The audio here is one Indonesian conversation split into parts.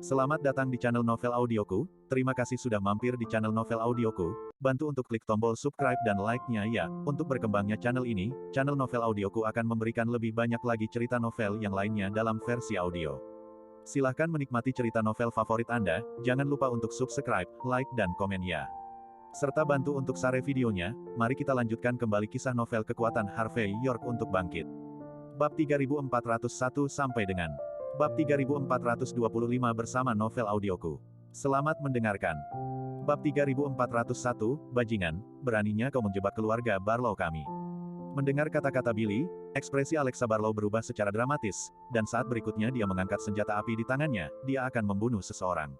Selamat datang di channel Novel Audioku. Terima kasih sudah mampir di channel Novel Audioku. Bantu untuk klik tombol subscribe dan like-nya ya. Untuk berkembangnya channel ini, channel Novel Audioku akan memberikan lebih banyak lagi cerita novel yang lainnya dalam versi audio. Silahkan menikmati cerita novel favorit Anda, jangan lupa untuk subscribe, like dan komen ya. Serta bantu untuk share videonya. Mari kita lanjutkan kembali kisah novel kekuatan Harvey York untuk bangkit. Bab 3401 sampai dengan Bab 3425 bersama Novel Audioku. Selamat mendengarkan. Bab 3401, Bajingan, beraninya kau menjebak keluarga Barlow kami. Mendengar kata-kata Billy, ekspresi Alexa Barlow berubah secara dramatis, dan saat berikutnya dia mengangkat senjata api di tangannya, dia akan membunuh seseorang.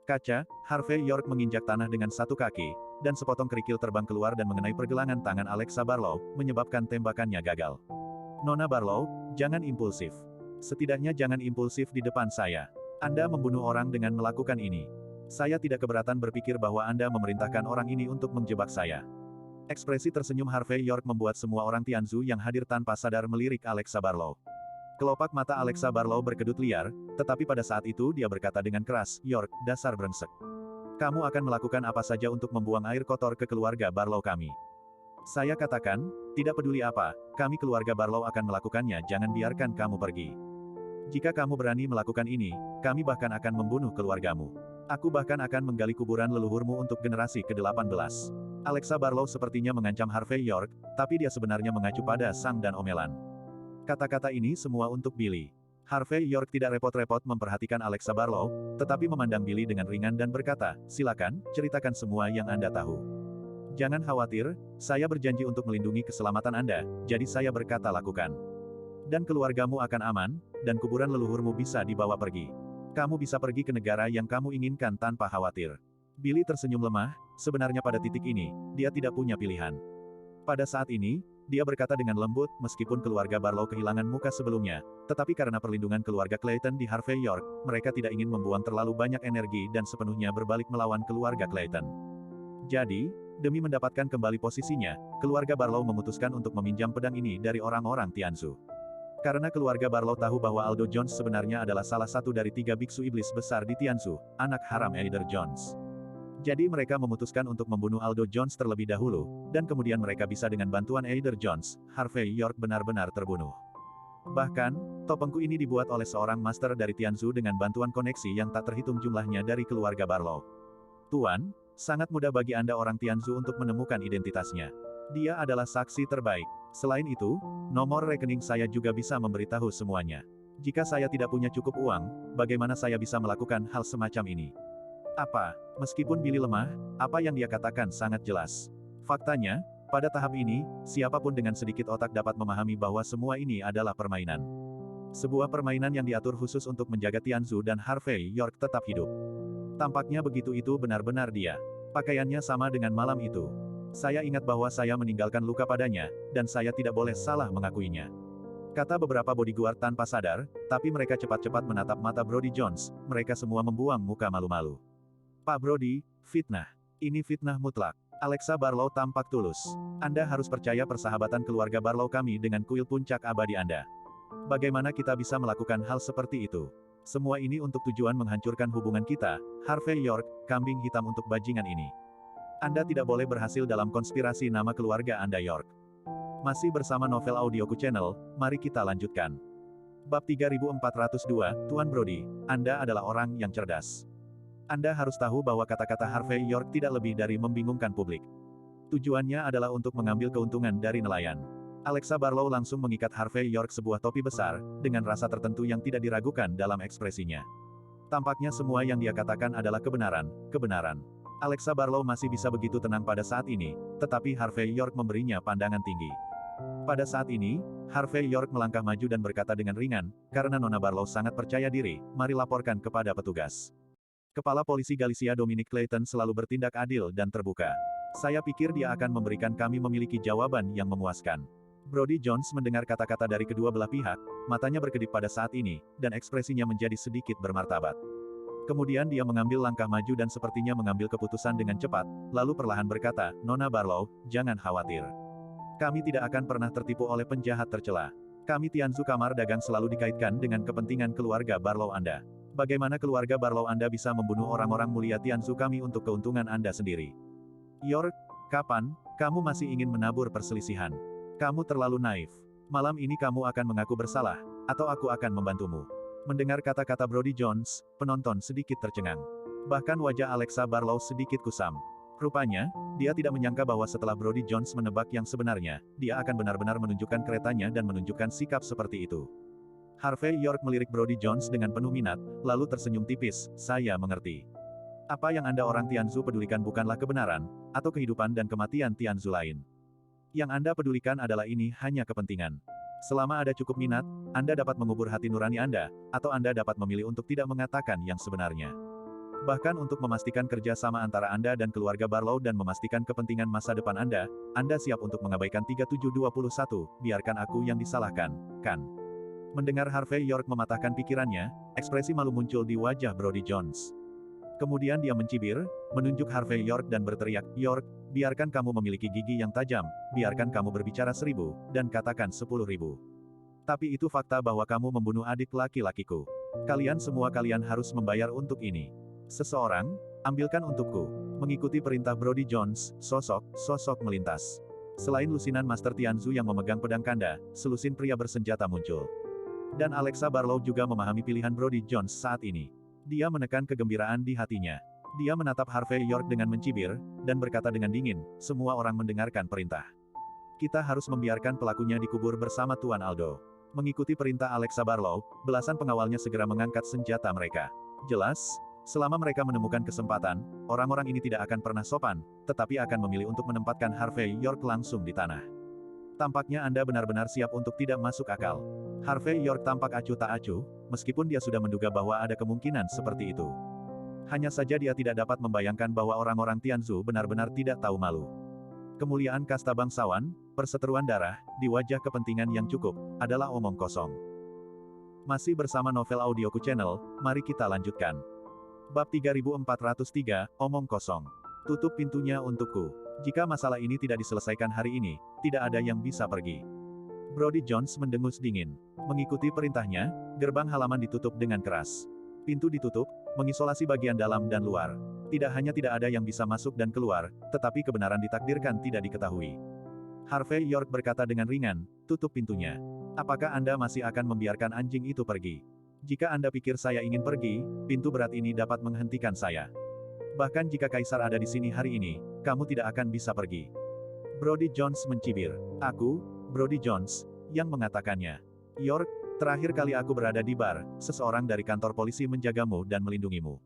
Kaca, Harvey York menginjak tanah dengan satu kaki, dan sepotong kerikil terbang keluar dan mengenai pergelangan tangan Alexa Barlow, menyebabkan tembakannya gagal. Nona Barlow, jangan impulsif. Setidaknya jangan impulsif di depan saya. Anda membunuh orang dengan melakukan ini. Saya tidak keberatan berpikir bahwa Anda memerintahkan orang ini untuk menjebak saya. Ekspresi tersenyum Harvey York membuat semua orang Tianzu yang hadir tanpa sadar melirik Alexa Barlow. Kelopak mata Alexa Barlow berkedut liar, tetapi pada saat itu dia berkata dengan keras, "York, dasar brengsek. Kamu akan melakukan apa saja untuk membuang air kotor ke keluarga Barlow kami." Saya katakan, "Tidak peduli apa, kami keluarga Barlow akan melakukannya, jangan biarkan kamu pergi. Jika kamu berani melakukan ini, kami bahkan akan membunuh keluargamu. Aku bahkan akan menggali kuburan leluhurmu untuk generasi ke-18. Alexa Barlow sepertinya mengancam Harvey York, tapi dia sebenarnya mengacu pada sang dan omelan. Kata-kata ini semua untuk Billy. Harvey York tidak repot-repot memperhatikan Alexa Barlow, tetapi memandang Billy dengan ringan dan berkata, "Silakan, ceritakan semua yang Anda tahu. Jangan khawatir, saya berjanji untuk melindungi keselamatan Anda, jadi saya berkata lakukan. Dan keluargamu akan aman, dan kuburan leluhurmu bisa dibawa pergi. Kamu bisa pergi ke negara yang kamu inginkan tanpa khawatir." Billy tersenyum lemah, sebenarnya pada titik ini, dia tidak punya pilihan. Pada saat ini, dia berkata dengan lembut, meskipun keluarga Barlow kehilangan muka sebelumnya, tetapi karena perlindungan keluarga Clayton di Harvey York, mereka tidak ingin membuang terlalu banyak energi dan sepenuhnya berbalik melawan keluarga Clayton. Jadi, demi mendapatkan kembali posisinya, keluarga Barlow memutuskan untuk meminjam pedang ini dari orang-orang Tianzu. Karena keluarga Barlow tahu bahwa Aldo Jones sebenarnya adalah salah satu dari 3 biksu iblis besar di Tianzu, anak haram Eider Jones. Jadi mereka memutuskan untuk membunuh Aldo Jones terlebih dahulu, dan kemudian mereka bisa dengan bantuan Eider Jones, Harvey York benar-benar terbunuh. Bahkan, topengku ini dibuat oleh seorang master dari Tianzu dengan bantuan koneksi yang tak terhitung jumlahnya dari keluarga Barlow. Tuan, sangat mudah bagi Anda orang Tianzu untuk menemukan identitasnya. Dia adalah saksi terbaik. Selain itu, nomor rekening saya juga bisa memberitahu semuanya. Jika saya tidak punya cukup uang, bagaimana saya bisa melakukan hal semacam ini? Apa? Meskipun Billy lemah, apa yang dia katakan sangat jelas. Faktanya, pada tahap ini, siapapun dengan sedikit otak dapat memahami bahwa semua ini adalah permainan. Sebuah permainan yang diatur khusus untuk menjaga Tianzu dan Harvey York tetap hidup. Tampaknya begitu itu benar-benar dia. Pakaiannya sama dengan malam itu. Saya ingat bahwa saya meninggalkan luka padanya, dan saya tidak boleh salah mengakuinya. Kata beberapa bodyguard tanpa sadar, tapi mereka cepat-cepat menatap mata Brody Jones, mereka semua membuang muka malu-malu. "Pak Brody, fitnah. Ini fitnah mutlak." Alexa Barlow tampak tulus. "Anda harus percaya persahabatan keluarga Barlow kami dengan kuil puncak abadi Anda. Bagaimana kita bisa melakukan hal seperti itu? Semua ini untuk tujuan menghancurkan hubungan kita, Harvey York, kambing hitam untuk bajingan ini. Anda tidak boleh berhasil dalam konspirasi nama keluarga Anda York." Masih bersama Novel Audioku Channel, mari kita lanjutkan. Bab 3402, Tuan Brody, Anda adalah orang yang cerdas. Anda harus tahu bahwa kata-kata Harvey York tidak lebih dari membingungkan publik. Tujuannya adalah untuk mengambil keuntungan dari nelayan. Alexa Barlow langsung mengikat Harvey York sebuah topi besar, dengan rasa tertentu yang tidak diragukan dalam ekspresinya. Tampaknya semua yang dia katakan adalah kebenaran, kebenaran. Alexa Barlow masih bisa begitu tenang pada saat ini, tetapi Harvey York memberinya pandangan tinggi. Pada saat ini, Harvey York melangkah maju dan berkata dengan ringan, "Karena Nona Barlow sangat percaya diri, mari laporkan kepada petugas." Kepala Polisi Galicia Dominic Clayton selalu bertindak adil dan terbuka. Saya pikir dia akan memberikan kami memiliki jawaban yang memuaskan. Brody Jones mendengar kata-kata dari kedua belah pihak, matanya berkedip pada saat ini, dan ekspresinya menjadi sedikit bermartabat. Kemudian dia mengambil langkah maju dan sepertinya mengambil keputusan dengan cepat, lalu perlahan berkata, Nona Barlow, jangan khawatir. Kami tidak akan pernah tertipu oleh penjahat tercela. Kami Tianzu Kamar Dagang selalu dikaitkan dengan kepentingan keluarga Barlow Anda. Bagaimana keluarga Barlow Anda bisa membunuh orang-orang mulia Tianzu kami untuk keuntungan Anda sendiri? York, kapan, kamu masih ingin menabur perselisihan? Kamu terlalu naif. Malam ini kamu akan mengaku bersalah, atau aku akan membantumu. Mendengar kata-kata Brody Jones, penonton sedikit tercengang. Bahkan wajah Alexa Barlow sedikit kusam. Rupanya, dia tidak menyangka bahwa setelah Brody Jones menebak yang sebenarnya, dia akan benar-benar menunjukkan keretanya dan menunjukkan sikap seperti itu. Harvey York melirik Brody Jones dengan penuh minat, lalu tersenyum tipis, saya mengerti. Apa yang Anda orang Tianzu pedulikan bukanlah kebenaran, atau kehidupan dan kematian Tianzu lain. Yang Anda pedulikan adalah ini hanya kepentingan. Selama ada cukup minat, Anda dapat mengubur hati nurani Anda, atau Anda dapat memilih untuk tidak mengatakan yang sebenarnya. Bahkan untuk memastikan kerjasama antara Anda dan keluarga Barlow dan memastikan kepentingan masa depan Anda siap untuk mengabaikan 3721, biarkan aku yang disalahkan, kan? Mendengar Harvey York mematahkan pikirannya, ekspresi malu muncul di wajah Brody Jones. Kemudian dia mencibir, menunjuk Harvey York dan berteriak, York, biarkan kamu memiliki gigi yang tajam, biarkan kamu berbicara 1000, dan katakan 10.000. Tapi itu fakta bahwa kamu membunuh adik laki-lakiku. Kalian harus membayar untuk ini. Seseorang, ambilkan untukku. Mengikuti perintah Brody Jones, sosok melintas. Selain lusinan Master Tianzu yang memegang pedang kanda, selusin pria bersenjata muncul. Dan Alexa Barlow juga memahami pilihan Brody Jones saat ini. Dia menekan kegembiraan di hatinya. Dia menatap Harvey York dengan mencibir, dan berkata dengan dingin, semua orang mendengarkan perintah. Kita harus membiarkan pelakunya dikubur bersama Tuan Aldo. Mengikuti perintah Alexa Barlow, belasan pengawalnya segera mengangkat senjata mereka. Jelas, selama mereka menemukan kesempatan, orang-orang ini tidak akan pernah sopan, tetapi akan memilih untuk menempatkan Harvey York langsung di tanah. Tampaknya Anda benar-benar siap untuk tidak masuk akal. Harvey York tampak acuh tak acuh, meskipun dia sudah menduga bahwa ada kemungkinan seperti itu. Hanya saja dia tidak dapat membayangkan bahwa orang-orang Tianzu benar-benar tidak tahu malu. Kemuliaan kasta bangsawan, perseteruan darah, di wajah kepentingan yang cukup, adalah omong kosong. Masih bersama Novel Audioku Channel, mari kita lanjutkan. Bab 3403, Omong Kosong. Tutup pintunya untukku. Jika masalah ini tidak diselesaikan hari ini, tidak ada yang bisa pergi. Brody Jones mendengus dingin. Mengikuti perintahnya, gerbang halaman ditutup dengan keras. Pintu ditutup, mengisolasi bagian dalam dan luar. Tidak hanya tidak ada yang bisa masuk dan keluar, tetapi kebenaran ditakdirkan tidak diketahui. Harvey York berkata dengan ringan, tutup pintunya. Apakah Anda masih akan membiarkan anjing itu pergi? Jika Anda pikir saya ingin pergi, pintu berat ini dapat menghentikan saya. Bahkan jika Kaisar ada di sini hari ini, kamu tidak akan bisa pergi. Brody Jones mencibir. Aku, Brody Jones, yang mengatakannya. York, terakhir kali aku berada di bar, seseorang dari kantor polisi menjagamu dan melindungimu.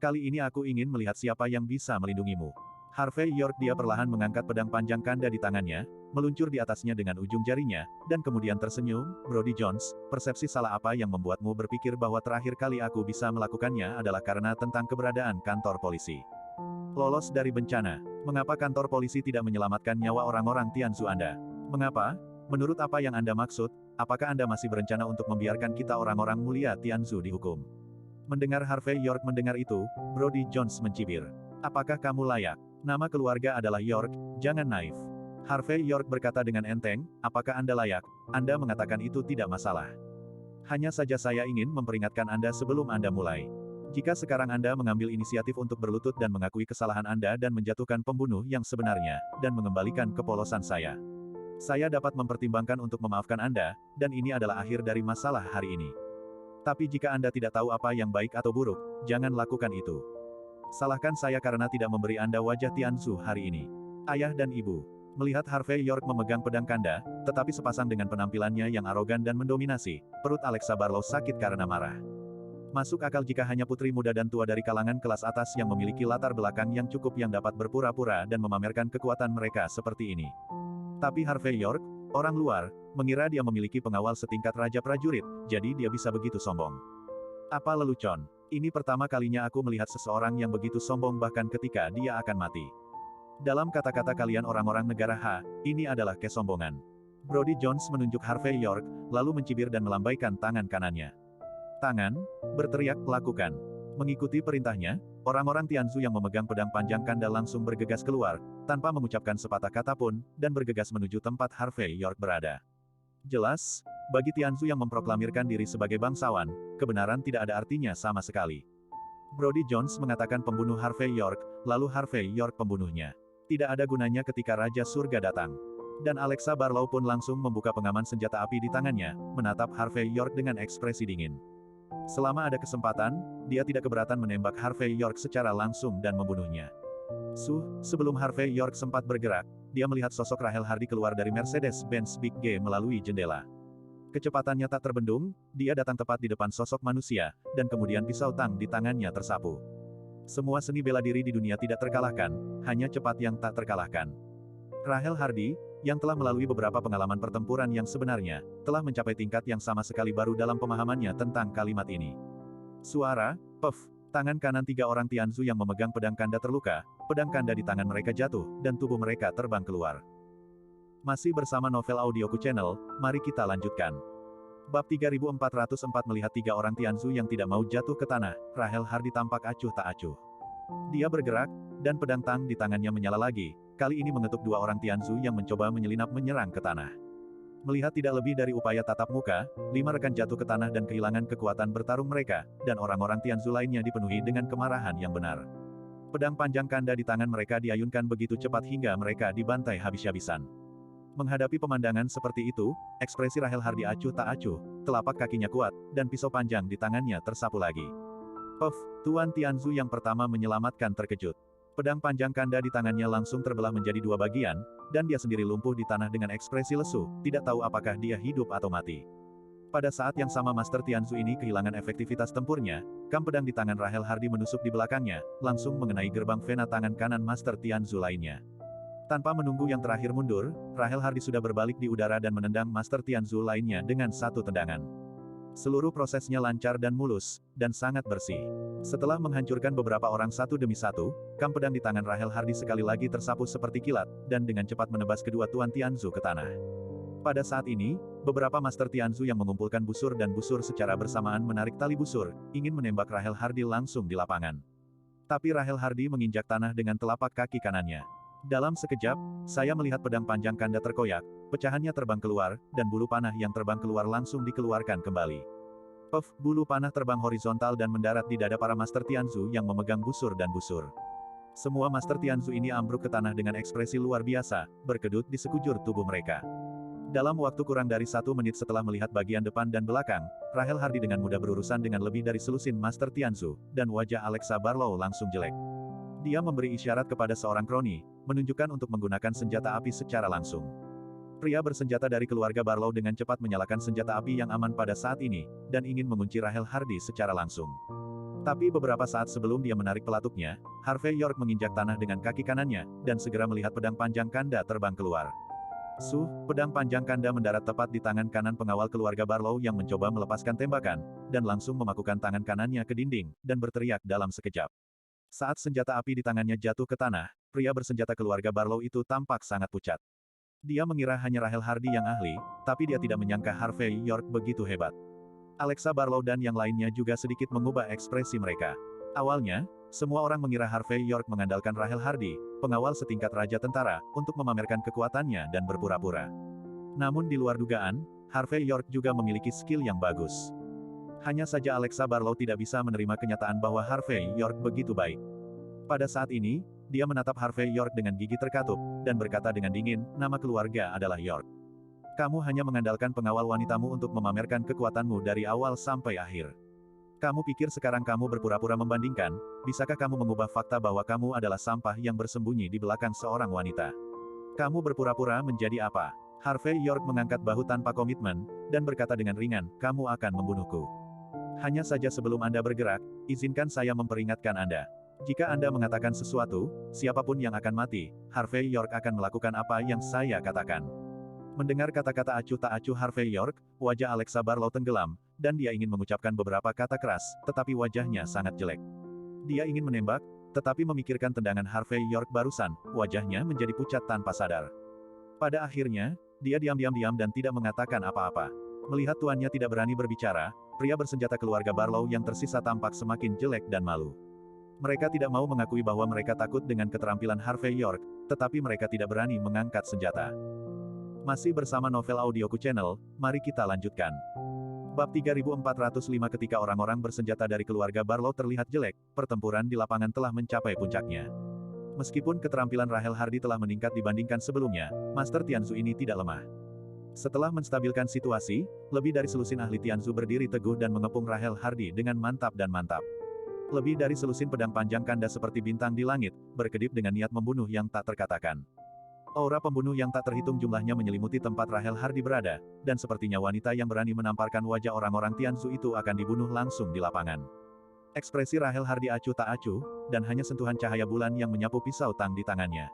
Kali ini aku ingin melihat siapa yang bisa melindungimu. Harvey York dia perlahan mengangkat pedang panjang kanda di tangannya, meluncur di atasnya dengan ujung jarinya, dan kemudian tersenyum, Brody Jones, persepsi salah apa yang membuatmu berpikir bahwa terakhir kali aku bisa melakukannya adalah karena tentang keberadaan kantor polisi. Lolos dari bencana. Mengapa kantor polisi tidak menyelamatkan nyawa orang-orang Tianzu Anda? Mengapa? Menurut apa yang Anda maksud, apakah Anda masih berencana untuk membiarkan kita orang-orang mulia Tianzu dihukum? Mendengar Harvey York mendengar itu, Brody Jones mencibir. Apakah kamu layak? Nama keluarga adalah York, jangan naif. Harvey York berkata dengan enteng, apakah Anda layak? Anda mengatakan itu tidak masalah. Hanya saja saya ingin memperingatkan Anda sebelum Anda mulai. Jika sekarang Anda mengambil inisiatif untuk berlutut dan mengakui kesalahan Anda dan menjatuhkan pembunuh yang sebenarnya, dan mengembalikan kepolosan saya dapat mempertimbangkan untuk memaafkan Anda, dan ini adalah akhir dari masalah hari ini. Tapi jika Anda tidak tahu apa yang baik atau buruk, jangan lakukan itu. Salahkan saya karena tidak memberi Anda wajah Tianzu hari ini. Ayah dan Ibu. Melihat Harvey York memegang pedang kanda, tetapi sepasang dengan penampilannya yang arogan dan mendominasi, perut Alexa Barlow sakit karena marah. Masuk akal jika hanya putri muda dan tua dari kalangan kelas atas yang memiliki latar belakang yang cukup yang dapat berpura-pura dan memamerkan kekuatan mereka seperti ini. Tapi Harvey York, orang luar, mengira dia memiliki pengawal setingkat raja prajurit, jadi dia bisa begitu sombong. Apa lelucon? Ini pertama kalinya aku melihat seseorang yang begitu sombong bahkan ketika dia akan mati. Dalam kata-kata kalian orang-orang negara H, ini adalah kesombongan. Brody Jones menunjuk Harvey York, lalu mencibir dan melambaikan tangan kanannya. Tangan, berteriak, lakukan. Mengikuti perintahnya, orang-orang Tianzu yang memegang pedang panjang kanda langsung bergegas keluar, tanpa mengucapkan sepatah kata pun, dan bergegas menuju tempat Harvey York berada. Jelas, bagi Tianzu yang memproklamirkan diri sebagai bangsawan, kebenaran tidak ada artinya sama sekali. Brody Jones mengatakan pembunuh Harvey York, lalu Harvey York pembunuhnya. Tidak ada gunanya ketika Raja Surga datang. Dan Alexa Barlow pun langsung membuka pengaman senjata api di tangannya, menatap Harvey York dengan ekspresi dingin. Selama ada kesempatan, dia tidak keberatan menembak Harvey York secara langsung dan membunuhnya. Sebelum Harvey York sempat bergerak, dia melihat sosok Rahel Hardy keluar dari Mercedes-Benz Big G melalui jendela. Kecepatannya tak terbendung, dia datang tepat di depan sosok manusia, dan kemudian pisau tang di tangannya tersapu. Semua seni bela diri di dunia tidak terkalahkan, hanya cepat yang tak terkalahkan. Rahel Hardy, yang telah melalui beberapa pengalaman pertempuran yang sebenarnya, telah mencapai tingkat yang sama sekali baru dalam pemahamannya tentang kalimat ini. Suara, pef, tangan kanan 3 orang Tianzu yang memegang pedang kanda terluka, pedang kanda di tangan mereka jatuh, dan tubuh mereka terbang keluar. Masih bersama Novel Audioku Channel, mari kita lanjutkan. Bab 3404 melihat 3 orang Tianzu yang tidak mau jatuh ke tanah, Rahel Hardy tampak acuh tak acuh. Dia bergerak, dan pedang tang di tangannya menyala lagi, kali ini mengetuk 2 orang Tianzu yang mencoba menyelinap menyerang ke tanah. Melihat tidak lebih dari upaya tatap muka, 5 rekan jatuh ke tanah dan kehilangan kekuatan bertarung mereka, dan orang-orang Tianzu lainnya dipenuhi dengan kemarahan yang benar. Pedang panjang kanda di tangan mereka diayunkan begitu cepat hingga mereka dibantai habis-habisan. Menghadapi pemandangan seperti itu, ekspresi Rahel Hardy acuh tak acuh, telapak kakinya kuat, dan pisau panjang di tangannya tersapu lagi. Puff, Tuan Tianzu yang pertama menyelamatkan terkejut. Pedang panjang kanda di tangannya langsung terbelah menjadi 2 bagian, dan dia sendiri lumpuh di tanah dengan ekspresi lesu, tidak tahu apakah dia hidup atau mati. Pada saat yang sama Master Tianzu ini kehilangan efektivitas tempurnya, kam pedang di tangan Rahel Hardy menusuk di belakangnya, langsung mengenai gerbang vena tangan kanan Master Tianzu lainnya. Tanpa menunggu yang terakhir mundur, Rahel Hardy sudah berbalik di udara dan menendang Master Tianzu lainnya dengan satu tendangan. Seluruh prosesnya lancar dan mulus, dan sangat bersih. Setelah menghancurkan beberapa orang satu demi satu, kam pedang di tangan Rahel Hardy sekali lagi tersapu seperti kilat, dan dengan cepat menebas kedua Tuan Tianzu ke tanah. Pada saat ini, beberapa Master Tianzu yang mengumpulkan busur dan busur secara bersamaan menarik tali busur, ingin menembak Rahel Hardy langsung di lapangan. Tapi Rahel Hardy menginjak tanah dengan telapak kaki kanannya. Dalam sekejap, saya melihat pedang panjang kanda terkoyak, pecahannya terbang keluar, dan bulu panah yang terbang keluar langsung dikeluarkan kembali. Puff, bulu panah terbang horizontal dan mendarat di dada para Master Tianzu yang memegang busur dan busur. Semua Master Tianzu ini ambruk ke tanah dengan ekspresi luar biasa, berkedut di sekujur tubuh mereka. Dalam waktu kurang dari 1 menit setelah melihat bagian depan dan belakang, Rahel Hardy dengan mudah berurusan dengan lebih dari selusin Master Tianzu, dan wajah Alexa Barlow langsung jelek. Dia memberi isyarat kepada seorang kroni, menunjukkan untuk menggunakan senjata api secara langsung. Pria bersenjata dari keluarga Barlow dengan cepat menyalakan senjata api yang aman pada saat ini, dan ingin mengunci Rahel Hardy secara langsung. Tapi beberapa saat sebelum dia menarik pelatuknya, Harvey York menginjak tanah dengan kaki kanannya, dan segera melihat pedang panjang kanda terbang keluar. Pedang panjang kanda mendarat tepat di tangan kanan pengawal keluarga Barlow yang mencoba melepaskan tembakan, dan langsung memakukan tangan kanannya ke dinding, dan berteriak dalam sekejap. Saat senjata api di tangannya jatuh ke tanah, pria bersenjata keluarga Barlow itu tampak sangat pucat. Dia mengira hanya Rahel Hardy yang ahli, tapi dia tidak menyangka Harvey York begitu hebat. Alexa Barlow dan yang lainnya juga sedikit mengubah ekspresi mereka. Awalnya, semua orang mengira Harvey York mengandalkan Rahel Hardy, pengawal setingkat raja tentara, untuk memamerkan kekuatannya dan berpura-pura. Namun di luar dugaan, Harvey York juga memiliki skill yang bagus. Hanya saja Alexa Barlow tidak bisa menerima kenyataan bahwa Harvey York begitu baik. Pada saat ini, dia menatap Harvey York dengan gigi terkatup, dan berkata dengan dingin, nama keluarga adalah York. Kamu hanya mengandalkan pengawal wanitamu untuk memamerkan kekuatanmu dari awal sampai akhir. Kamu pikir sekarang kamu berpura-pura membandingkan, bisakah kamu mengubah fakta bahwa kamu adalah sampah yang bersembunyi di belakang seorang wanita? Kamu berpura-pura menjadi apa? Harvey York mengangkat bahu tanpa komitmen, dan berkata dengan ringan, kamu akan membunuhku. Hanya saja sebelum Anda bergerak, izinkan saya memperingatkan Anda. Jika Anda mengatakan sesuatu, siapapun yang akan mati, Harvey York akan melakukan apa yang saya katakan. Mendengar kata-kata acuh tak acuh Harvey York, wajah Alexa Barlow tenggelam, dan dia ingin mengucapkan beberapa kata keras, tetapi wajahnya sangat jelek. Dia ingin menembak, tetapi memikirkan tendangan Harvey York barusan, wajahnya menjadi pucat tanpa sadar. Pada akhirnya, dia diam-diam dan tidak mengatakan apa-apa. Melihat tuannya tidak berani berbicara, pria bersenjata keluarga Barlow yang tersisa tampak semakin jelek dan malu. Mereka tidak mau mengakui bahwa mereka takut dengan keterampilan Harvey York, tetapi mereka tidak berani mengangkat senjata. Masih bersama Novel Audioku Channel, mari kita lanjutkan. Bab 3405. Ketika orang-orang bersenjata dari keluarga Barlow terlihat jelek, pertempuran di lapangan telah mencapai puncaknya. Meskipun keterampilan Rahel Hardy telah meningkat dibandingkan sebelumnya, Master Tianzu ini tidak lemah. Setelah menstabilkan situasi, lebih dari selusin ahli Tianzu berdiri teguh dan mengepung Rahel Hardy dengan mantap dan mantap. Lebih dari selusin pedang panjang kanda seperti bintang di langit, berkedip dengan niat membunuh yang tak terkatakan. Aura pembunuh yang tak terhitung jumlahnya menyelimuti tempat Rahel Hardy berada, dan sepertinya wanita yang berani menamparkan wajah orang-orang Tianzu itu akan dibunuh langsung di lapangan. Ekspresi Rahel Hardy acuh tak acuh, dan hanya sentuhan cahaya bulan yang menyapu pisau tang di tangannya.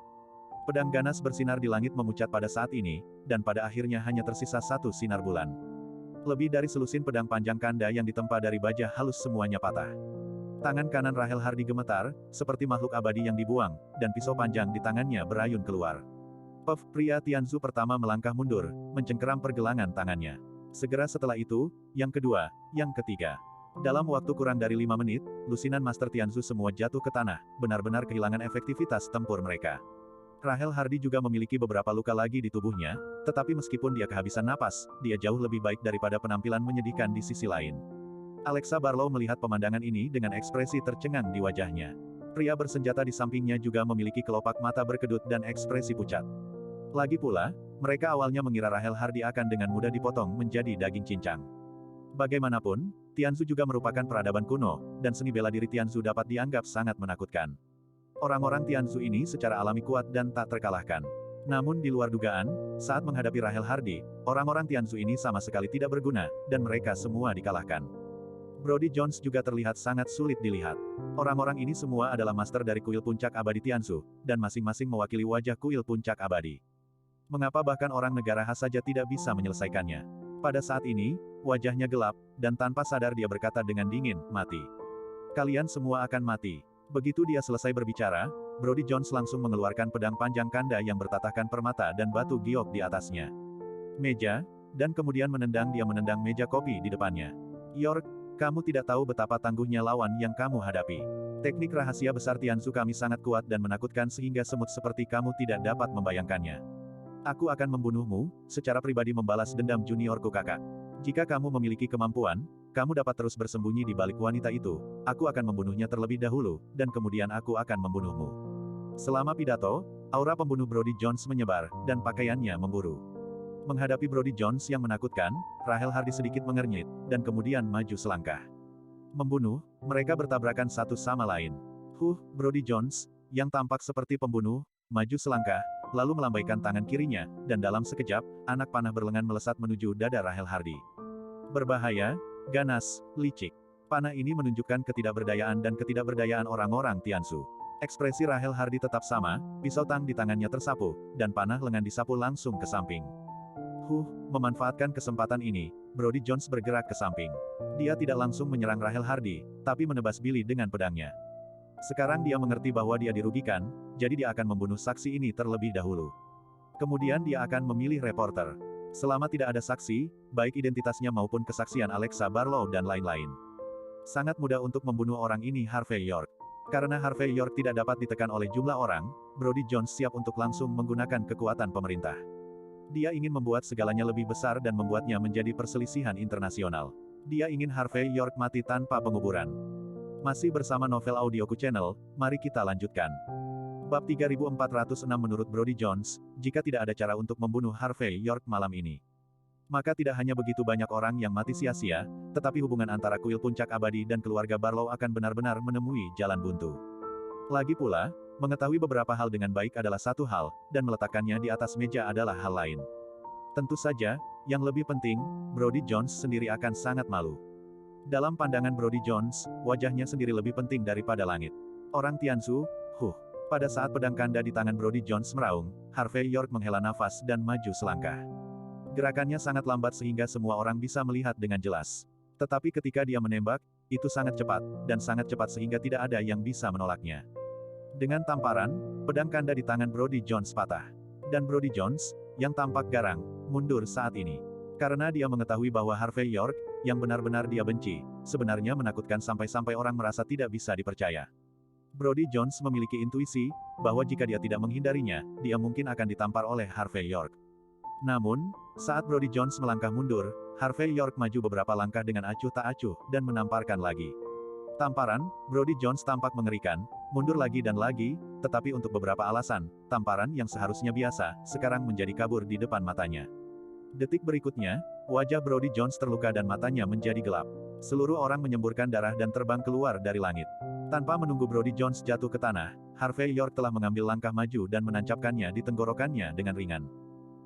Pedang ganas bersinar di langit memucat pada saat ini, dan pada akhirnya hanya tersisa satu sinar bulan. Lebih dari selusin pedang panjang kanda yang ditempa dari baja halus semuanya patah. Tangan kanan Rahel Hardy gemetar, seperti makhluk abadi yang dibuang, dan pisau panjang di tangannya berayun keluar. Pria Tianzu pertama melangkah mundur, mencengkeram pergelangan tangannya. Segera setelah itu, yang kedua, yang ketiga. Dalam waktu kurang dari 5 menit, lusinan Master Tianzu semua jatuh ke tanah, benar-benar kehilangan efektivitas tempur mereka. Rahel Hardy juga memiliki beberapa luka lagi di tubuhnya, tetapi meskipun dia kehabisan napas, dia jauh lebih baik daripada penampilan menyedihkan di sisi lain. Alexa Barlow melihat pemandangan ini dengan ekspresi tercengang di wajahnya. Pria bersenjata di sampingnya juga memiliki kelopak mata berkedut dan ekspresi pucat. Lagi pula, mereka awalnya mengira Rahel Hardy akan dengan mudah dipotong menjadi daging cincang. Bagaimanapun, Tianzu juga merupakan peradaban kuno, dan seni bela diri Tianzu dapat dianggap sangat menakutkan. Orang-orang Tianzu ini secara alami kuat dan tak terkalahkan. Namun di luar dugaan, saat menghadapi Rahel Hardy, orang-orang Tianzu ini sama sekali tidak berguna, dan mereka semua dikalahkan. Brody Jones juga terlihat sangat sulit dilihat. Orang-orang ini semua adalah master dari kuil puncak abadi Tianzu, dan masing-masing mewakili wajah kuil puncak abadi. Mengapa bahkan orang negara khas saja tidak bisa menyelesaikannya? Pada saat ini, wajahnya gelap, dan tanpa sadar dia berkata dengan dingin, "Mati. Kalian semua akan mati." Begitu dia selesai berbicara, Brody Jones langsung mengeluarkan pedang panjang kanda yang bertatahkan permata dan batu giok di atasnya. Meja, dan kemudian dia menendang meja kopi di depannya. "York, kamu tidak tahu betapa tangguhnya lawan yang kamu hadapi. Teknik rahasia besar Tianzu kami sangat kuat dan menakutkan sehingga semut seperti kamu tidak dapat membayangkannya. Aku akan membunuhmu, secara pribadi membalas dendam juniorku kakak. Jika kamu memiliki kemampuan, kamu dapat terus bersembunyi di balik wanita itu. Aku akan membunuhnya terlebih dahulu, dan kemudian aku akan membunuhmu." Selama pidato, aura pembunuh Brody Jones menyebar, dan pakaiannya memburu. Menghadapi Brody Jones yang menakutkan, Rahel Hardy sedikit mengernyit, dan kemudian maju selangkah. Membunuh, mereka bertabrakan satu sama lain. Brody Jones, yang tampak seperti pembunuh, maju selangkah, lalu melambaikan tangan kirinya, dan dalam sekejap, anak panah berlengan melesat menuju dada Rahel Hardy. Berbahaya, ganas, licik. Panah ini menunjukkan ketidakberdayaan dan ketidakberdayaan orang-orang Tianzu. Ekspresi Rahel Hardy tetap sama, pisau tang di tangannya tersapu, dan panah lengan disapu langsung ke samping. Memanfaatkan kesempatan ini, Brody Jones bergerak ke samping. Dia tidak langsung menyerang Rahel Hardy, tapi menebas Billy dengan pedangnya. Sekarang dia mengerti bahwa dia dirugikan, jadi dia akan membunuh saksi ini terlebih dahulu. Kemudian dia akan memilih reporter. Selama tidak ada saksi, baik identitasnya maupun kesaksian Alexa Barlow dan lain-lain. Sangat mudah untuk membunuh orang ini Harvey York. Karena Harvey York tidak dapat ditekan oleh jumlah orang, Brody Jones siap untuk langsung menggunakan kekuatan pemerintah. Dia ingin membuat segalanya lebih besar dan membuatnya menjadi perselisihan internasional. Dia ingin Harvey York mati tanpa penguburan. Masih bersama Novel Audioku Channel, mari kita lanjutkan. Bab 3406. Menurut Brody Jones, jika tidak ada cara untuk membunuh Harvey York malam ini, maka tidak hanya begitu banyak orang yang mati sia-sia, tetapi hubungan antara kuil puncak abadi dan keluarga Barlow akan benar-benar menemui jalan buntu. Lagi pula, mengetahui beberapa hal dengan baik adalah satu hal, dan meletakkannya di atas meja adalah hal lain. Tentu saja, yang lebih penting, Brody Jones sendiri akan sangat malu. Dalam pandangan Brody Jones, wajahnya sendiri lebih penting daripada langit. Orang Tianzu, Pada saat pedang kanda di tangan Brody Jones meraung, Harvey York menghela nafas dan maju selangkah. Gerakannya sangat lambat sehingga semua orang bisa melihat dengan jelas. Tetapi ketika dia menembak, itu sangat cepat, dan sangat cepat sehingga tidak ada yang bisa menolaknya. Dengan tamparan, pedang kanda di tangan Brody Jones patah. Dan Brody Jones, yang tampak garang, mundur saat ini. Karena dia mengetahui bahwa Harvey York, yang benar-benar dia benci, sebenarnya menakutkan sampai-sampai orang merasa tidak bisa dipercaya. Brody Jones memiliki intuisi, bahwa jika dia tidak menghindarinya, dia mungkin akan ditampar oleh Harvey York. Namun, saat Brody Jones melangkah mundur, Harvey York maju beberapa langkah dengan acuh tak acuh, dan menamparkan lagi. Tamparan, Brody Jones tampak mengerikan, mundur lagi dan lagi, tetapi untuk beberapa alasan, tamparan yang seharusnya biasa, sekarang menjadi kabur di depan matanya. Detik berikutnya, wajah Brody Jones terluka dan matanya menjadi gelap. Seluruh orang menyemburkan darah dan terbang keluar dari langit. Tanpa menunggu Brody Jones jatuh ke tanah, Harvey York telah mengambil langkah maju dan menancapkannya di tenggorokannya dengan ringan.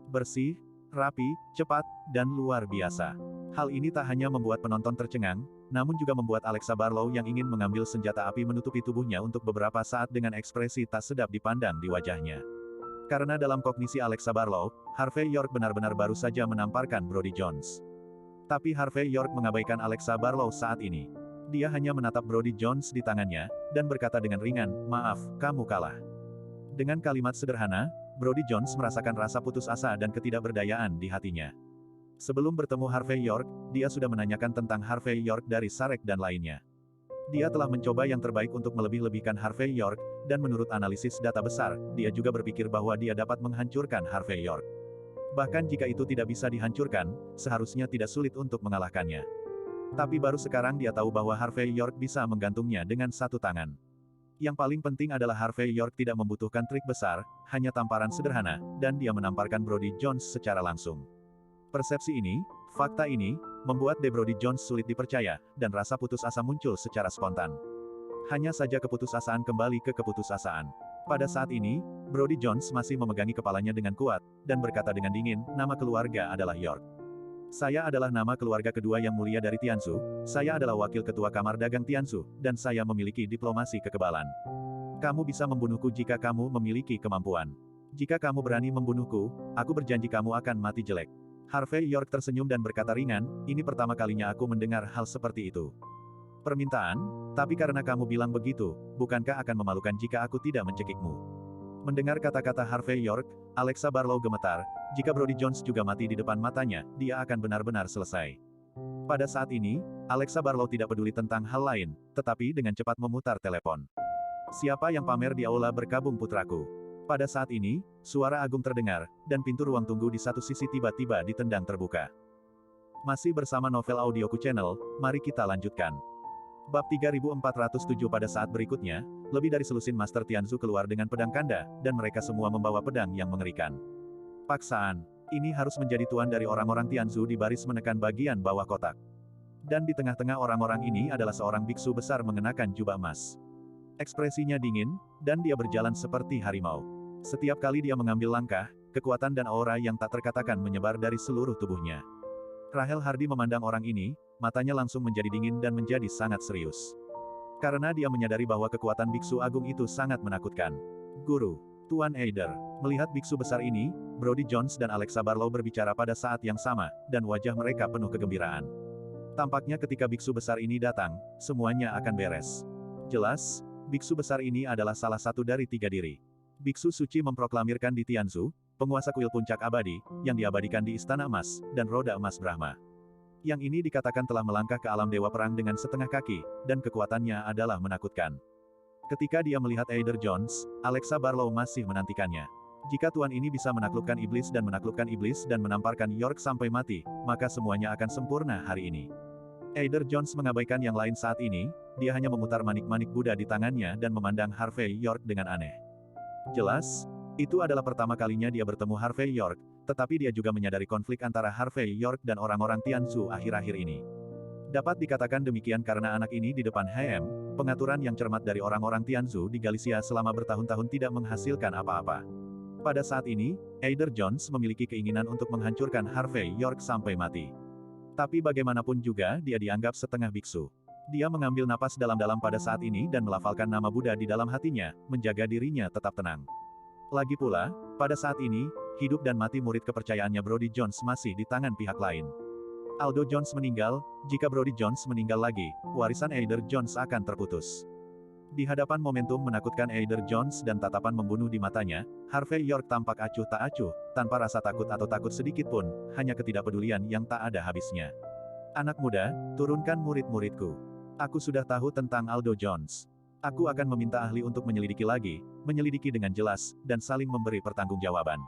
Bersih, rapi, cepat, dan luar biasa. Hal ini tak hanya membuat penonton tercengang, namun juga membuat Alexa Barlow yang ingin mengambil senjata api menutupi tubuhnya untuk beberapa saat dengan ekspresi tak sedap dipandang di wajahnya. Karena dalam kognisi Alexa Barlow, Harvey York benar-benar baru saja menamparkan Brody Jones. Tapi Harvey York mengabaikan Alexa Barlow saat ini. Dia hanya menatap Brody Jones di tangannya, dan berkata dengan ringan, "Maaf, kamu kalah." Dengan kalimat sederhana, Brody Jones merasakan rasa putus asa dan ketidakberdayaan di hatinya. Sebelum bertemu Harvey York, dia sudah menanyakan tentang Harvey York dari Sarek dan lainnya. Dia telah mencoba yang terbaik untuk melebih-lebihkan Harvey York, dan menurut analisis data besar, dia juga berpikir bahwa dia dapat menghancurkan Harvey York. Bahkan jika itu tidak bisa dihancurkan, seharusnya tidak sulit untuk mengalahkannya. Tapi baru sekarang dia tahu bahwa Harvey York bisa menggantungnya dengan satu tangan. Yang paling penting adalah Harvey York tidak membutuhkan trik besar, hanya tamparan sederhana, dan dia menamparkan Brody Jones secara langsung. Persepsi ini, fakta ini, membuat Brody Jones sulit dipercaya, dan rasa putus asa muncul secara spontan. Hanya saja keputusasaan kembali ke keputusasaan. Pada saat ini, Brody Jones masih memegangi kepalanya dengan kuat, dan berkata dengan dingin, "Nama keluarga adalah York. Saya adalah nama keluarga kedua yang mulia dari Tianzu, saya adalah wakil ketua kamar dagang Tianzu, dan saya memiliki diplomasi kekebalan. Kamu bisa membunuhku jika kamu memiliki kemampuan. Jika kamu berani membunuhku, aku berjanji kamu akan mati jelek." Harvey York tersenyum dan berkata ringan, "Ini pertama kalinya aku mendengar hal seperti itu. Permintaan, tapi karena kamu bilang begitu, bukankah akan memalukan jika aku tidak mencekikmu?" Mendengar kata-kata Harvey York, Alexa Barlow gemetar, jika Brody Jones juga mati di depan matanya, dia akan benar-benar selesai. Pada saat ini, Alexa Barlow tidak peduli tentang hal lain, tetapi dengan cepat memutar telepon. "Siapa yang pamer di aula berkabung putraku?" Pada saat ini, suara agung terdengar, dan pintu ruang tunggu di satu sisi tiba-tiba ditendang terbuka. Masih bersama Novel Audioku Channel, mari kita lanjutkan. Bab 3407 pada saat berikutnya, lebih dari selusin Master Tianzu keluar dengan pedang kanda, dan mereka semua membawa pedang yang mengerikan. Paksaan. Ini harus menjadi tuan dari orang-orang Tianzu di baris menekan bagian bawah kotak. Dan di tengah-tengah orang-orang ini adalah seorang biksu besar mengenakan jubah emas. Ekspresinya dingin, dan dia berjalan seperti harimau. Setiap kali dia mengambil langkah, kekuatan dan aura yang tak terkatakan menyebar dari seluruh tubuhnya. Rahel Hardy memandang orang ini, matanya langsung menjadi dingin dan menjadi sangat serius. Karena dia menyadari bahwa kekuatan biksu agung itu sangat menakutkan. "Guru, Tuan Eider." Melihat biksu besar ini, Brody Jones dan Alexa Barlow berbicara pada saat yang sama, dan wajah mereka penuh kegembiraan. Tampaknya ketika biksu besar ini datang, semuanya akan beres. Jelas, biksu besar ini adalah salah satu dari 3 diri. Biksu suci memproklamirkan di Tianzu, penguasa kuil puncak abadi, yang diabadikan di Istana Emas, dan Roda Emas Brahma. Yang ini dikatakan telah melangkah ke alam dewa perang dengan setengah kaki, dan kekuatannya adalah menakutkan. Ketika dia melihat Eider Jones, Alexa Barlow masih menantikannya. Jika tuan ini bisa menaklukkan iblis dan menamparkan York sampai mati, maka semuanya akan sempurna hari ini. Eider Jones mengabaikan yang lain saat ini, dia hanya memutar manik-manik Buddha di tangannya dan memandang Harvey York dengan aneh. Jelas, itu adalah pertama kalinya dia bertemu Harvey York, tetapi dia juga menyadari konflik antara Harvey York dan orang-orang Tianzu akhir-akhir ini. Dapat dikatakan demikian karena anak ini di depan HM, pengaturan yang cermat dari orang-orang Tianzu di Galicia selama bertahun-tahun tidak menghasilkan apa-apa. Pada saat ini, Eider Jones memiliki keinginan untuk menghancurkan Harvey York sampai mati. Tapi bagaimanapun juga dia dianggap setengah biksu. Dia mengambil napas dalam-dalam pada saat ini dan melafalkan nama Buddha di dalam hatinya, menjaga dirinya tetap tenang. Lagi pula, pada saat ini, hidup dan mati murid kepercayaannya Brody Jones masih di tangan pihak lain. Aldo Jones meninggal, jika Brody Jones meninggal lagi, warisan Eider Jones akan terputus. Di hadapan momentum menakutkan Eider Jones dan tatapan membunuh di matanya, Harvey York tampak acuh tak acuh, tanpa rasa takut atau takut sedikit pun, hanya ketidakpedulian yang tak ada habisnya. Anak muda, turunkan murid-muridku. Aku sudah tahu tentang Aldo Jones. Aku akan meminta ahli untuk menyelidiki lagi, menyelidiki dengan jelas, dan saling memberi pertanggungjawaban.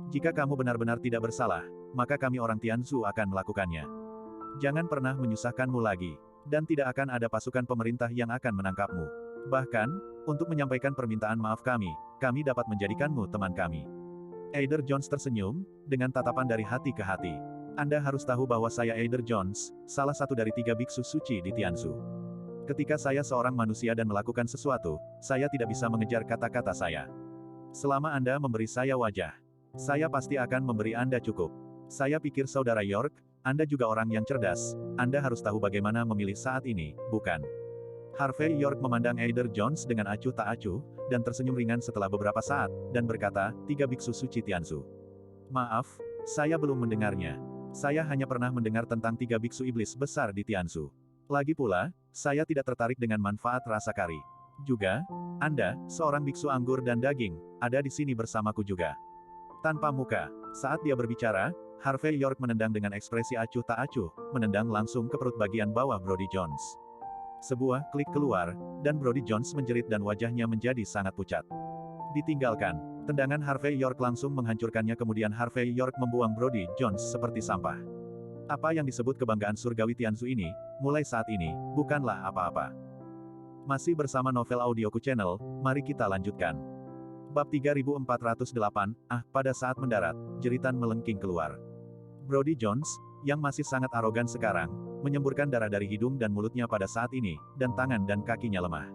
Jika kamu benar-benar tidak bersalah, maka kami orang Tianzu akan melakukannya. Jangan pernah menyusahkanmu lagi. Dan tidak akan ada pasukan pemerintah yang akan menangkapmu. Bahkan, untuk menyampaikan permintaan maaf kami dapat menjadikanmu teman kami. Eider Jones tersenyum, dengan tatapan dari hati ke hati. Anda harus tahu bahwa saya Eider Jones, salah satu dari 3 biksu suci di Tianzu. Ketika saya seorang manusia dan melakukan sesuatu, saya tidak bisa mengejar kata-kata saya. Selama Anda memberi saya wajah, saya pasti akan memberi Anda cukup. Saya pikir Saudara York, Anda juga orang yang cerdas, Anda harus tahu bagaimana memilih saat ini, bukan? Harvey York memandang Eider Jones dengan acuh tak acuh, dan tersenyum ringan setelah beberapa saat, dan berkata, 3 biksu suci Tianzu. Maaf, saya belum mendengarnya. Saya hanya pernah mendengar tentang 3 biksu iblis besar di Tianzu. Lagi pula, saya tidak tertarik dengan manfaat rasa kari. Juga, Anda, seorang biksu anggur dan daging, ada di sini bersamaku juga. Tanpa muka, saat dia berbicara, Harvey York menendang dengan ekspresi acuh tak acuh, menendang langsung ke perut bagian bawah Brody Jones. Sebuah klik keluar, dan Brody Jones menjerit dan wajahnya menjadi sangat pucat. Ditinggalkan, tendangan Harvey York langsung menghancurkannya, kemudian Harvey York membuang Brody Jones seperti sampah. Apa yang disebut kebanggaan surgawi Tianzu ini, mulai saat ini, bukanlah apa-apa. Masih bersama Novel Audioku Channel, mari kita lanjutkan. Bab 3408, pada saat mendarat, jeritan melengking keluar. Brody Jones, yang masih sangat arogan sekarang, menyemburkan darah dari hidung dan mulutnya pada saat ini, dan tangan dan kakinya lemah.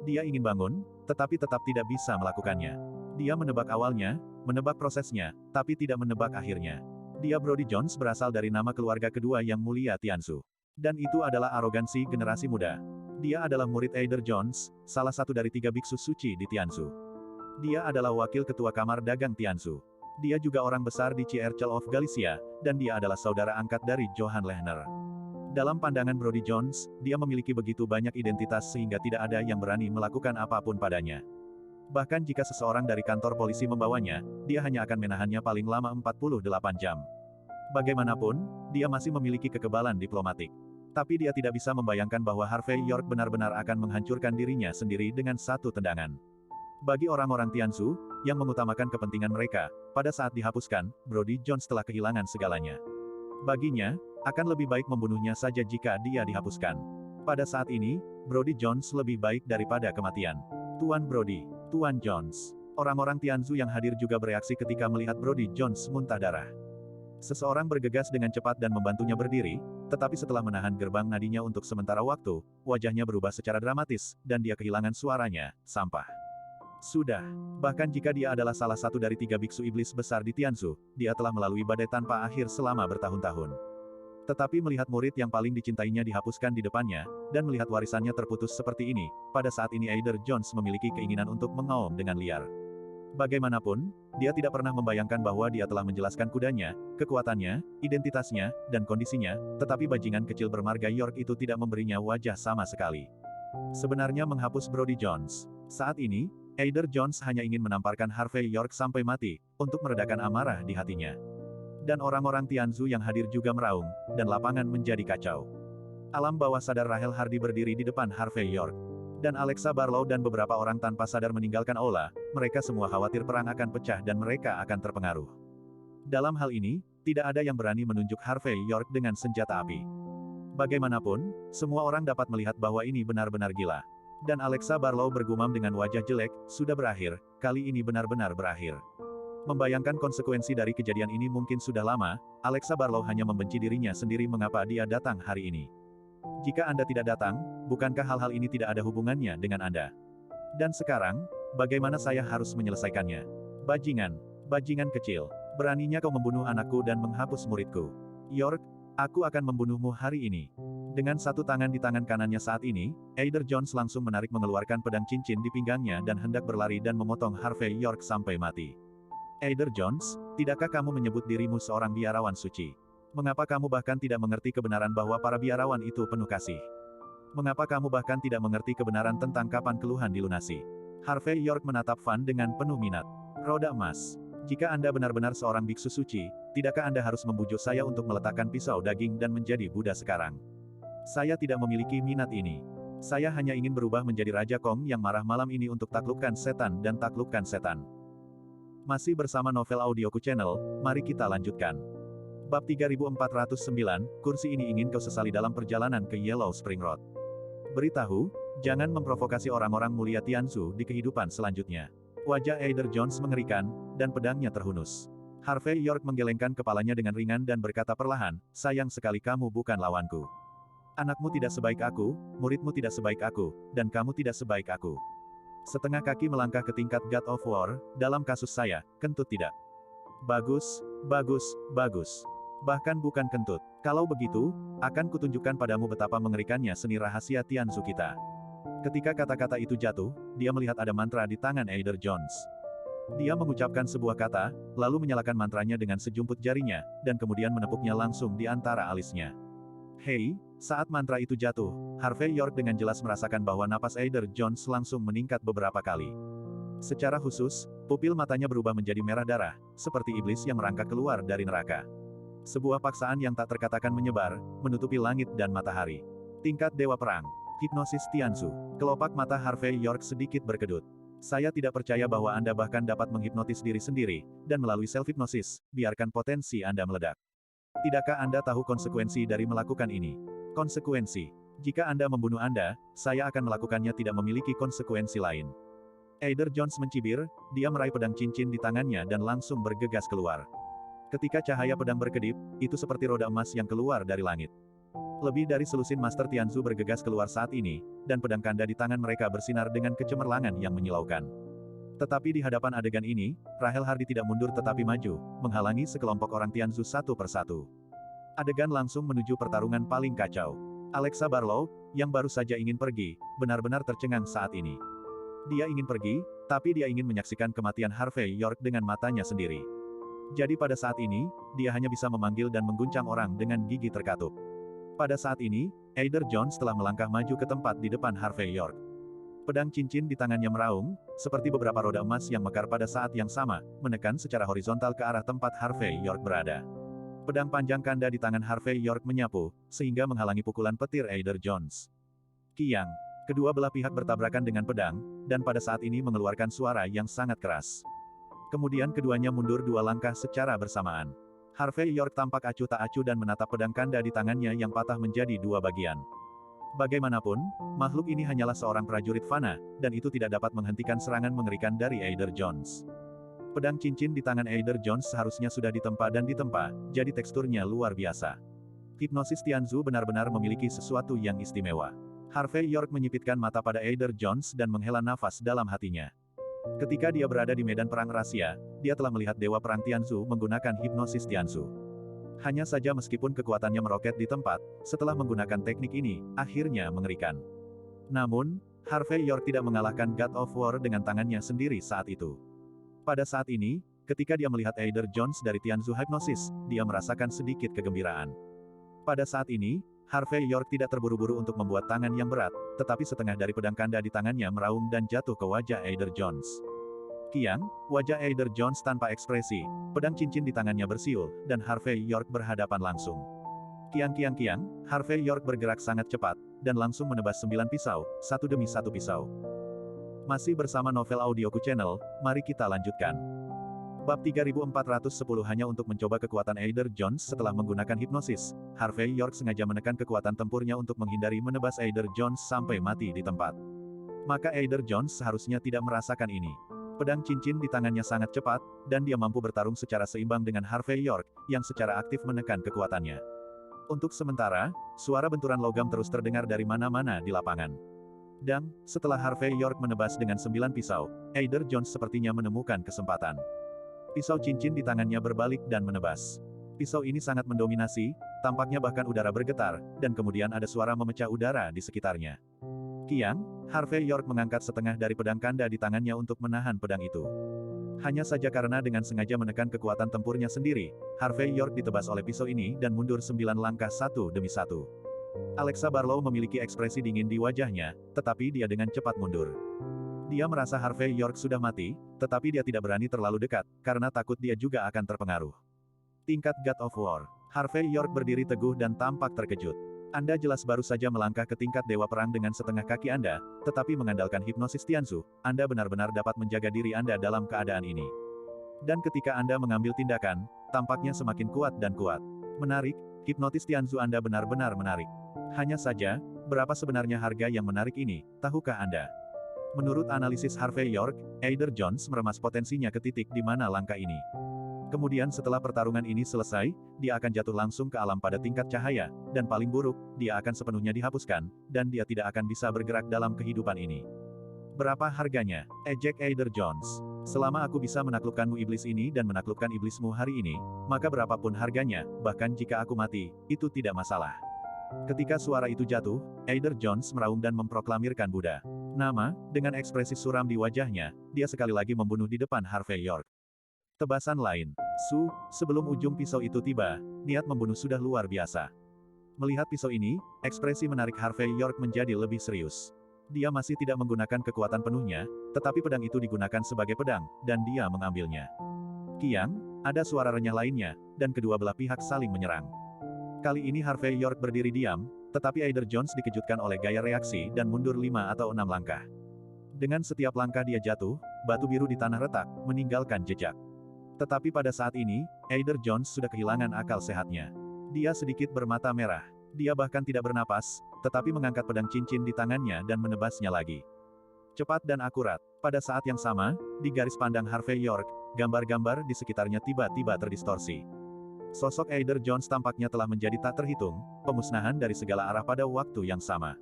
Dia ingin bangun, tetapi tetap tidak bisa melakukannya. Dia menebak awalnya, menebak prosesnya, tapi tidak menebak akhirnya. Dia Brody Jones berasal dari nama keluarga kedua yang mulia Tianzu. Dan itu adalah arogansi generasi muda. Dia adalah murid Eider Jones, salah satu dari 3 biksu suci di Tianzu. Dia adalah wakil ketua kamar dagang Tianzu. Dia juga orang besar di Circle of Galicia, dan dia adalah saudara angkat dari Johann Lehner. Dalam pandangan Brody Jones, dia memiliki begitu banyak identitas sehingga tidak ada yang berani melakukan apapun padanya. Bahkan jika seseorang dari kantor polisi membawanya, dia hanya akan menahannya paling lama 48 jam. Bagaimanapun, dia masih memiliki kekebalan diplomatik. Tapi dia tidak bisa membayangkan bahwa Harvey York benar-benar akan menghancurkan dirinya sendiri dengan satu tendangan. Bagi orang-orang Tianzu, yang mengutamakan kepentingan mereka, pada saat dihapuskan, Brody Jones telah kehilangan segalanya. Baginya, akan lebih baik membunuhnya saja jika dia dihapuskan. Pada saat ini, Brody Jones lebih baik daripada kematian. Tuan Brody, Tuan Jones. Orang-orang Tianzu yang hadir juga bereaksi ketika melihat Brody Jones muntah darah. Seseorang bergegas dengan cepat dan membantunya berdiri, tetapi setelah menahan gerbang nadinya untuk sementara waktu, wajahnya berubah secara dramatis, dan dia kehilangan suaranya, sampah. Sudah. Bahkan jika dia adalah salah satu dari 3 biksu iblis besar di Tianzu, dia telah melalui badai tanpa akhir selama bertahun-tahun. Tetapi melihat murid yang paling dicintainya dihapuskan di depannya, dan melihat warisannya terputus seperti ini, pada saat ini Eider Jones memiliki keinginan untuk mengaum dengan liar. Bagaimanapun, dia tidak pernah membayangkan bahwa dia telah menjelaskan kudanya, kekuatannya, identitasnya, dan kondisinya, tetapi bajingan kecil bermarga York itu tidak memberinya wajah sama sekali. Sebenarnya menghapus Brody Jones. Saat ini, Eider Jones hanya ingin menamparkan Harvey York sampai mati, untuk meredakan amarah di hatinya. Dan orang-orang Tianzu yang hadir juga meraung, dan lapangan menjadi kacau. Alam bawah sadar Rahel Hardy berdiri di depan Harvey York. Dan Alexa Barlow dan beberapa orang tanpa sadar meninggalkan aula, mereka semua khawatir perang akan pecah dan mereka akan terpengaruh. Dalam hal ini, tidak ada yang berani menunjuk Harvey York dengan senjata api. Bagaimanapun, semua orang dapat melihat bahwa ini benar-benar gila. Dan Alexa Barlow bergumam dengan wajah jelek, sudah berakhir, kali ini benar-benar berakhir. Membayangkan konsekuensi dari kejadian ini mungkin sudah lama, Alexa Barlow hanya membenci dirinya sendiri mengapa dia datang hari ini. Jika Anda tidak datang, bukankah hal-hal ini tidak ada hubungannya dengan Anda? Dan sekarang, bagaimana saya harus menyelesaikannya? Bajingan, bajingan kecil, beraninya kau membunuh anakku dan menghapus muridku. York, aku akan membunuhmu hari ini. Dengan satu tangan di tangan kanannya saat ini, Eider Jones langsung mengeluarkan pedang cincin di pinggangnya dan hendak berlari dan memotong Harvey York sampai mati. Eider Jones, tidakkah kamu menyebut dirimu seorang biarawan suci? Mengapa kamu bahkan tidak mengerti kebenaran bahwa para biarawan itu penuh kasih? Mengapa kamu bahkan tidak mengerti kebenaran tentang kapan keluhan dilunasi? Harvey York menatap Van dengan penuh minat. Roda emas. Jika Anda benar-benar seorang biksu suci, tidakkah Anda harus membujuk saya untuk meletakkan pisau daging dan menjadi Buddha sekarang? Saya tidak memiliki minat ini. Saya hanya ingin berubah menjadi Raja Kong yang marah malam ini untuk taklukkan setan dan taklukkan setan. Masih bersama Novel Audioku Channel, mari kita lanjutkan. Bab 3409, kursi ini ingin kau sesali dalam perjalanan ke Yellow Spring Road. Beritahu, jangan memprovokasi orang-orang mulia Tianzu di kehidupan selanjutnya. Wajah Eider Jones mengerikan, dan pedangnya terhunus. Harvey York menggelengkan kepalanya dengan ringan dan berkata perlahan, sayang sekali kamu bukan lawanku. Anakmu tidak sebaik aku, muridmu tidak sebaik aku, dan kamu tidak sebaik aku. Setengah kaki melangkah ke tingkat God of War, dalam kasus saya, kentut tidak. Bagus, bagus, bagus. Bahkan bukan kentut. Kalau begitu, akan kutunjukkan padamu betapa mengerikannya seni rahasia Tianzu kita. Ketika kata-kata itu jatuh, dia melihat ada mantra di tangan Eider Jones. Dia mengucapkan sebuah kata, lalu menyalakan mantranya dengan sejumput jarinya, dan kemudian menepuknya langsung di antara alisnya. Hei, saat mantra itu jatuh, Harvey York dengan jelas merasakan bahwa napas Eider Jones langsung meningkat beberapa kali. Secara khusus, pupil matanya berubah menjadi merah darah, seperti iblis yang merangkak keluar dari neraka. Sebuah paksaan yang tak terkatakan menyebar, menutupi langit dan matahari. Tingkat Dewa Perang. Hipnosis Tianzu. Kelopak mata Harvey York sedikit berkedut. Saya tidak percaya bahwa Anda bahkan dapat menghipnotis diri sendiri, dan melalui self-hipnosis, biarkan potensi Anda meledak. Tidakkah Anda tahu konsekuensi dari melakukan ini? Konsekuensi. Jika Anda membunuh Anda, saya akan melakukannya tidak memiliki konsekuensi lain. Eider Jones mencibir, dia meraih pedang cincin di tangannya dan langsung bergegas keluar. Ketika cahaya pedang berkedip, itu seperti roda emas yang keluar dari langit. Lebih dari selusin Master Tianzu bergegas keluar saat ini, dan pedang kanda di tangan mereka bersinar dengan kecemerlangan yang menyilaukan. Tetapi di hadapan adegan ini, Rahel Hardy tidak mundur tetapi maju, menghalangi sekelompok orang Tianzu satu persatu. Adegan langsung menuju pertarungan paling kacau. Alexa Barlow, yang baru saja ingin pergi, benar-benar tercengang saat ini. Dia ingin pergi, tapi dia ingin menyaksikan kematian Harvey York dengan matanya sendiri. Jadi pada saat ini, dia hanya bisa memanggil dan mengguncang orang dengan gigi terkatup. Pada saat ini, Eider Jones telah melangkah maju ke tempat di depan Harvey York. Pedang cincin di tangannya meraung, seperti beberapa roda emas yang mekar pada saat yang sama, menekan secara horizontal ke arah tempat Harvey York berada. Pedang panjang kanda di tangan Harvey York menyapu, sehingga menghalangi pukulan petir Eider Jones. Kiang. Kedua belah pihak bertabrakan dengan pedang, dan pada saat ini mengeluarkan suara yang sangat keras. Kemudian keduanya mundur dua langkah secara bersamaan. Harvey York tampak acuh tak acuh dan menatap pedang kanda di tangannya yang patah menjadi dua bagian. Bagaimanapun, makhluk ini hanyalah seorang prajurit fana, dan itu tidak dapat menghentikan serangan mengerikan dari Eider Jones. Pedang cincin di tangan Eider Jones seharusnya sudah ditempa dan ditempa, jadi teksturnya luar biasa. Hipnosis Tianzu benar-benar memiliki sesuatu yang istimewa. Harvey York menyipitkan mata pada Eider Jones dan menghela nafas dalam hatinya. Ketika dia berada di medan perang rahasia, dia telah melihat Dewa Perang Tianzu menggunakan hipnosis Tianzu. Hanya saja meskipun kekuatannya meroket di tempat, setelah menggunakan teknik ini, akhirnya mengerikan. Namun, Harvey York tidak mengalahkan God of War dengan tangannya sendiri saat itu. Pada saat ini, ketika dia melihat Eider Jones dari Tianzu Hypnosis, dia merasakan sedikit kegembiraan. Pada saat ini, Harvey York tidak terburu-buru untuk membuat tangan yang berat, tetapi setengah dari pedang kanda di tangannya meraung dan jatuh ke wajah Eider Jones. Kiang, wajah Eider Jones tanpa ekspresi, pedang cincin di tangannya bersiul, dan Harvey York berhadapan langsung. Kiang kiang kiang, Harvey York bergerak sangat cepat, dan langsung menebas 9 pisau, satu demi satu pisau. Masih bersama Novel Audioku Channel, mari kita lanjutkan. Bab 3410 hanya untuk mencoba kekuatan Eider Jones setelah menggunakan hipnosis, Harvey York sengaja menekan kekuatan tempurnya untuk menghindari menebas Eider Jones sampai mati di tempat. Maka Eider Jones seharusnya tidak merasakan ini. Pedang cincin di tangannya sangat cepat, dan dia mampu bertarung secara seimbang dengan Harvey York, yang secara aktif menekan kekuatannya. Untuk sementara, suara benturan logam terus terdengar dari mana-mana di lapangan. Dan, setelah Harvey York menebas dengan 9 pisau, Eider Jones sepertinya menemukan kesempatan. Pisau cincin di tangannya berbalik dan menebas. Pisau ini sangat mendominasi, tampaknya bahkan udara bergetar, dan kemudian ada suara memecah udara di sekitarnya. Kiang, Harvey York mengangkat setengah dari pedang kanda di tangannya untuk menahan pedang itu. Hanya saja karena dengan sengaja menekan kekuatan tempurnya sendiri, Harvey York ditebas oleh pisau ini dan mundur 9 langkah satu demi satu. Alexa Barlow memiliki ekspresi dingin di wajahnya, tetapi dia dengan cepat mundur. Dia merasa Harvey York sudah mati, tetapi dia tidak berani terlalu dekat, karena takut dia juga akan terpengaruh. Tingkat God of War. Harvey York berdiri teguh dan tampak terkejut. Anda jelas baru saja melangkah ke tingkat Dewa Perang dengan setengah kaki Anda, tetapi mengandalkan hipnosis Tianzu, Anda benar-benar dapat menjaga diri Anda dalam keadaan ini. Dan ketika Anda mengambil tindakan, tampaknya semakin kuat dan kuat. Menarik, hipnotis Tianzu Anda benar-benar menarik. Hanya saja, berapa sebenarnya harga yang menarik ini, tahukah Anda? Menurut analisis Harvey York, Eider Jones meremas potensinya ke titik di mana langkah ini. Kemudian setelah pertarungan ini selesai, dia akan jatuh langsung ke alam pada tingkat cahaya, dan paling buruk, dia akan sepenuhnya dihapuskan, dan dia tidak akan bisa bergerak dalam kehidupan ini. Berapa harganya? Ejek Eider Jones. Selama aku bisa menaklukkanmu iblis ini dan menaklukkan iblismu hari ini, maka berapapun harganya, bahkan jika aku mati, itu tidak masalah. Ketika suara itu jatuh, Eider Jones meraung dan memproklamirkan Buddha. Nama, dengan ekspresi suram di wajahnya, dia sekali lagi membunuh di depan Harvey York. Tebasan lain. Sebelum ujung pisau itu tiba, niat membunuh sudah luar biasa. Melihat pisau ini, ekspresi menarik Harvey York menjadi lebih serius. Dia masih tidak menggunakan kekuatan penuhnya, tetapi pedang itu digunakan sebagai pedang, dan dia mengambilnya. Kiang, ada suara renyah lainnya, dan kedua belah pihak saling menyerang. Kali ini Harvey York berdiri diam, tetapi Eider Jones dikejutkan oleh gaya reaksi dan mundur 5 atau 6 langkah. Dengan setiap langkah dia jatuh, batu biru di tanah retak, meninggalkan jejak. Tetapi pada saat ini, Eider Jones sudah kehilangan akal sehatnya. Dia sedikit bermata merah. Dia bahkan tidak bernapas, tetapi mengangkat pedang cincin di tangannya dan menebasnya lagi. Cepat dan akurat. Pada saat yang sama, di garis pandang Harvey York, gambar-gambar di sekitarnya tiba-tiba terdistorsi. Sosok Eider Jones tampaknya telah menjadi tak terhitung, pemusnahan dari segala arah pada waktu yang sama.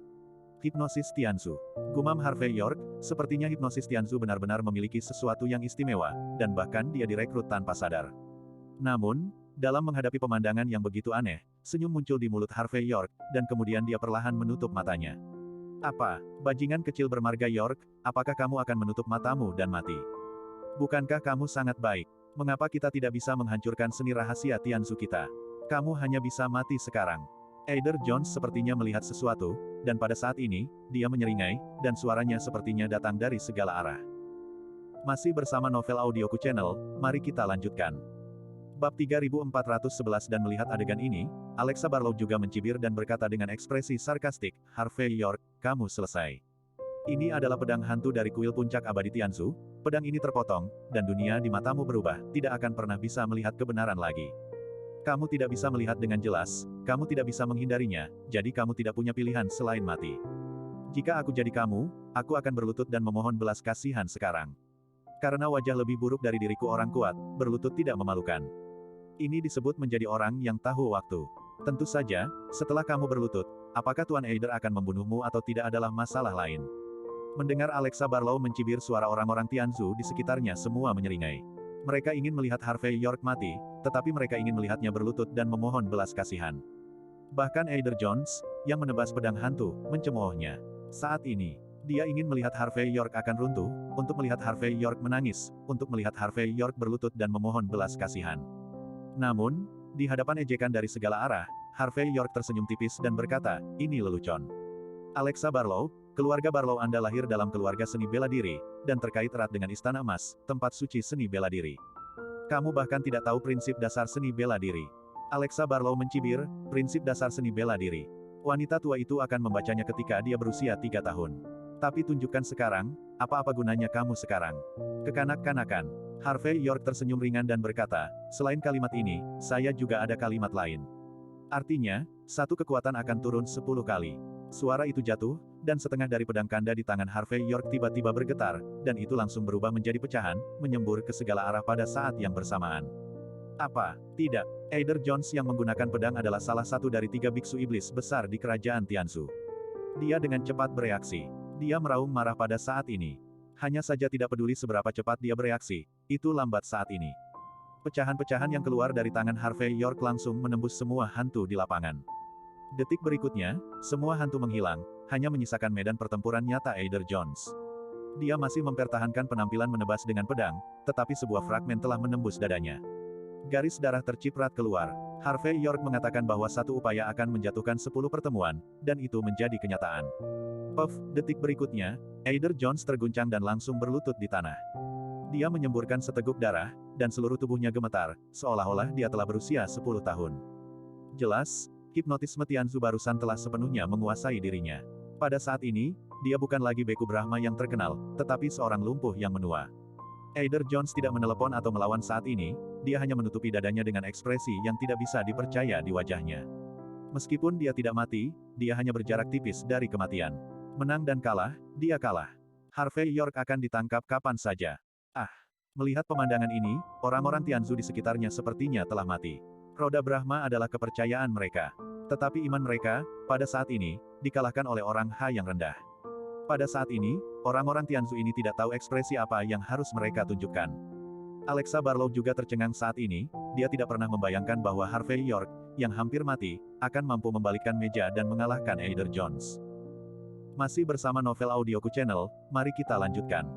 Hipnosis Tianzu. Gumam Harvey York, sepertinya hipnosis Tianzu benar-benar memiliki sesuatu yang istimewa, dan bahkan dia direkrut tanpa sadar. Namun, dalam menghadapi pemandangan yang begitu aneh, senyum muncul di mulut Harvey York, dan kemudian dia perlahan menutup matanya. Apa, bajingan kecil bermarga York, apakah kamu akan menutup matamu dan mati? Bukankah kamu sangat baik? Mengapa kita tidak bisa menghancurkan seni rahasia Tianzu kita? Kamu hanya bisa mati sekarang. Eider Jones sepertinya melihat sesuatu, dan pada saat ini, dia menyeringai, dan suaranya sepertinya datang dari segala arah. Masih bersama Novel Audioku Channel, mari kita lanjutkan. Bab 3411 dan melihat adegan ini, Alexa Barlow juga mencibir dan berkata dengan ekspresi sarkastik, Harvey York, kamu selesai. Ini adalah pedang hantu dari kuil puncak abadi Tianzu, pedang ini terpotong, dan dunia di matamu berubah, tidak akan pernah bisa melihat kebenaran lagi. Kamu tidak bisa melihat dengan jelas, kamu tidak bisa menghindarinya, jadi kamu tidak punya pilihan selain mati. Jika aku jadi kamu, aku akan berlutut dan memohon belas kasihan sekarang. Karena wajah lebih buruk dari diriku orang kuat, berlutut tidak memalukan. Ini disebut menjadi orang yang tahu waktu. Tentu saja, setelah kamu berlutut, apakah Tuan Eider akan membunuhmu atau tidak adalah masalah lain. Mendengar Alexa Barlow mencibir suara orang-orang Tianzu di sekitarnya semua menyeringai. Mereka ingin melihat Harvey York mati, tetapi mereka ingin melihatnya berlutut dan memohon belas kasihan. Bahkan Eider Jones, yang menebas pedang hantu, mencemoohnya. Saat ini, dia ingin melihat Harvey York akan runtuh, untuk melihat Harvey York menangis, untuk melihat Harvey York berlutut dan memohon belas kasihan. Namun, di hadapan ejekan dari segala arah, Harvey York tersenyum tipis dan berkata, ini lelucon. Alexa Barlow, keluarga Barlow Anda lahir dalam keluarga seni bela diri, dan terkait erat dengan Istana Emas, tempat suci seni bela diri. Kamu bahkan tidak tahu prinsip dasar seni bela diri. Alexa Barlow mencibir, prinsip dasar seni bela diri. Wanita tua itu akan membacanya ketika dia berusia 3 tahun. Tapi tunjukkan sekarang, apa-apa gunanya kamu sekarang? Kekanak-kanakan. Harvey York tersenyum ringan dan berkata, selain kalimat ini, saya juga ada kalimat lain. Artinya, satu kekuatan akan turun 10 kali. Suara itu jatuh, dan setengah dari pedang kanda di tangan Harvey York tiba-tiba bergetar, dan itu langsung berubah menjadi pecahan, menyembur ke segala arah pada saat yang bersamaan. Apa? Tidak. Eider Jones yang menggunakan pedang adalah salah satu dari 3 biksu iblis besar di kerajaan Tianzu. Dia dengan cepat bereaksi. Dia meraung marah pada saat ini. Hanya saja tidak peduli seberapa cepat dia bereaksi, itu lambat saat ini. Pecahan-pecahan yang keluar dari tangan Harvey York langsung menembus semua hantu di lapangan. Detik berikutnya, semua hantu menghilang, hanya menyisakan medan pertempuran nyata Eider Jones. Dia masih mempertahankan penampilan menebas dengan pedang, tetapi sebuah fragmen telah menembus dadanya. Garis darah terciprat keluar. Harvey York mengatakan bahwa satu upaya akan menjatuhkan 10 pertemuan, dan itu menjadi kenyataan. Puff, detik berikutnya, Eider Jones terguncang dan langsung berlutut di tanah. Dia menyemburkan seteguk darah, dan seluruh tubuhnya gemetar, seolah-olah dia telah berusia 10 tahun. Jelas, hipnotisme Tianzu barusan telah sepenuhnya menguasai dirinya. Pada saat ini, dia bukan lagi Beku Brahma yang terkenal, tetapi seorang lumpuh yang menua. Eider Jones tidak menelepon atau melawan saat ini, dia hanya menutupi dadanya dengan ekspresi yang tidak bisa dipercaya di wajahnya. Meskipun dia tidak mati, dia hanya berjarak tipis dari kematian. Menang dan kalah, dia kalah. Harvey York akan ditangkap kapan saja. Ah! Melihat pemandangan ini, orang-orang Tianzu di sekitarnya sepertinya telah mati. Roda Brahma adalah kepercayaan mereka. Tetapi iman mereka, pada saat ini, dikalahkan oleh orang Ha yang rendah. Pada saat ini, orang-orang Tianzu ini tidak tahu ekspresi apa yang harus mereka tunjukkan. Alexa Barlow juga tercengang saat ini, dia tidak pernah membayangkan bahwa Harvey York, yang hampir mati, akan mampu membalikkan meja dan mengalahkan Eider Jones. Masih bersama Novel Audioku Channel, mari kita lanjutkan.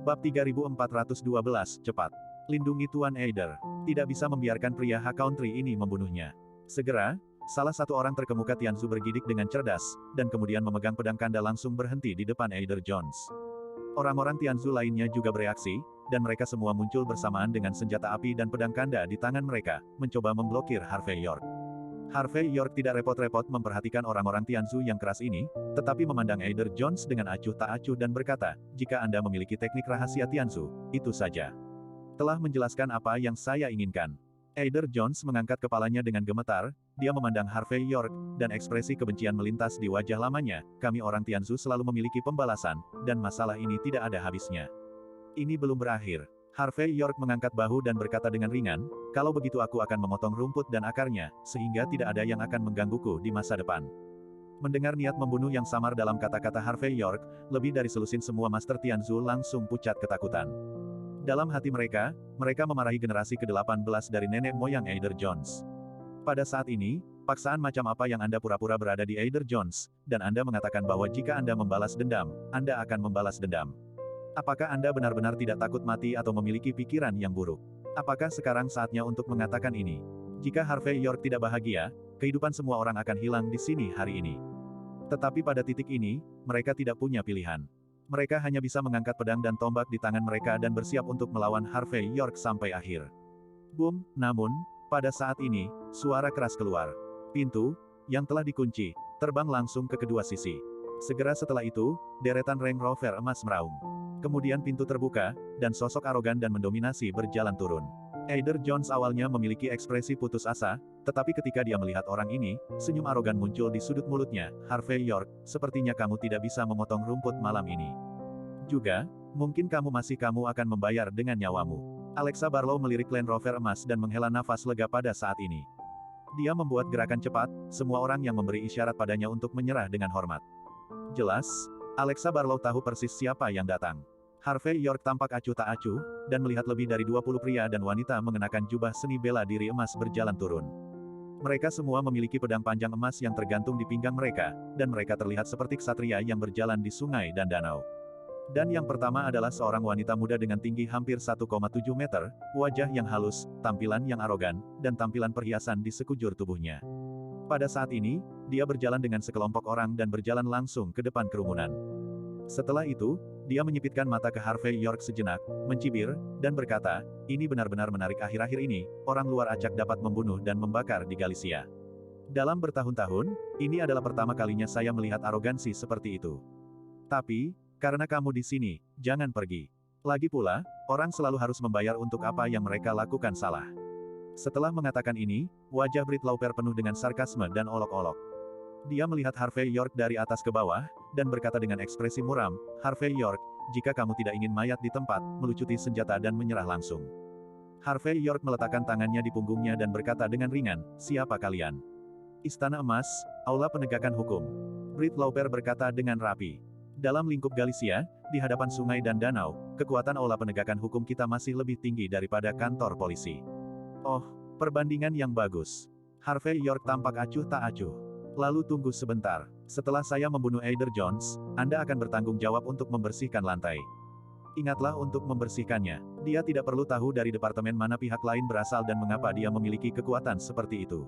Bab 3412, cepat. Lindungi Tuan Eider. Tidak bisa membiarkan pria Ha Country ini membunuhnya. Segera, salah satu orang terkemuka Tianzu bergidik dengan cerdas, dan kemudian memegang pedang kanda langsung berhenti di depan Eider Jones. Orang-orang Tianzu lainnya juga bereaksi, dan mereka semua muncul bersamaan dengan senjata api dan pedang kanda di tangan mereka, mencoba memblokir Harvey York. Harvey York tidak repot-repot memperhatikan orang-orang Tianzu yang keras ini, tetapi memandang Eider Jones dengan acuh tak acuh dan berkata, jika Anda memiliki teknik rahasia Tianzu, itu saja. Telah menjelaskan apa yang saya inginkan. Eider Jones mengangkat kepalanya dengan gemetar, dia memandang Harvey York, dan ekspresi kebencian melintas di wajah lamanya, kami orang Tianzu selalu memiliki pembalasan, dan masalah ini tidak ada habisnya. Ini belum berakhir. Harvey York mengangkat bahu dan berkata dengan ringan, kalau begitu aku akan memotong rumput dan akarnya, sehingga tidak ada yang akan menggangguku di masa depan. Mendengar niat membunuh yang samar dalam kata-kata Harvey York, lebih dari selusin semua Master Tianzu langsung pucat ketakutan. Dalam hati mereka, mereka memarahi generasi ke-18 dari nenek moyang Eider Jones. Pada saat ini, paksaan macam apa yang Anda pura-pura berada di Eider Jones, dan Anda mengatakan bahwa jika Anda membalas dendam, Anda akan membalas dendam. Apakah Anda benar-benar tidak takut mati atau memiliki pikiran yang buruk? Apakah sekarang saatnya untuk mengatakan ini? Jika Harvey York tidak bahagia, kehidupan semua orang akan hilang di sini hari ini. Tetapi pada titik ini, mereka tidak punya pilihan. Mereka hanya bisa mengangkat pedang dan tombak di tangan mereka dan bersiap untuk melawan Harvey York sampai akhir. Boom, namun, pada saat ini, suara keras keluar. Pintu, yang telah dikunci, terbang langsung ke kedua sisi. Segera setelah itu, deretan Range Rover emas meraung. Kemudian pintu terbuka, dan sosok arogan dan mendominasi berjalan turun. Eider Jones awalnya memiliki ekspresi putus asa, tetapi ketika dia melihat orang ini, senyum arogan muncul di sudut mulutnya, Harvey York, sepertinya kamu tidak bisa memotong rumput malam ini. Juga, mungkin kamu akan membayar dengan nyawamu. Alexa Barlow melirik Land Rover emas dan menghela nafas lega pada saat ini. Dia membuat gerakan cepat, semua orang yang memberi isyarat padanya untuk menyerah dengan hormat. Jelas, Alexa Barlow tahu persis siapa yang datang. Harvey York tampak acuh tak acuh, dan melihat lebih dari 20 pria dan wanita mengenakan jubah seni bela diri emas berjalan turun. Mereka semua memiliki pedang panjang emas yang tergantung di pinggang mereka, dan mereka terlihat seperti ksatria yang berjalan di sungai dan danau. Dan yang pertama adalah seorang wanita muda dengan tinggi hampir 1,7 meter, wajah yang halus, tampilan yang arogan, dan tampilan perhiasan di sekujur tubuhnya. Pada saat ini, dia berjalan dengan sekelompok orang dan berjalan langsung ke depan kerumunan. Setelah itu, dia menyipitkan mata ke Harvey York sejenak, mencibir, dan berkata, ini benar-benar menarik akhir-akhir ini, orang luar acak dapat membunuh dan membakar di Galicia. Dalam bertahun-tahun, ini adalah pertama kalinya saya melihat arogansi seperti itu. Tapi, karena kamu di sini, jangan pergi. Lagi pula, orang selalu harus membayar untuk apa yang mereka lakukan salah. Setelah mengatakan ini, wajah Brit Lauper penuh dengan sarkasme dan olok-olok. Dia melihat Harvey York dari atas ke bawah, dan berkata dengan ekspresi muram, Harvey York, jika kamu tidak ingin mayat di tempat, melucuti senjata dan menyerah langsung. Harvey York meletakkan tangannya di punggungnya dan berkata dengan ringan, siapa kalian? Istana Emas, Aula Penegakan Hukum. Brit Lauper berkata dengan rapi. Dalam lingkup Galicia, di hadapan sungai dan danau, kekuatan Aula Penegakan Hukum kita masih lebih tinggi daripada kantor polisi. Oh, perbandingan yang bagus. Harvey York tampak acuh tak acuh. Lalu tunggu sebentar. Setelah saya membunuh Eider Jones, Anda akan bertanggung jawab untuk membersihkan lantai. Ingatlah untuk membersihkannya. Dia tidak perlu tahu dari departemen mana pihak lain berasal dan mengapa dia memiliki kekuatan seperti itu.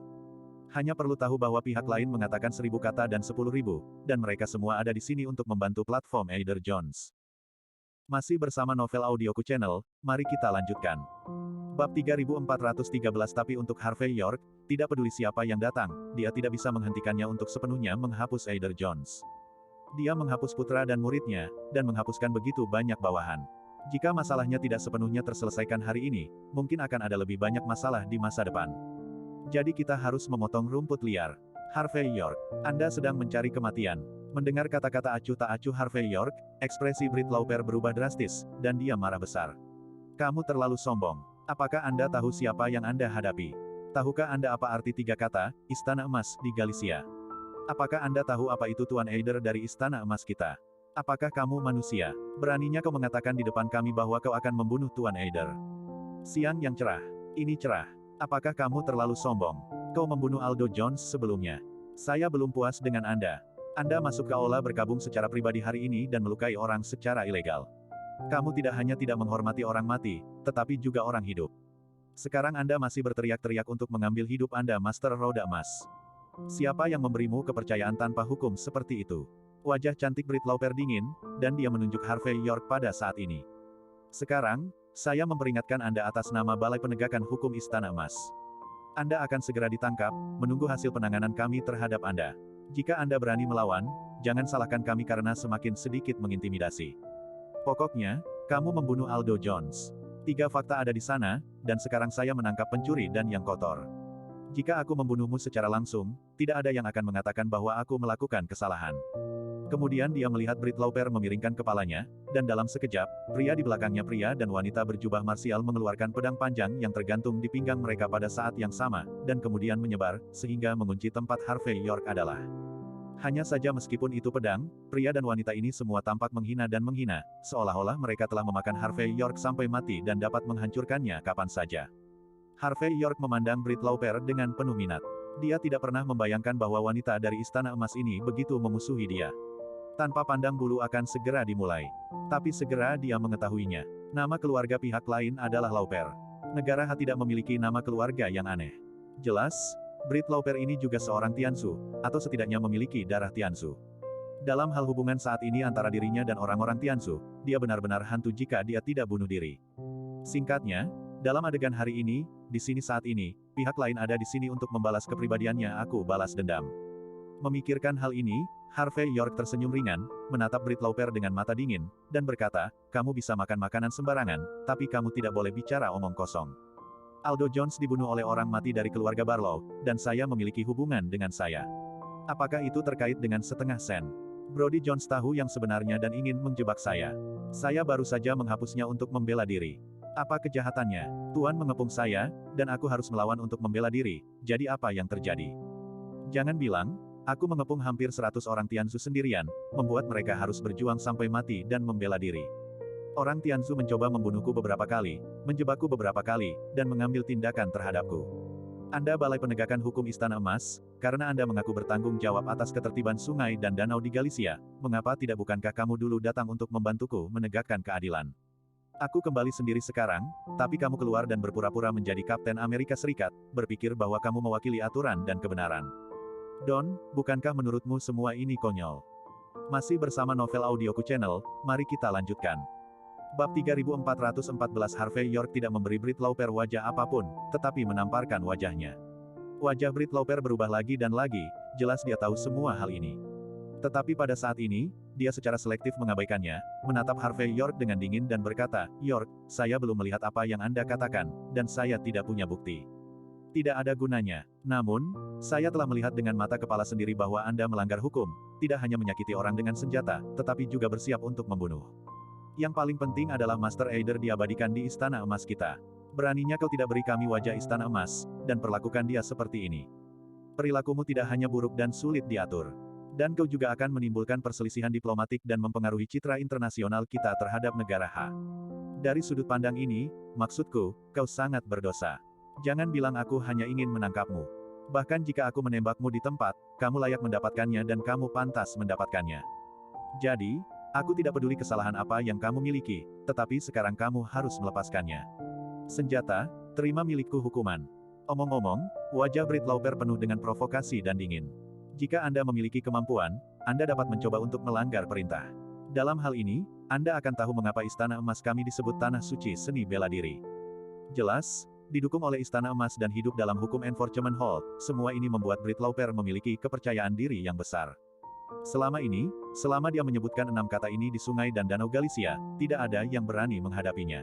Hanya perlu tahu bahwa pihak lain mengatakan 1000 kata dan 10.000, dan mereka semua ada di sini untuk membantu platform Eider Jones. Masih bersama Novel Audioku Channel, mari kita lanjutkan. Bab 3413. Tapi untuk Harvey York, tidak peduli siapa yang datang, dia tidak bisa menghentikannya untuk sepenuhnya menghapus Eider Jones. Dia menghapus putra dan muridnya, dan menghapuskan begitu banyak bawahan. Jika masalahnya tidak sepenuhnya terselesaikan hari ini, mungkin akan ada lebih banyak masalah di masa depan. Jadi kita harus memotong rumput liar. Harvey York, Anda sedang mencari kematian. Mendengar kata-kata acuh tak acuh Harvey York, ekspresi Britt Lauper berubah drastis, dan dia marah besar. Kamu terlalu sombong. Apakah Anda tahu siapa yang Anda hadapi? Tahukah Anda apa arti 3 kata, Istana Emas, di Galicia? Apakah Anda tahu apa itu Tuan Eider dari Istana Emas kita? Apakah kamu manusia? Beraninya kau mengatakan di depan kami bahwa kau akan membunuh Tuan Eider? Siang yang cerah. Ini cerah. Apakah kamu terlalu sombong? Kau membunuh Aldo Jones sebelumnya. Saya belum puas dengan Anda. Anda masuk ke aula berkabung secara pribadi hari ini dan melukai orang secara ilegal. Kamu tidak hanya tidak menghormati orang mati, tetapi juga orang hidup. Sekarang Anda masih berteriak-teriak untuk mengambil hidup Anda, Master Roda Emas. Siapa yang memberimu kepercayaan tanpa hukum seperti itu? Wajah cantik Britt Lauper dingin, dan dia menunjuk Harvey York pada saat ini. Sekarang, saya memperingatkan Anda atas nama Balai Penegakan Hukum Istana Emas. Anda akan segera ditangkap, menunggu hasil penanganan kami terhadap Anda. Jika Anda berani melawan, jangan salahkan kami karena semakin sedikit mengintimidasi. Pokoknya, kamu membunuh Aldo Jones. 3 fakta ada di sana, dan sekarang saya menangkap pencuri dan yang kotor. Jika aku membunuhmu secara langsung, tidak ada yang akan mengatakan bahwa aku melakukan kesalahan. Kemudian dia melihat Britt Lauper memiringkan kepalanya, dan dalam sekejap, pria di belakangnya pria dan wanita berjubah marsial mengeluarkan pedang panjang yang tergantung di pinggang mereka pada saat yang sama, dan kemudian menyebar, sehingga mengunci tempat Harvey York adalah. Hanya saja meskipun itu pedang, pria dan wanita ini semua tampak menghina dan menghina, seolah-olah mereka telah memakan Harvey York sampai mati dan dapat menghancurkannya kapan saja. Harvey York memandang Britt Lauper dengan penuh minat. Dia tidak pernah membayangkan bahwa wanita dari Istana Emas ini begitu memusuhi dia. Tanpa pandang bulu akan segera dimulai. Tapi segera dia mengetahuinya. Nama keluarga pihak lain adalah Lauper. Negara Ha tidak memiliki nama keluarga yang aneh. Jelas, Britt Lauper ini juga seorang Tianzu, atau setidaknya memiliki darah Tianzu. Dalam hal hubungan saat ini antara dirinya dan orang-orang Tianzu, dia benar-benar hantu jika dia tidak bunuh diri. Singkatnya, dalam adegan hari ini, di sini saat ini, pihak lain ada di sini untuk membalas kepribadiannya. Aku balas dendam. Memikirkan hal ini, Harvey York tersenyum ringan, menatap Britt Lauper dengan mata dingin, dan berkata, kamu bisa makan makanan sembarangan, tapi kamu tidak boleh bicara omong kosong. Aldo Jones dibunuh oleh orang mati dari keluarga Barlow, dan saya memiliki hubungan dengan saya. Apakah itu terkait dengan setengah sen? Brody Jones tahu yang sebenarnya dan ingin menjebak saya. Saya baru saja menghapusnya untuk membela diri. Apa kejahatannya? Tuan mengepung saya, dan aku harus melawan untuk membela diri, jadi apa yang terjadi? Jangan bilang, aku mengepung hampir 100 orang Tianzu sendirian, membuat mereka harus berjuang sampai mati dan membela diri. Orang Tianzu mencoba membunuhku beberapa kali, menjebakku beberapa kali, dan mengambil tindakan terhadapku. Anda Balai Penegakan Hukum Istana Emas, karena Anda mengaku bertanggung jawab atas ketertiban sungai dan danau di Galicia, mengapa tidak bukankah kamu dulu datang untuk membantuku menegakkan keadilan? Aku kembali sendiri sekarang, tapi kamu keluar dan berpura-pura menjadi Kapten Amerika Serikat, berpikir bahwa kamu mewakili aturan dan kebenaran. Don, bukankah menurutmu semua ini konyol? Masih bersama Novel Audioku Channel, mari kita lanjutkan. Bab 3414. Harvey York tidak memberi Britt Lauper wajah apapun, tetapi menamparkan wajahnya. Wajah Britt Lauper berubah lagi dan lagi, jelas dia tahu semua hal ini. Tetapi pada saat ini, dia secara selektif mengabaikannya, menatap Harvey York dengan dingin dan berkata, York, saya belum melihat apa yang Anda katakan, dan saya tidak punya bukti. Tidak ada gunanya. Namun, saya telah melihat dengan mata kepala sendiri bahwa Anda melanggar hukum, tidak hanya menyakiti orang dengan senjata, tetapi juga bersiap untuk membunuh. Yang paling penting adalah Master Eider diabadikan di Istana Emas kita. Beraninya kau tidak beri kami wajah Istana Emas, dan perlakukan dia seperti ini. Perilakumu tidak hanya buruk dan sulit diatur. Dan kau juga akan menimbulkan perselisihan diplomatik dan mempengaruhi citra internasional kita terhadap negara Ha. Dari sudut pandang ini, maksudku, kau sangat berdosa. Jangan bilang aku hanya ingin menangkapmu. Bahkan jika aku menembakmu di tempat, kamu layak mendapatkannya dan kamu pantas mendapatkannya. Jadi, Aku tidak peduli kesalahan apa yang kamu miliki, tetapi sekarang kamu harus melepaskannya. Senjata, terima milikku hukuman. Omong-omong, wajah Brit Lauper penuh dengan provokasi dan dingin. Jika Anda memiliki kemampuan, Anda dapat mencoba untuk melanggar perintah. Dalam hal ini, Anda akan tahu mengapa Istana Emas kami disebut Tanah Suci Seni Bela Diri. Jelas, didukung oleh Istana Emas dan hidup dalam hukum Enforcement Hall, semua ini membuat Brit Lauper memiliki kepercayaan diri yang besar. Selama ini, selama dia menyebutkan 6 kata ini di sungai dan danau Galicia, tidak ada yang berani menghadapinya.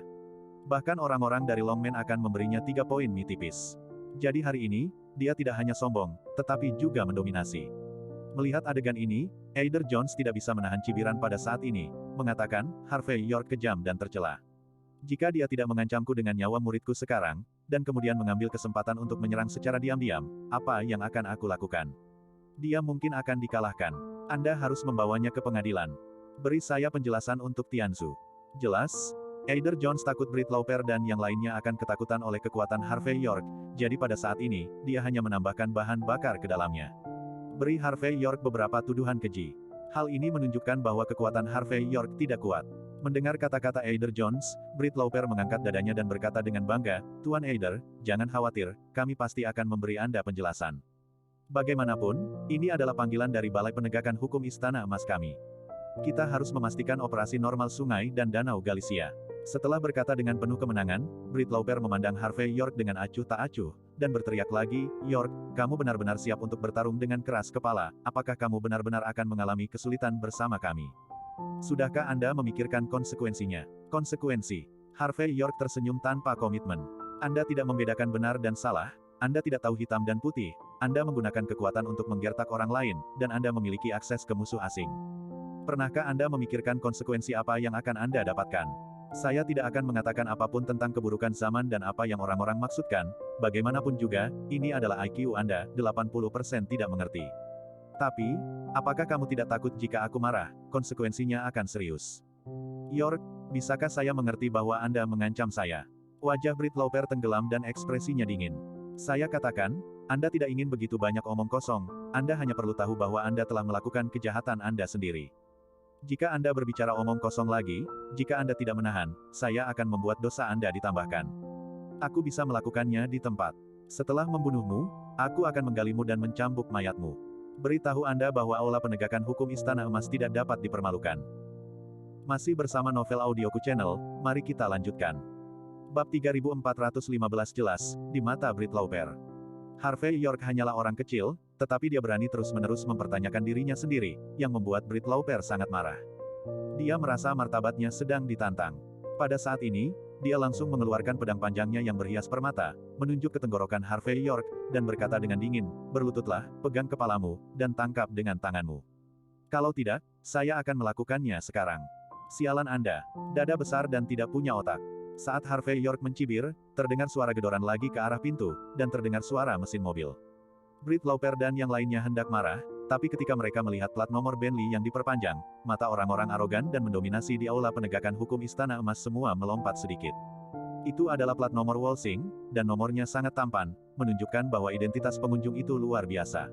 Bahkan orang-orang dari Longmen akan memberinya 3 poin mie tipis. Jadi hari ini, dia tidak hanya sombong, tetapi juga mendominasi. Melihat adegan ini, Eider Jones tidak bisa menahan cibiran pada saat ini, mengatakan, Harvey York kejam dan tercela. Jika dia tidak mengancamku dengan nyawa muridku sekarang, dan kemudian mengambil kesempatan untuk menyerang secara diam-diam, apa yang akan aku lakukan? Dia mungkin akan dikalahkan. Anda harus membawanya ke pengadilan. Beri saya penjelasan untuk Tianzu. Jelas, Eider Jones takut Brit Lauper dan yang lainnya akan ketakutan oleh kekuatan Harvey York, jadi pada saat ini, dia hanya menambahkan bahan bakar ke dalamnya. Beri Harvey York beberapa tuduhan keji. Hal ini menunjukkan bahwa kekuatan Harvey York tidak kuat. Mendengar kata-kata Eider Jones, Brit Lauper mengangkat dadanya dan berkata dengan bangga, Tuan Eider, jangan khawatir, kami pasti akan memberi Anda penjelasan. Bagaimanapun, ini adalah panggilan dari Balai Penegakan Hukum Istana Emas kami. Kita harus memastikan operasi normal sungai dan danau Galicia. Setelah berkata dengan penuh kemenangan, Brit Lauper memandang Harvey York dengan acuh tak acuh, dan berteriak lagi, York, kamu benar-benar siap untuk bertarung dengan keras kepala, apakah kamu benar-benar akan mengalami kesulitan bersama kami? Sudahkah Anda memikirkan konsekuensinya? Konsekuensi. Harvey York tersenyum tanpa komitmen. Anda tidak membedakan benar dan salah, Anda tidak tahu hitam dan putih, Anda menggunakan kekuatan untuk menggertak orang lain, dan Anda memiliki akses ke musuh asing. Pernahkah Anda memikirkan konsekuensi apa yang akan Anda dapatkan? Saya tidak akan mengatakan apapun tentang keburukan zaman dan apa yang orang-orang maksudkan, bagaimanapun juga, ini adalah IQ Anda, 80% tidak mengerti. Tapi, apakah kamu tidak takut jika aku marah, konsekuensinya akan serius? York, bisakah saya mengerti bahwa Anda mengancam saya? Wajah Brit Lauper tenggelam dan ekspresinya dingin. Saya katakan, Anda tidak ingin begitu banyak omong kosong, Anda hanya perlu tahu bahwa Anda telah melakukan kejahatan Anda sendiri. Jika Anda berbicara omong kosong lagi, jika Anda tidak menahan, saya akan membuat dosa Anda ditambahkan. Aku bisa melakukannya di tempat. Setelah membunuhmu, aku akan menggalimu dan mencambuk mayatmu. Beritahu Anda bahwa Aula Penegakan Hukum Istana Emas tidak dapat dipermalukan. Masih bersama Novel Audioku Channel, mari kita lanjutkan. Bab 3415 jelas, di mata Brit Lauper. Harvey York hanyalah orang kecil, tetapi dia berani terus-menerus mempertanyakan dirinya sendiri, yang membuat Brit Lauper sangat marah. Dia merasa martabatnya sedang ditantang. Pada saat ini, dia langsung mengeluarkan pedang panjangnya yang berhias permata, menunjuk ke tenggorokan Harvey York, dan berkata dengan dingin, berlututlah, pegang kepalamu, dan tangkap dengan tanganmu. Kalau tidak, saya akan melakukannya sekarang. Sialan Anda, dada besar dan tidak punya otak. Saat Harvey York mencibir, terdengar suara gedoran lagi ke arah pintu, dan terdengar suara mesin mobil. Brit Lauper dan yang lainnya hendak marah, tapi ketika mereka melihat plat nomor Bentley yang diperpanjang, mata orang-orang arogan dan mendominasi di Aula Penegakan Hukum Istana Emas semua melompat sedikit. Itu adalah plat nomor Walsing, dan nomornya sangat tampan, menunjukkan bahwa identitas pengunjung itu luar biasa.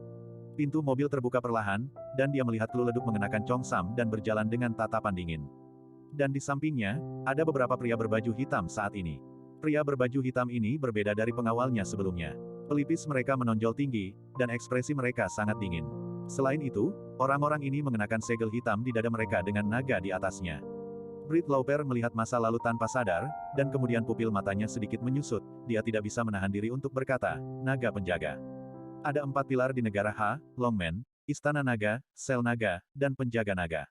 Pintu mobil terbuka perlahan, dan dia melihat Kluleduk mengenakan congsam dan berjalan dengan tatapan dingin. Dan di sampingnya, ada beberapa pria berbaju hitam saat ini. Pria berbaju hitam ini berbeda dari pengawalnya sebelumnya. Pelipis mereka menonjol tinggi, dan ekspresi mereka sangat dingin. Selain itu, orang-orang ini mengenakan segel hitam di dada mereka dengan naga di atasnya. Brit Lauper melihat masa lalu tanpa sadar, dan kemudian pupil matanya sedikit menyusut, dia tidak bisa menahan diri untuk berkata, naga penjaga. Ada 4 pilar di negara H, Longmen, Istana Naga, Sel Naga, dan Penjaga Naga.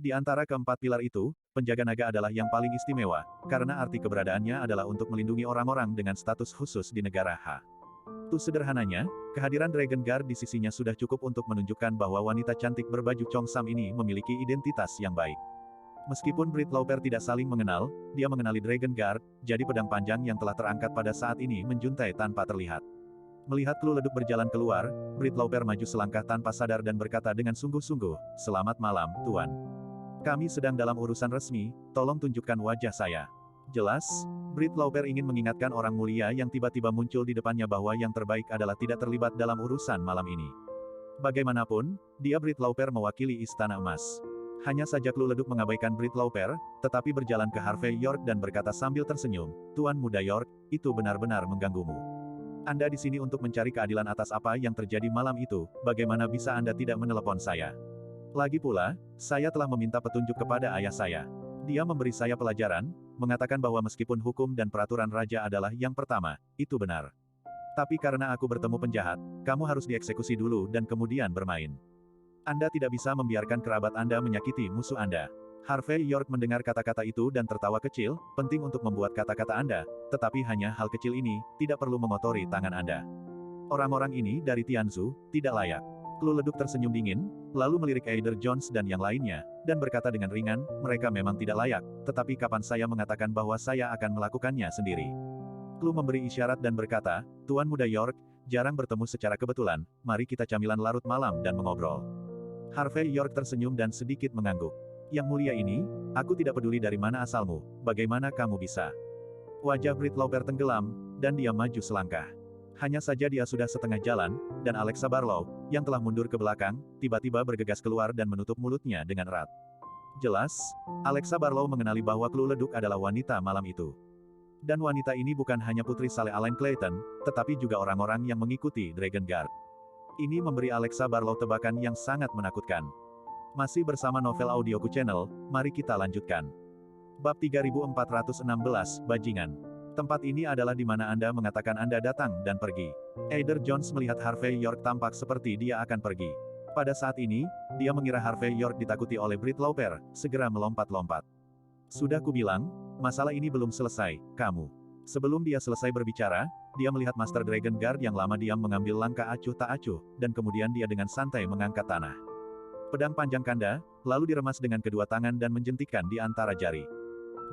Di antara keempat pilar itu, penjaga naga adalah yang paling istimewa, karena arti keberadaannya adalah untuk melindungi orang-orang dengan status khusus di negara H. Tuh sederhananya, kehadiran Dragon Guard di sisinya sudah cukup untuk menunjukkan bahwa wanita cantik berbaju congsam ini memiliki identitas yang baik. Meskipun Brit Lauper tidak saling mengenal, dia mengenali Dragon Guard, jadi pedang panjang yang telah terangkat pada saat ini menjuntai tanpa terlihat. Melihat Kluleduk berjalan keluar, Brit Lauper maju selangkah tanpa sadar dan berkata dengan sungguh-sungguh, "Selamat malam, Tuan. Kami sedang dalam urusan resmi, tolong tunjukkan wajah saya." Jelas, Brit Lauper ingin mengingatkan orang mulia yang tiba-tiba muncul di depannya bahwa yang terbaik adalah tidak terlibat dalam urusan malam ini. Bagaimanapun, dia Brit Lauper mewakili Istana Emas. Hanya saja Clue Leduk mengabaikan Britt Lauper, tetapi berjalan ke Harvey York dan berkata sambil tersenyum, "Tuan Muda York, itu benar-benar mengganggumu. Anda di sini untuk mencari keadilan atas apa yang terjadi malam itu, bagaimana bisa Anda tidak menelepon saya? Lagi pula, saya telah meminta petunjuk kepada ayah saya. Dia memberi saya pelajaran, mengatakan bahwa meskipun hukum dan peraturan raja adalah yang pertama, itu benar. Tapi karena aku bertemu penjahat, kamu harus dieksekusi dulu dan kemudian bermain. Anda tidak bisa membiarkan kerabat Anda menyakiti musuh Anda." Harvey York mendengar kata-kata itu dan tertawa kecil, "Penting untuk membuat kata-kata Anda, tetapi hanya hal kecil ini, tidak perlu mengotori tangan Anda. Orang-orang ini dari Tianzu, tidak layak." Clue Leduk tersenyum dingin, lalu melirik Eider Jones dan yang lainnya, dan berkata dengan ringan, "Mereka memang tidak layak, tetapi kapan saya mengatakan bahwa saya akan melakukannya sendiri?" Clue memberi isyarat dan berkata, "Tuan Muda York, jarang bertemu secara kebetulan, mari kita camilan larut malam dan mengobrol." Harvey York tersenyum dan sedikit mengangguk. "Yang mulia ini, aku tidak peduli dari mana asalmu, bagaimana kamu bisa?" Wajah Britt Lauper tenggelam, dan dia maju selangkah. Hanya saja dia sudah setengah jalan, dan Alexa Barlow, yang telah mundur ke belakang, tiba-tiba bergegas keluar dan menutup mulutnya dengan erat. Jelas, Alexa Barlow mengenali bahwa Clue Leduk adalah wanita malam itu. Dan wanita ini bukan hanya putri Saleh Alain Clayton, tetapi juga orang-orang yang mengikuti Dragon Guard. Ini memberi Alexa Barlow tebakan yang sangat menakutkan. Masih bersama Novel Audioku Channel, mari kita lanjutkan. Bab 3416, Bajingan. Tempat ini adalah di mana Anda mengatakan Anda datang dan pergi. Eider Jones melihat Harvey York tampak seperti dia akan pergi. Pada saat ini, dia mengira Harvey York ditakuti oleh Britt Lauper, segera melompat-lompat. "Sudah kubilang, masalah ini belum selesai, kamu." Sebelum dia selesai berbicara, dia melihat Master Dragon Guard yang lama diam mengambil langkah acuh tak acuh, dan kemudian dia dengan santai mengangkat tanah. Pedang panjang kanda, lalu diremas dengan kedua tangan dan menjentikkan di antara jari.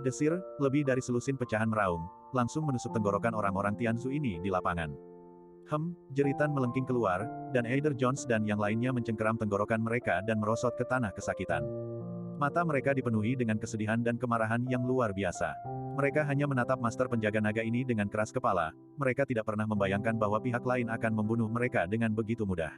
Desir, lebih dari selusin pecahan meraung, langsung menusuk tenggorokan orang-orang Tianzu ini di lapangan. Jeritan melengking keluar, dan Eider Jones dan yang lainnya mencengkeram tenggorokan mereka dan merosot ke tanah kesakitan. Mata mereka dipenuhi dengan kesedihan dan kemarahan yang luar biasa. Mereka hanya menatap Master Penjaga Naga ini dengan keras kepala, mereka tidak pernah membayangkan bahwa pihak lain akan membunuh mereka dengan begitu mudah.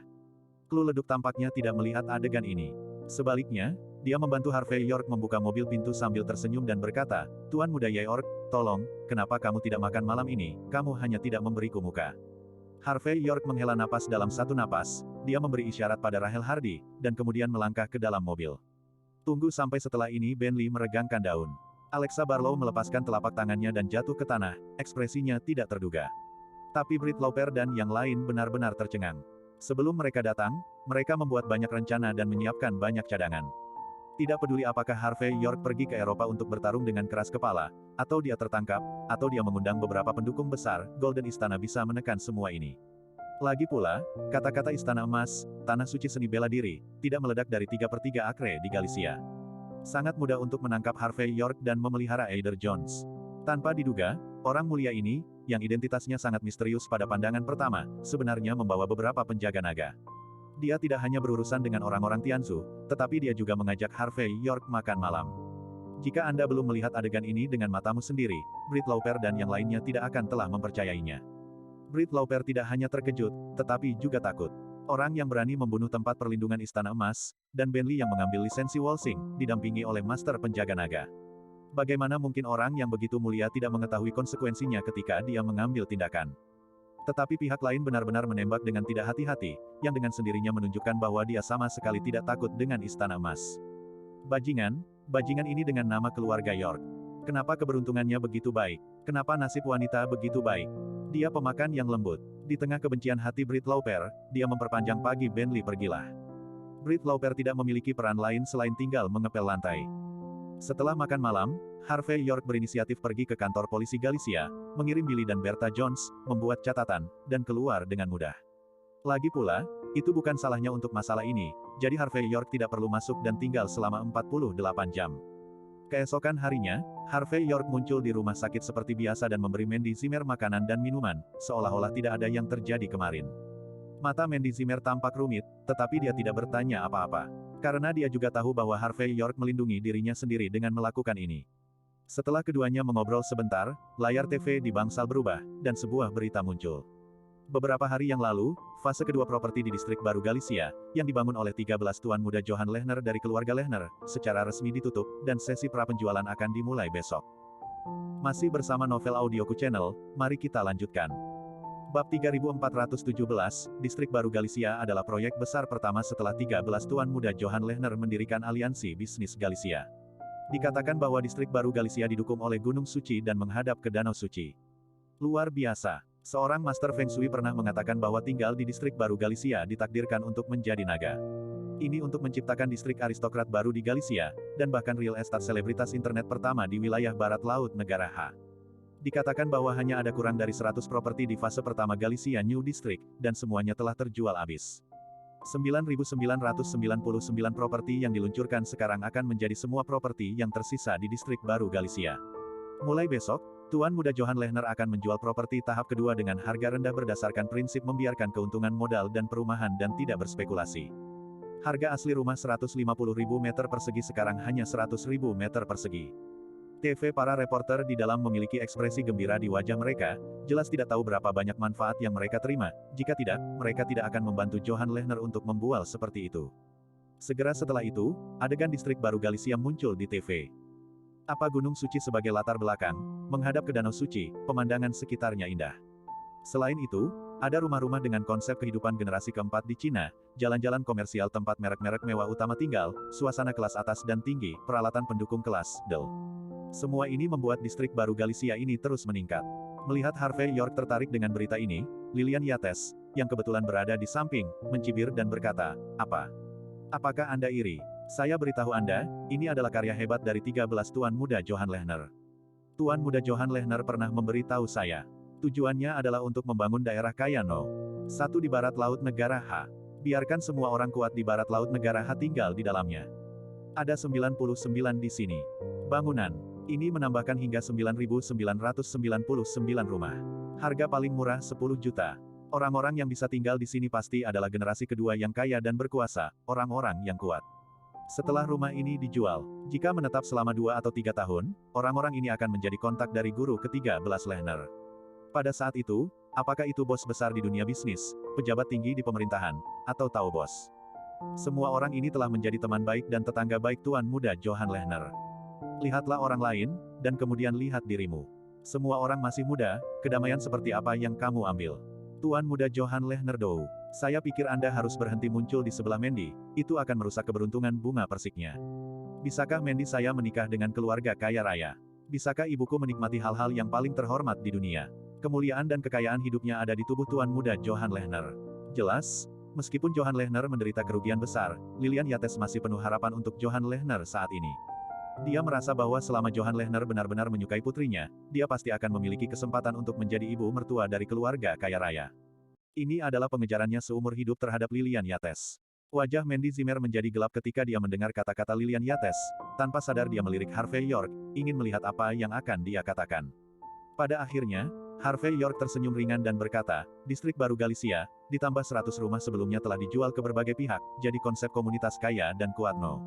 Clue Leduk tampaknya tidak melihat adegan ini. Sebaliknya, dia membantu Harvey York membuka mobil pintu sambil tersenyum dan berkata, "Tuan Muda York, tolong, kenapa kamu tidak makan malam ini, kamu hanya tidak memberiku muka." Harvey York menghela napas dalam satu napas, dia memberi isyarat pada Rahel Hardy, dan kemudian melangkah ke dalam mobil. Tunggu sampai setelah ini Bentley meregangkan daun. Alexa Barlow melepaskan telapak tangannya dan jatuh ke tanah, ekspresinya tidak terduga. Tapi Britt Lauper dan yang lain benar-benar tercengang. Sebelum mereka datang, mereka membuat banyak rencana dan menyiapkan banyak cadangan. Tidak peduli apakah Harvey York pergi ke Eropa untuk bertarung dengan keras kepala, atau dia tertangkap, atau dia mengundang beberapa pendukung besar, Golden Istana bisa menekan semua ini. Lagi pula, kata-kata Istana Emas, Tanah Suci Seni Bela Diri, tidak meledak dari 3/3 akre di Galicia. Sangat mudah untuk menangkap Harvey York dan memelihara Eider Jones. Tanpa diduga, orang mulia ini, yang identitasnya sangat misterius pada pandangan pertama, sebenarnya membawa beberapa penjaga naga. Dia tidak hanya berurusan dengan orang-orang Tianzu, tetapi dia juga mengajak Harvey York makan malam. Jika Anda belum melihat adegan ini dengan matamu sendiri, Britt Lauper dan yang lainnya tidak akan telah mempercayainya. Britt Lauper tidak hanya terkejut, tetapi juga takut. Orang yang berani membunuh tempat perlindungan Istana Emas, dan Bentley yang mengambil lisensi waltzing, didampingi oleh Master Penjaga Naga. Bagaimana mungkin orang yang begitu mulia tidak mengetahui konsekuensinya ketika dia mengambil tindakan? Tetapi pihak lain benar-benar menembak dengan tidak hati-hati, yang dengan sendirinya menunjukkan bahwa dia sama sekali tidak takut dengan Istana Emas. Bajingan, bajingan ini dengan nama keluarga York. Kenapa keberuntungannya begitu baik? Kenapa nasib wanita begitu baik? Dia pemakan yang lembut. Di tengah kebencian hati Britt Lauper, dia memperpanjang pagi Bentley pergilah. Britt Lauper tidak memiliki peran lain selain tinggal mengepel lantai. Setelah makan malam, Harvey York berinisiatif pergi ke kantor polisi Galicia, mengirim Billy dan Bertha Jones, membuat catatan, dan keluar dengan mudah. Lagi pula, itu bukan salahnya untuk masalah ini, jadi Harvey York tidak perlu masuk dan tinggal selama 48 jam. Keesokan harinya, Harvey York muncul di rumah sakit seperti biasa dan memberi Mandy Zimmer makanan dan minuman, seolah-olah tidak ada yang terjadi kemarin. Mata Mandy Zimmer tampak rumit, tetapi dia tidak bertanya apa-apa. Karena dia juga tahu bahwa Harvey York melindungi dirinya sendiri dengan melakukan ini. Setelah keduanya mengobrol sebentar, layar TV di bangsal berubah, dan sebuah berita muncul. Beberapa hari yang lalu, fase kedua properti di distrik baru Galicia, yang dibangun oleh 13 tuan muda Johan Lehner dari keluarga Lehner, secara resmi ditutup, dan sesi pra-penjualan akan dimulai besok. Masih bersama Novel Audioku Channel, mari kita lanjutkan. Bab 3417, Distrik Baru Galicia adalah proyek besar pertama setelah 13 tuan muda Johan Lehner mendirikan aliansi bisnis Galicia. Dikatakan bahwa Distrik Baru Galicia didukung oleh Gunung Suci dan menghadap ke Danau Suci. Luar biasa. Seorang Master Feng Shui pernah mengatakan bahwa tinggal di Distrik Baru Galicia ditakdirkan untuk menjadi naga. Ini untuk menciptakan distrik aristokrat baru di Galicia, dan bahkan real estate selebritas internet pertama di wilayah barat laut negara H. Dikatakan bahwa hanya ada kurang dari 100 properti di fase pertama Galicia New District, dan semuanya telah terjual habis. 9.999 properti yang diluncurkan sekarang akan menjadi semua properti yang tersisa di distrik baru Galicia. Mulai besok, Tuan Muda Johan Lehner akan menjual properti tahap kedua dengan harga rendah berdasarkan prinsip membiarkan keuntungan modal dan perumahan dan tidak berspekulasi. Harga asli rumah 150.000 meter persegi sekarang hanya 100.000 meter persegi. TV para reporter di dalam memiliki ekspresi gembira di wajah mereka, jelas tidak tahu berapa banyak manfaat yang mereka terima, jika tidak, mereka tidak akan membantu Johan Lehner untuk membual seperti itu. Segera setelah itu, adegan distrik baru Galicia muncul di TV. Apa Gunung Suci sebagai latar belakang, menghadap ke Danau Suci, pemandangan sekitarnya indah. Selain itu, ada rumah-rumah dengan konsep kehidupan generasi keempat di Cina, jalan-jalan komersial tempat merek-merek mewah utama tinggal, suasana kelas atas dan tinggi, peralatan pendukung kelas Del. Semua ini membuat distrik baru Galicia ini terus meningkat. Melihat Harvey York tertarik dengan berita ini, Lilian Yates, yang kebetulan berada di samping, mencibir dan berkata, Apakah Anda iri? Saya beritahu Anda, ini adalah karya hebat dari 13 Tuan Muda Johan Lehner. Tuan Muda Johan Lehner pernah memberitahu saya. Tujuannya adalah untuk membangun daerah kaya No. 1 di barat laut negara H. Biarkan semua orang kuat di barat laut negara H tinggal di dalamnya. Ada 99 di sini. Bangunan ini menambahkan hingga 9.999 rumah. Harga paling murah 10 juta. Orang-orang yang bisa tinggal di sini pasti adalah generasi kedua yang kaya dan berkuasa, orang-orang yang kuat. Setelah rumah ini dijual, jika menetap selama 2 atau 3 tahun, orang-orang ini akan menjadi kontak dari guru ke-13 Lehner. Pada saat itu, apakah itu bos besar di dunia bisnis, pejabat tinggi di pemerintahan, atau tahu bos? Semua orang ini telah menjadi teman baik dan tetangga baik Tuan Muda Johan Lehner. Lihatlah orang lain, dan kemudian lihat dirimu. Semua orang masih muda, kedamaian seperti apa yang kamu ambil? Tuan Muda Johan Lehner Dou. Saya pikir Anda harus berhenti muncul di sebelah Mandy, itu akan merusak keberuntungan bunga persiknya. Bisakah Mandy saya menikah dengan keluarga kaya raya? Bisakah ibuku menikmati hal-hal yang paling terhormat di dunia? Kemuliaan dan kekayaan hidupnya ada di tubuh Tuan Muda Johan Lehner. Jelas, meskipun Johan Lehner menderita kerugian besar, Lilian Yates masih penuh harapan untuk Johan Lehner saat ini. Dia merasa bahwa selama Johan Lehner benar-benar menyukai putrinya, dia pasti akan memiliki kesempatan untuk menjadi ibu mertua dari keluarga kaya raya. Ini adalah pengejarannya seumur hidup terhadap Lilian Yates. Wajah Mandy Zimmer menjadi gelap ketika dia mendengar kata-kata Lilian Yates. Tanpa sadar dia melirik Harvey York, ingin melihat apa yang akan dia katakan. Pada akhirnya, Harvey York tersenyum ringan dan berkata, distrik baru Galicia, ditambah 100 rumah sebelumnya telah dijual ke berbagai pihak, jadi konsep komunitas kaya dan kuat No.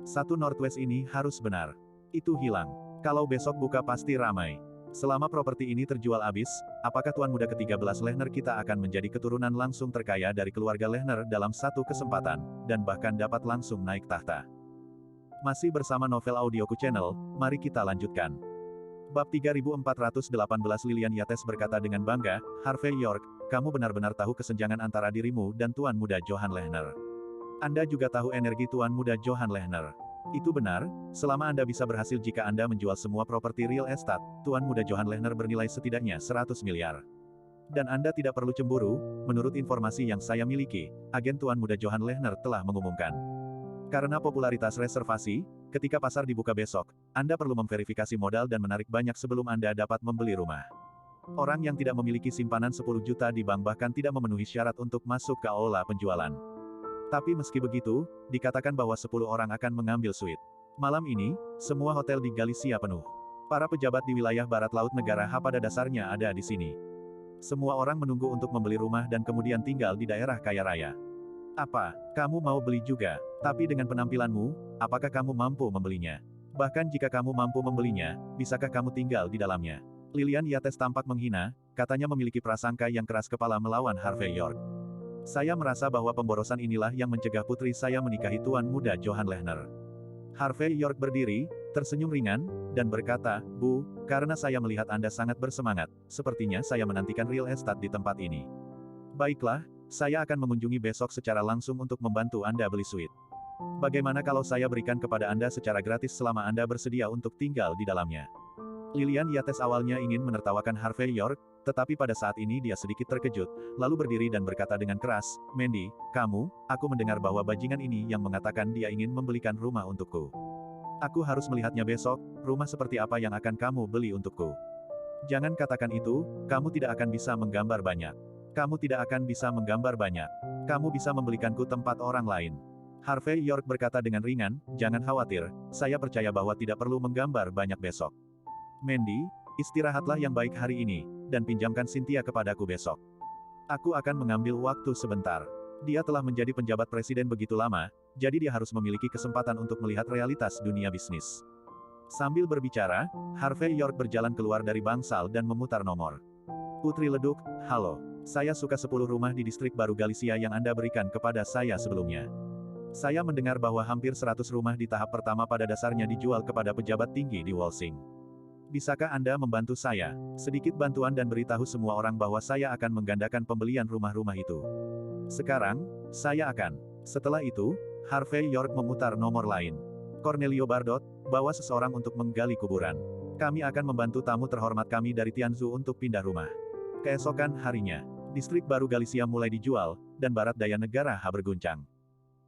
1 Northwest ini harus benar. Itu hilang. Kalau besok buka pasti ramai. Selama properti ini terjual habis, apakah Tuan Muda ke-13 Lehner kita akan menjadi keturunan langsung terkaya dari keluarga Lehner dalam satu kesempatan, dan bahkan dapat langsung naik tahta? Masih bersama Novel Audioku Channel, mari kita lanjutkan. Bab 3418 Lilian Yates berkata dengan bangga, Harvey York, kamu benar-benar tahu kesenjangan antara dirimu dan Tuan Muda Johan Lehner. Anda juga tahu energi Tuan Muda Johan Lehner. Itu benar, selama Anda bisa berhasil jika Anda menjual semua properti real estate, Tuan Muda Johan Lehner bernilai setidaknya 100 miliar. Dan Anda tidak perlu cemburu, menurut informasi yang saya miliki, agen Tuan Muda Johan Lehner telah mengumumkan. Karena popularitas reservasi, ketika pasar dibuka besok, Anda perlu memverifikasi modal dan menarik banyak sebelum Anda dapat membeli rumah. Orang yang tidak memiliki simpanan 10 juta di bank bahkan tidak memenuhi syarat untuk masuk ke aula penjualan. Tapi meski begitu, dikatakan bahwa 10 orang akan mengambil suite. Malam ini, semua hotel di Galicia penuh. Para pejabat di wilayah barat laut negara H pada dasarnya ada di sini. Semua orang menunggu untuk membeli rumah dan kemudian tinggal di daerah kaya raya. Apa, kamu mau beli juga? Tapi dengan penampilanmu, apakah kamu mampu membelinya? Bahkan jika kamu mampu membelinya, bisakah kamu tinggal di dalamnya? Lilian Yates tampak menghina, katanya memiliki prasangka yang keras kepala melawan Harvey York. Saya merasa bahwa pemborosan inilah yang mencegah putri saya menikahi tuan muda Johan Lehner. Harvey York berdiri, tersenyum ringan, dan berkata, Bu, karena saya melihat Anda sangat bersemangat, sepertinya saya menantikan real estate di tempat ini. Baiklah, saya akan mengunjungi besok secara langsung untuk membantu Anda beli suite. Bagaimana kalau saya berikan kepada Anda secara gratis selama Anda bersedia untuk tinggal di dalamnya? Lilian Yates awalnya ingin menertawakan Harvey York, tetapi pada saat ini dia sedikit terkejut, lalu berdiri dan berkata dengan keras, Mandy, aku mendengar bahwa bajingan ini yang mengatakan dia ingin membelikan rumah untukku. Aku harus melihatnya besok, rumah seperti apa yang akan kamu beli untukku. Jangan katakan itu, kamu tidak akan bisa menggambar banyak. Kamu tidak akan bisa menggambar banyak. Kamu bisa membelikanku tempat orang lain. Harvey York berkata dengan ringan, jangan khawatir, saya percaya bahwa tidak perlu menggambar banyak besok. Mandy, istirahatlah yang baik hari ini, dan pinjamkan Cynthia kepadaku besok. Aku akan mengambil waktu sebentar. Dia telah menjadi penjabat presiden begitu lama, jadi dia harus memiliki kesempatan untuk melihat realitas dunia bisnis. Sambil berbicara, Harvey York berjalan keluar dari bangsal dan memutar nomor. Putri leduk, halo. Saya suka 10 rumah di distrik baru Galicia yang Anda berikan kepada saya sebelumnya. Saya mendengar bahwa hampir 100 rumah di tahap pertama pada dasarnya dijual kepada pejabat tinggi di Walsing. Bisakah Anda membantu saya? Sedikit bantuan dan beritahu semua orang bahwa saya akan menggandakan pembelian rumah-rumah itu. Sekarang, saya akan. Setelah itu, Harvey York memutar nomor lain. Cornelio Bardot, bawa seseorang untuk menggali kuburan. Kami akan membantu tamu terhormat kami dari Tianzu untuk pindah rumah. Keesokan harinya, distrik baru Galicia mulai dijual, dan barat daya negara H berguncang.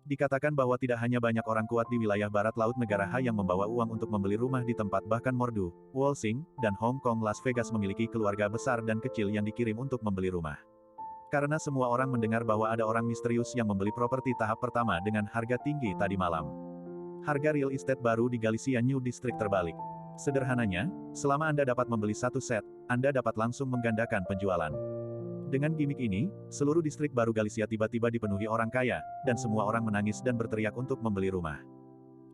Dikatakan bahwa tidak hanya banyak orang kuat di wilayah barat laut negara H yang membawa uang untuk membeli rumah di tempat bahkan Mordu, Walsing, dan Hong Kong Las Vegas memiliki keluarga besar dan kecil yang dikirim untuk membeli rumah. Karena semua orang mendengar bahwa ada orang misterius yang membeli properti tahap pertama dengan harga tinggi tadi malam. Harga real estate baru di Galicia New District terbalik. Sederhananya, selama Anda dapat membeli satu set, Anda dapat langsung menggandakan penjualan. Dengan gimmick ini, seluruh distrik baru Galicia tiba-tiba dipenuhi orang kaya, dan semua orang menangis dan berteriak untuk membeli rumah.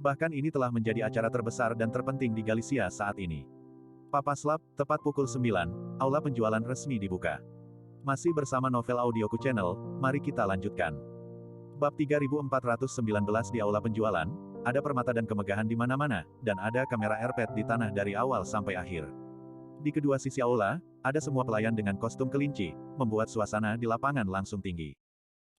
Bahkan ini telah menjadi acara terbesar dan terpenting di Galicia saat ini. Papaslap, tepat pukul 9, aula penjualan resmi dibuka. Masih bersama Novel Audioku Channel, mari kita lanjutkan. Bab 3419 di aula penjualan, ada permata dan kemegahan di mana-mana, dan ada kamera airpad di tanah dari awal sampai akhir. Di kedua sisi aula, ada semua pelayan dengan kostum kelinci, membuat suasana di lapangan langsung tinggi.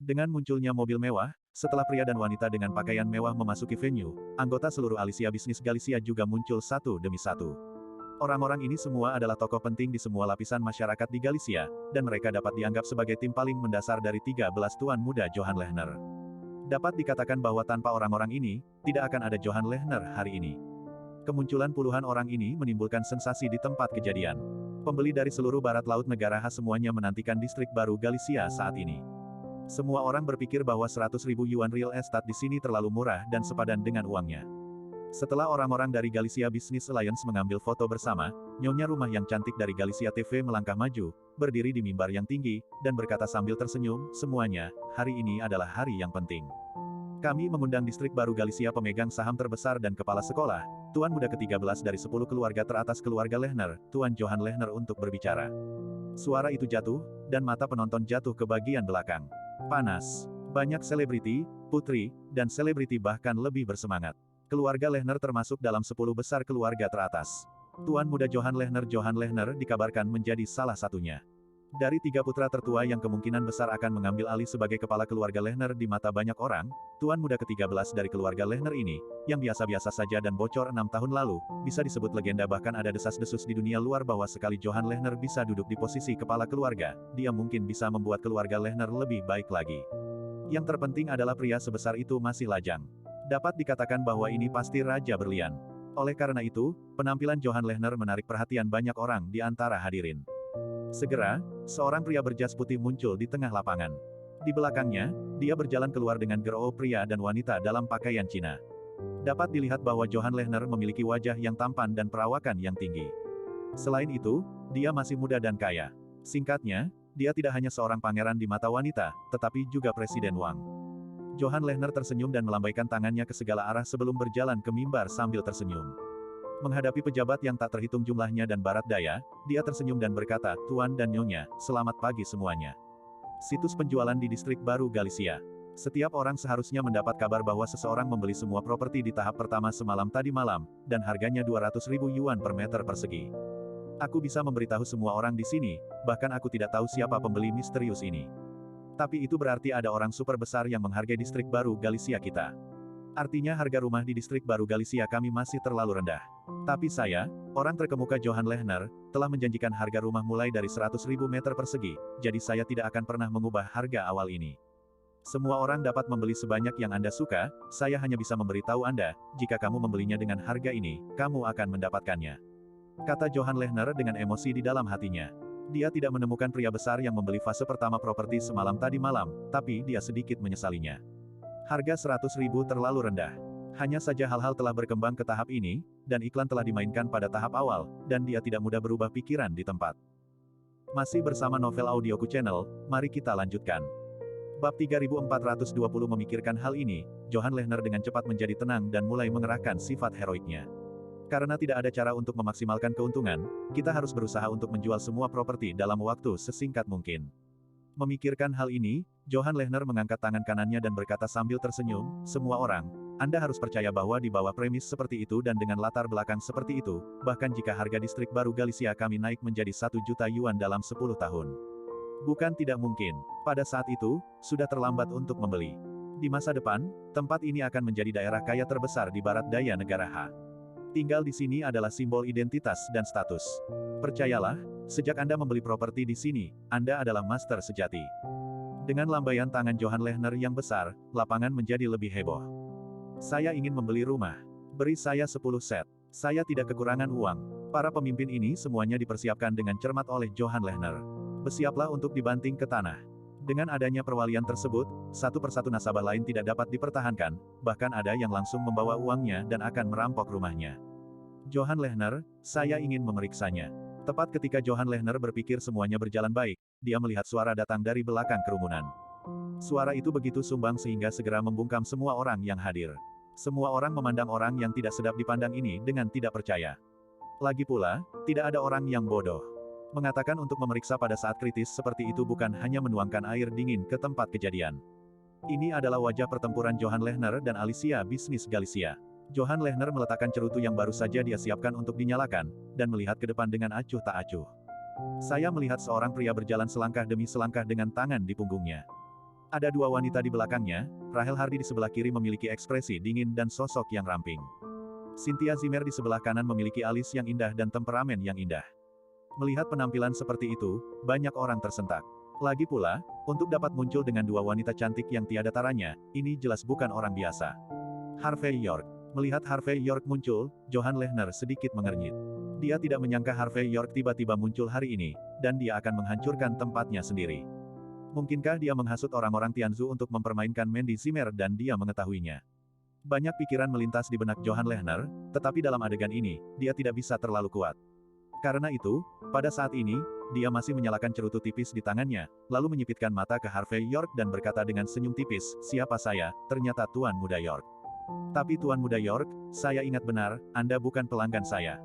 Dengan munculnya mobil mewah, setelah pria dan wanita dengan pakaian mewah memasuki venue, anggota seluruh Alicia Bisnis Galicia juga muncul satu demi satu. Orang-orang ini semua adalah tokoh penting di semua lapisan masyarakat di Galicia, dan mereka dapat dianggap sebagai tim paling mendasar dari 13 tuan muda Johan Lehner. Dapat dikatakan bahwa tanpa orang-orang ini, tidak akan ada Johan Lehner hari ini. Kemunculan puluhan orang ini menimbulkan sensasi di tempat kejadian. Pembeli dari seluruh barat laut negara H semuanya menantikan distrik baru Galicia saat ini. Semua orang berpikir bahwa 100.000 yuan real estate di sini terlalu murah dan sepadan dengan uangnya. Setelah orang-orang dari Galicia Business Alliance mengambil foto bersama, nyonya rumah yang cantik dari Galicia TV melangkah maju, berdiri di mimbar yang tinggi, dan berkata sambil tersenyum, semuanya, hari ini adalah hari yang penting. Kami mengundang distrik baru Galicia pemegang saham terbesar dan kepala sekolah, Tuan muda ke-13 dari 10 keluarga teratas keluarga Lehner, Tuan Johan Lehner untuk berbicara. Suara itu jatuh, dan mata penonton jatuh ke bagian belakang. Panas. Banyak selebriti, putri, dan selebriti bahkan lebih bersemangat. Keluarga Lehner termasuk dalam 10 besar keluarga teratas. Tuan muda Johan Lehner dikabarkan menjadi salah satunya. Dari 3 putra tertua yang kemungkinan besar akan mengambil alih sebagai kepala keluarga Lehner di mata banyak orang, Tuan muda ke-13 dari keluarga Lehner ini, yang biasa-biasa saja dan bocor 6 tahun lalu, bisa disebut legenda bahkan ada desas-desus di dunia luar bahwa sekali Johan Lehner bisa duduk di posisi kepala keluarga, dia mungkin bisa membuat keluarga Lehner lebih baik lagi. Yang terpenting adalah pria sebesar itu masih lajang. Dapat dikatakan bahwa ini pasti Raja Berlian. Oleh karena itu, penampilan Johan Lehner menarik perhatian banyak orang di antara hadirin. Segera, seorang pria berjas putih muncul di tengah lapangan. Di belakangnya, dia berjalan keluar dengan gerou pria dan wanita dalam pakaian Cina. Dapat dilihat bahwa Johan Lehner memiliki wajah yang tampan dan perawakan yang tinggi. Selain itu, dia masih muda dan kaya. Singkatnya, dia tidak hanya seorang pangeran di mata wanita, tetapi juga Presiden Wang. Johan Lehner tersenyum dan melambaikan tangannya ke segala arah sebelum berjalan ke mimbar sambil tersenyum. Menghadapi pejabat yang tak terhitung jumlahnya dan barat daya, dia tersenyum dan berkata, "Tuan dan Nyonya, selamat pagi semuanya." Situs penjualan di distrik baru Galicia. Setiap orang seharusnya mendapat kabar bahwa seseorang membeli semua properti di tahap pertama semalam tadi malam, dan harganya 200.000 yuan per meter persegi. Aku bisa memberitahu semua orang di sini, bahkan aku tidak tahu siapa pembeli misterius ini. Tapi itu berarti ada orang super besar yang menghargai distrik baru Galicia kita. Artinya harga rumah di distrik baru Galicia kami masih terlalu rendah. Tapi saya, orang terkemuka Johan Lehner, telah menjanjikan harga rumah mulai dari 100.000 meter persegi, jadi saya tidak akan pernah mengubah harga awal ini. Semua orang dapat membeli sebanyak yang Anda suka, saya hanya bisa memberitahu Anda, jika kamu membelinya dengan harga ini, kamu akan mendapatkannya. Kata Johan Lehner dengan emosi di dalam hatinya. Dia tidak menemukan pria besar yang membeli fase pertama properti semalam tadi malam, tapi dia sedikit menyesalinya. Harga 100.000 terlalu rendah. Hanya saja hal-hal telah berkembang ke tahap ini, dan iklan telah dimainkan pada tahap awal, dan dia tidak mudah berubah pikiran di tempat. Masih bersama Novel Audioku Channel, mari kita lanjutkan. Bab 3420 memikirkan hal ini, Johan Lehner dengan cepat menjadi tenang dan mulai mengerahkan sifat heroiknya. Karena tidak ada cara untuk memaksimalkan keuntungan, kita harus berusaha untuk menjual semua properti dalam waktu sesingkat mungkin. Memikirkan hal ini, Johan Lehner mengangkat tangan kanannya dan berkata sambil tersenyum, "Semua orang, Anda harus percaya bahwa di bawah premis seperti itu dan dengan latar belakang seperti itu, bahkan jika harga distrik baru Galicia kami naik menjadi 1 juta yuan dalam 10 tahun. Bukan tidak mungkin. Pada saat itu, sudah terlambat untuk membeli. Di masa depan, tempat ini akan menjadi daerah kaya terbesar di barat daya negara H. Tinggal di sini adalah simbol identitas dan status. Percayalah, sejak Anda membeli properti di sini, Anda adalah master sejati." Dengan lambaian tangan Johan Lehner yang besar, lapangan menjadi lebih heboh. "Saya ingin membeli rumah. Beri saya 10 set. Saya tidak kekurangan uang." Para pemimpin ini semuanya dipersiapkan dengan cermat oleh Johan Lehner. Bersiaplah untuk dibanting ke tanah. Dengan adanya perwalian tersebut, satu persatu nasabah lain tidak dapat dipertahankan, bahkan ada yang langsung membawa uangnya dan akan merampok rumahnya. "Johan Lehner, saya ingin memeriksanya." Tepat ketika Johan Lehner berpikir semuanya berjalan baik, dia melihat suara datang dari belakang kerumunan. Suara itu begitu sumbang sehingga segera membungkam semua orang yang hadir. Semua orang memandang orang yang tidak sedap dipandang ini dengan tidak percaya. Lagi pula, tidak ada orang yang bodoh. Mengatakan untuk memeriksa pada saat kritis seperti itu bukan hanya menuangkan air dingin ke tempat kejadian. Ini adalah wajah pertempuran Johan Lehner dan Alicia bisnis Galicia. Johan Lehner meletakkan cerutu yang baru saja dia siapkan untuk dinyalakan, dan melihat ke depan dengan acuh tak acuh. Saya melihat seorang pria berjalan selangkah demi selangkah dengan tangan di punggungnya. Ada dua wanita di belakangnya, Rahel Hardy di sebelah kiri memiliki ekspresi dingin dan sosok yang ramping. Cynthia Zimmer di sebelah kanan memiliki alis yang indah dan temperamen yang indah. Melihat penampilan seperti itu, banyak orang tersentak. Lagi pula, untuk dapat muncul dengan dua wanita cantik yang tiada taranya, ini jelas bukan orang biasa. Harvey York. Melihat Harvey York muncul, Johan Lehner sedikit mengernyit. Dia tidak menyangka Harvey York tiba-tiba muncul hari ini, dan dia akan menghancurkan tempatnya sendiri. Mungkinkah dia menghasut orang-orang Tianzu untuk mempermainkan Mandy Zimmer dan dia mengetahuinya? Banyak pikiran melintas di benak Johan Lehner, tetapi dalam adegan ini, dia tidak bisa terlalu kuat. Karena itu, pada saat ini, dia masih menyalakan cerutu tipis di tangannya, lalu menyipitkan mata ke Harvey York dan berkata dengan senyum tipis, "Siapa saya? Ternyata Tuan Muda York. Tapi Tuan Muda York, saya ingat benar, Anda bukan pelanggan saya.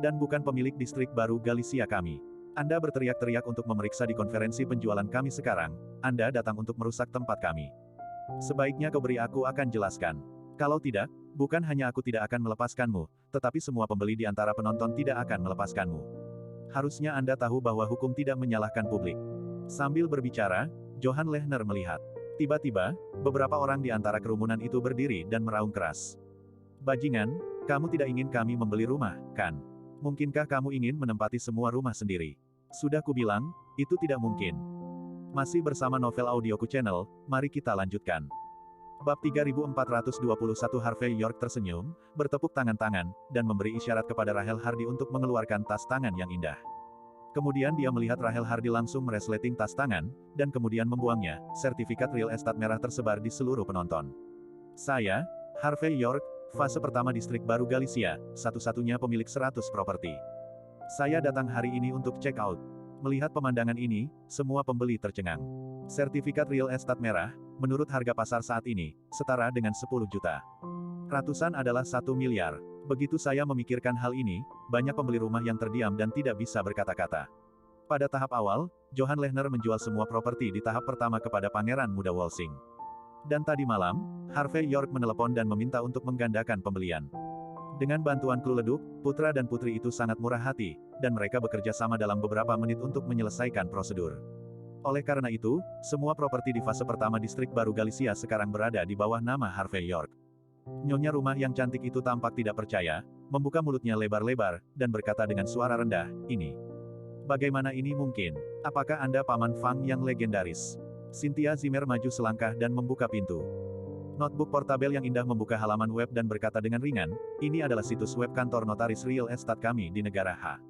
Dan bukan pemilik distrik baru Galicia kami. Anda berteriak-teriak untuk memeriksa di konferensi penjualan kami sekarang, Anda datang untuk merusak tempat kami. Sebaiknya kau beri aku akan jelaskan. Kalau tidak, bukan hanya aku tidak akan melepaskanmu, tetapi semua pembeli di antara penonton tidak akan melepaskanmu. Harusnya Anda tahu bahwa hukum tidak menyalahkan publik." Sambil berbicara, Johan Lehner melihat. Tiba-tiba, beberapa orang di antara kerumunan itu berdiri dan meraung keras. "Bajingan, kamu tidak ingin kami membeli rumah, kan? Mungkinkah kamu ingin menempati semua rumah sendiri? Sudah kubilang, itu tidak mungkin." Masih bersama Novel Audioku Channel, mari kita lanjutkan. Bab 3421 Harvey York tersenyum, bertepuk tangan-tangan, dan memberi isyarat kepada Rahel Hardy untuk mengeluarkan tas tangan yang indah. Kemudian dia melihat Rahel Hardy langsung meresleting tas tangan, dan kemudian membuangnya. Sertifikat real estate merah tersebar di seluruh penonton. "Saya, Harvey York, fase pertama distrik baru Galicia, satu-satunya pemilik 100 properti. Saya datang hari ini untuk check out." Melihat pemandangan ini, semua pembeli tercengang. Sertifikat real estate merah, menurut harga pasar saat ini, setara dengan 10 juta. Ratusan adalah 1 miliar. Begitu saya memikirkan hal ini, banyak pembeli rumah yang terdiam dan tidak bisa berkata-kata. Pada tahap awal, Johan Lehner menjual semua properti di tahap pertama kepada Pangeran Muda Walsing. Dan tadi malam, Harvey York menelepon dan meminta untuk menggandakan pembelian. Dengan bantuan kru leduk, putra dan putri itu sangat murah hati, dan mereka bekerja sama dalam beberapa menit untuk menyelesaikan prosedur. Oleh karena itu, semua properti di fase pertama distrik baru Galicia sekarang berada di bawah nama Harvey York. Nyonya rumah yang cantik itu tampak tidak percaya, membuka mulutnya lebar-lebar, dan berkata dengan suara rendah, "Ini. Bagaimana ini mungkin? Apakah Anda Paman Fang yang legendaris?" Cynthia Zimmer maju selangkah dan membuka pintu. Notebook portabel yang indah membuka halaman web dan berkata dengan ringan, "Ini adalah situs web kantor notaris real estate kami di negara H.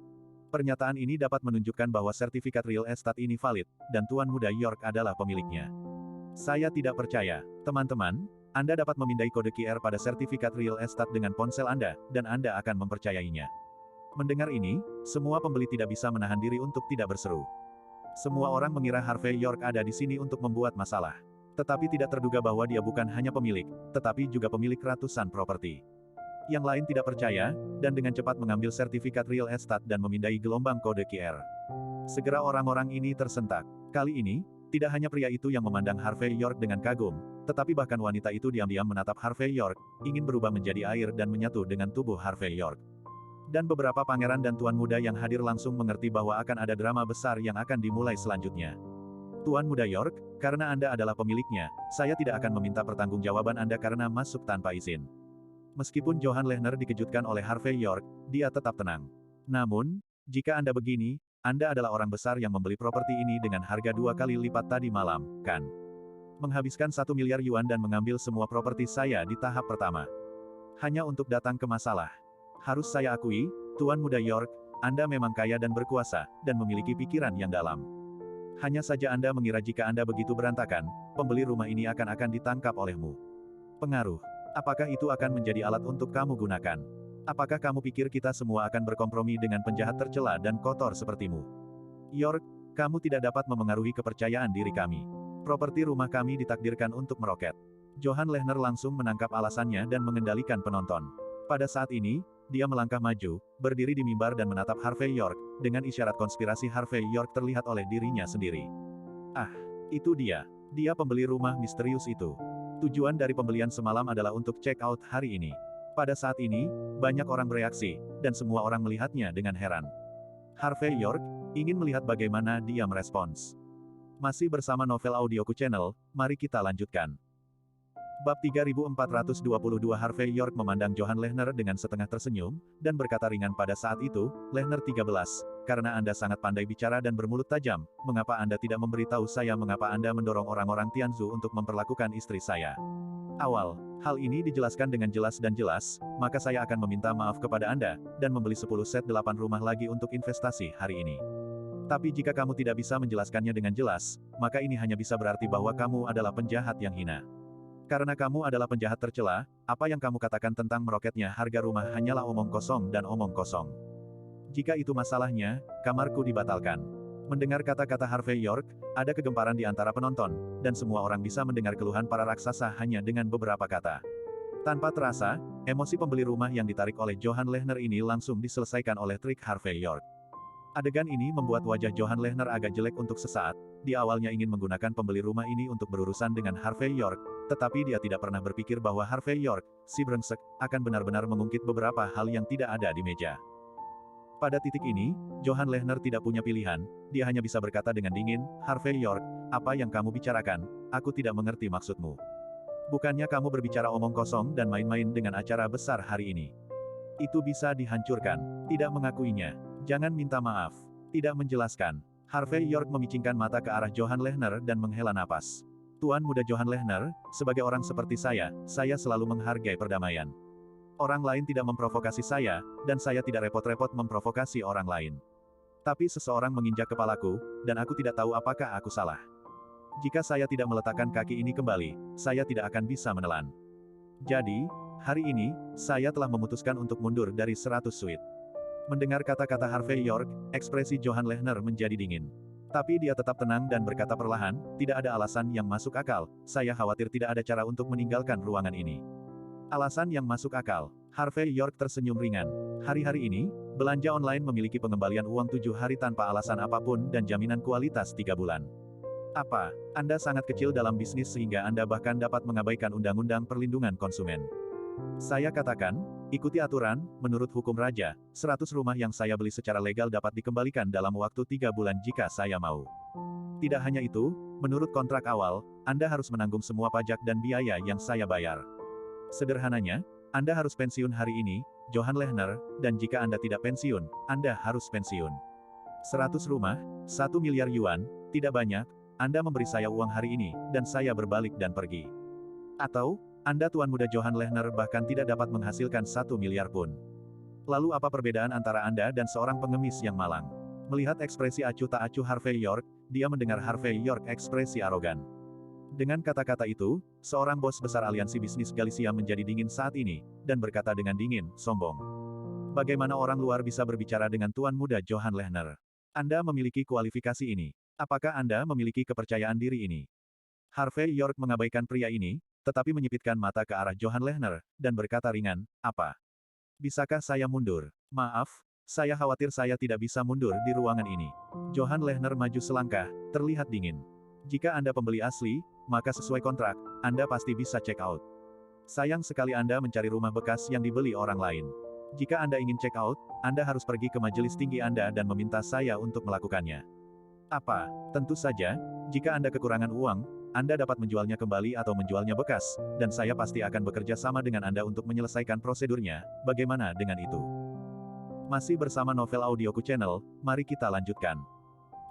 Pernyataan ini dapat menunjukkan bahwa sertifikat real estate ini valid, dan Tuan Muda York adalah pemiliknya." Saya tidak percaya. Teman-teman, Anda dapat memindai kode QR pada sertifikat real estate dengan ponsel Anda, dan Anda akan mempercayainya. Mendengar ini, semua pembeli tidak bisa menahan diri untuk tidak berseru. Semua orang mengira Harvey York ada di sini untuk membuat masalah. Tetapi tidak terduga bahwa dia bukan hanya pemilik, tetapi juga pemilik ratusan properti. Yang lain tidak percaya, dan dengan cepat mengambil sertifikat real estate dan memindai gelombang kode QR. Segera orang-orang ini tersentak. Kali ini, tidak hanya pria itu yang memandang Harvey York dengan kagum, tetapi bahkan wanita itu diam-diam menatap Harvey York, ingin berubah menjadi air dan menyatu dengan tubuh Harvey York. Dan beberapa pangeran dan tuan muda yang hadir langsung mengerti bahwa akan ada drama besar yang akan dimulai selanjutnya. Tuan Muda York, karena Anda adalah pemiliknya, saya tidak akan meminta pertanggungjawaban Anda karena masuk tanpa izin. Meskipun Johan Lehner dikejutkan oleh Harvey York, dia tetap tenang. Namun, jika Anda begini, Anda adalah orang besar yang membeli properti ini dengan harga 2 kali lipat tadi malam, kan? Menghabiskan 1 miliar yuan dan mengambil semua properti saya di tahap pertama. Hanya untuk datang ke masalah. Harus saya akui, Tuan Muda York, Anda memang kaya dan berkuasa, dan memiliki pikiran yang dalam. Hanya saja Anda mengira jika Anda begitu berantakan, pembeli rumah ini akan ditangkap olehmu. Pengaruh. Apakah itu akan menjadi alat untuk kamu gunakan? Apakah kamu pikir kita semua akan berkompromi dengan penjahat tercela dan kotor sepertimu? York, kamu tidak dapat memengaruhi kepercayaan diri kami. Properti rumah kami ditakdirkan untuk meroket. Johan Lehner langsung menangkap alasannya dan mengendalikan penonton. Pada saat ini, dia melangkah maju, berdiri di mimbar dan menatap Harvey York, dengan isyarat konspirasi Harvey York terlihat oleh dirinya sendiri. Ah, itu dia. Dia pembeli rumah misterius itu. Tujuan dari pembelian semalam adalah untuk check out hari ini. Pada saat ini, banyak orang bereaksi, dan semua orang melihatnya dengan heran. Harvey York ingin melihat bagaimana dia merespons. Masih bersama Novel Audioku Channel, mari kita lanjutkan. Bab 3422 Harvey York memandang Johan Lehner dengan setengah tersenyum, dan berkata ringan pada saat itu, "Lehner 13, karena Anda sangat pandai bicara dan bermulut tajam, mengapa Anda tidak memberitahu saya mengapa Anda mendorong orang-orang Tianzu untuk memperlakukan istri saya? Awal, hal ini dijelaskan dengan jelas dan jelas, maka saya akan meminta maaf kepada Anda, dan membeli 10 set 8 rumah lagi untuk investasi hari ini. Tapi jika kamu tidak bisa menjelaskannya dengan jelas, maka ini hanya bisa berarti bahwa kamu adalah penjahat yang hina. Karena kamu adalah penjahat tercela, apa yang kamu katakan tentang meroketnya harga rumah hanyalah omong kosong dan omong kosong. Jika itu masalahnya, kamarku dibatalkan." Mendengar kata-kata Harvey York, ada kegemparan di antara penonton, dan semua orang bisa mendengar keluhan para raksasa hanya dengan beberapa kata. Tanpa terasa, emosi pembeli rumah yang ditarik oleh Johan Lehner ini langsung diselesaikan oleh trik Harvey York. Adegan ini membuat wajah Johan Lehner agak jelek untuk sesaat. Dia awalnya ingin menggunakan pembeli rumah ini untuk berurusan dengan Harvey York, tetapi dia tidak pernah berpikir bahwa Harvey York, si brengsek, akan benar-benar mengungkit beberapa hal yang tidak ada di meja. Pada titik ini, Johan Lehner tidak punya pilihan, dia hanya bisa berkata dengan dingin, "Harvey York, apa yang kamu bicarakan? Aku tidak mengerti maksudmu. Bukannya kamu berbicara omong kosong dan main-main dengan acara besar hari ini? Itu bisa dihancurkan. Tidak mengakuinya. Jangan minta maaf. Tidak menjelaskan." Harvey York memicingkan mata ke arah Johan Lehner dan menghela napas. "Tuan Muda Johan Lehner, sebagai orang seperti saya selalu menghargai perdamaian. Orang lain tidak memprovokasi saya, dan saya tidak repot-repot memprovokasi orang lain. Tapi seseorang menginjak kepalaku, dan aku tidak tahu apakah aku salah. Jika saya tidak meletakkan kaki ini kembali, saya tidak akan bisa menelan. Jadi, hari ini, saya telah memutuskan untuk mundur dari 100 suite." Mendengar kata-kata Harvey York, ekspresi Johan Lehner menjadi dingin. Tapi dia tetap tenang dan berkata perlahan, "Tidak ada alasan yang masuk akal, saya khawatir tidak ada cara untuk meninggalkan ruangan ini." "Alasan yang masuk akal? Harvey York tersenyum ringan. Hari-hari ini, belanja online memiliki pengembalian uang 7 hari tanpa alasan apapun dan jaminan kualitas 3 bulan. Apa? Anda sangat kecil dalam bisnis sehingga Anda bahkan dapat mengabaikan undang-undang perlindungan konsumen. Saya katakan, ikuti aturan, menurut hukum raja, 100 rumah yang saya beli secara legal dapat dikembalikan dalam waktu 3 bulan jika saya mau. Tidak hanya itu, menurut kontrak awal, Anda harus menanggung semua pajak dan biaya yang saya bayar. Sederhananya, Anda harus pensiun hari ini, Johan Lehner, dan jika Anda tidak pensiun, Anda harus pensiun. 100 rumah, 1 miliar yuan, tidak banyak, Anda memberi saya uang hari ini, dan saya berbalik dan pergi. Atau, Anda tuan muda Johan Lehner bahkan tidak dapat menghasilkan 1 miliar pun. Lalu apa perbedaan antara Anda dan seorang pengemis yang malang? Melihat ekspresi acuh tak acuh Harvey York, dia mendengar Harvey York ekspresi arogan. Dengan kata-kata itu, seorang bos besar aliansi bisnis Galicia menjadi dingin saat ini, dan berkata dengan dingin, sombong. Bagaimana orang luar bisa berbicara dengan tuan muda Johan Lehner? Anda memiliki kualifikasi ini. Apakah Anda memiliki kepercayaan diri ini? Harvey York mengabaikan pria ini, tetapi menyipitkan mata ke arah Johan Lehner, dan berkata ringan, apa? Bisakah saya mundur? Maaf, saya khawatir saya tidak bisa mundur di ruangan ini. Johan Lehner maju selangkah, terlihat dingin. Jika Anda pembeli asli, maka sesuai kontrak, Anda pasti bisa check out. Sayang sekali Anda mencari rumah bekas yang dibeli orang lain. Jika Anda ingin check out, Anda harus pergi ke majelis tinggi Anda dan meminta saya untuk melakukannya. Apa? Tentu saja, jika Anda kekurangan uang, Anda dapat menjualnya kembali atau menjualnya bekas, dan saya pasti akan bekerja sama dengan Anda untuk menyelesaikan prosedurnya. Bagaimana dengan itu? Masih bersama Novel Audioku Channel, mari kita lanjutkan.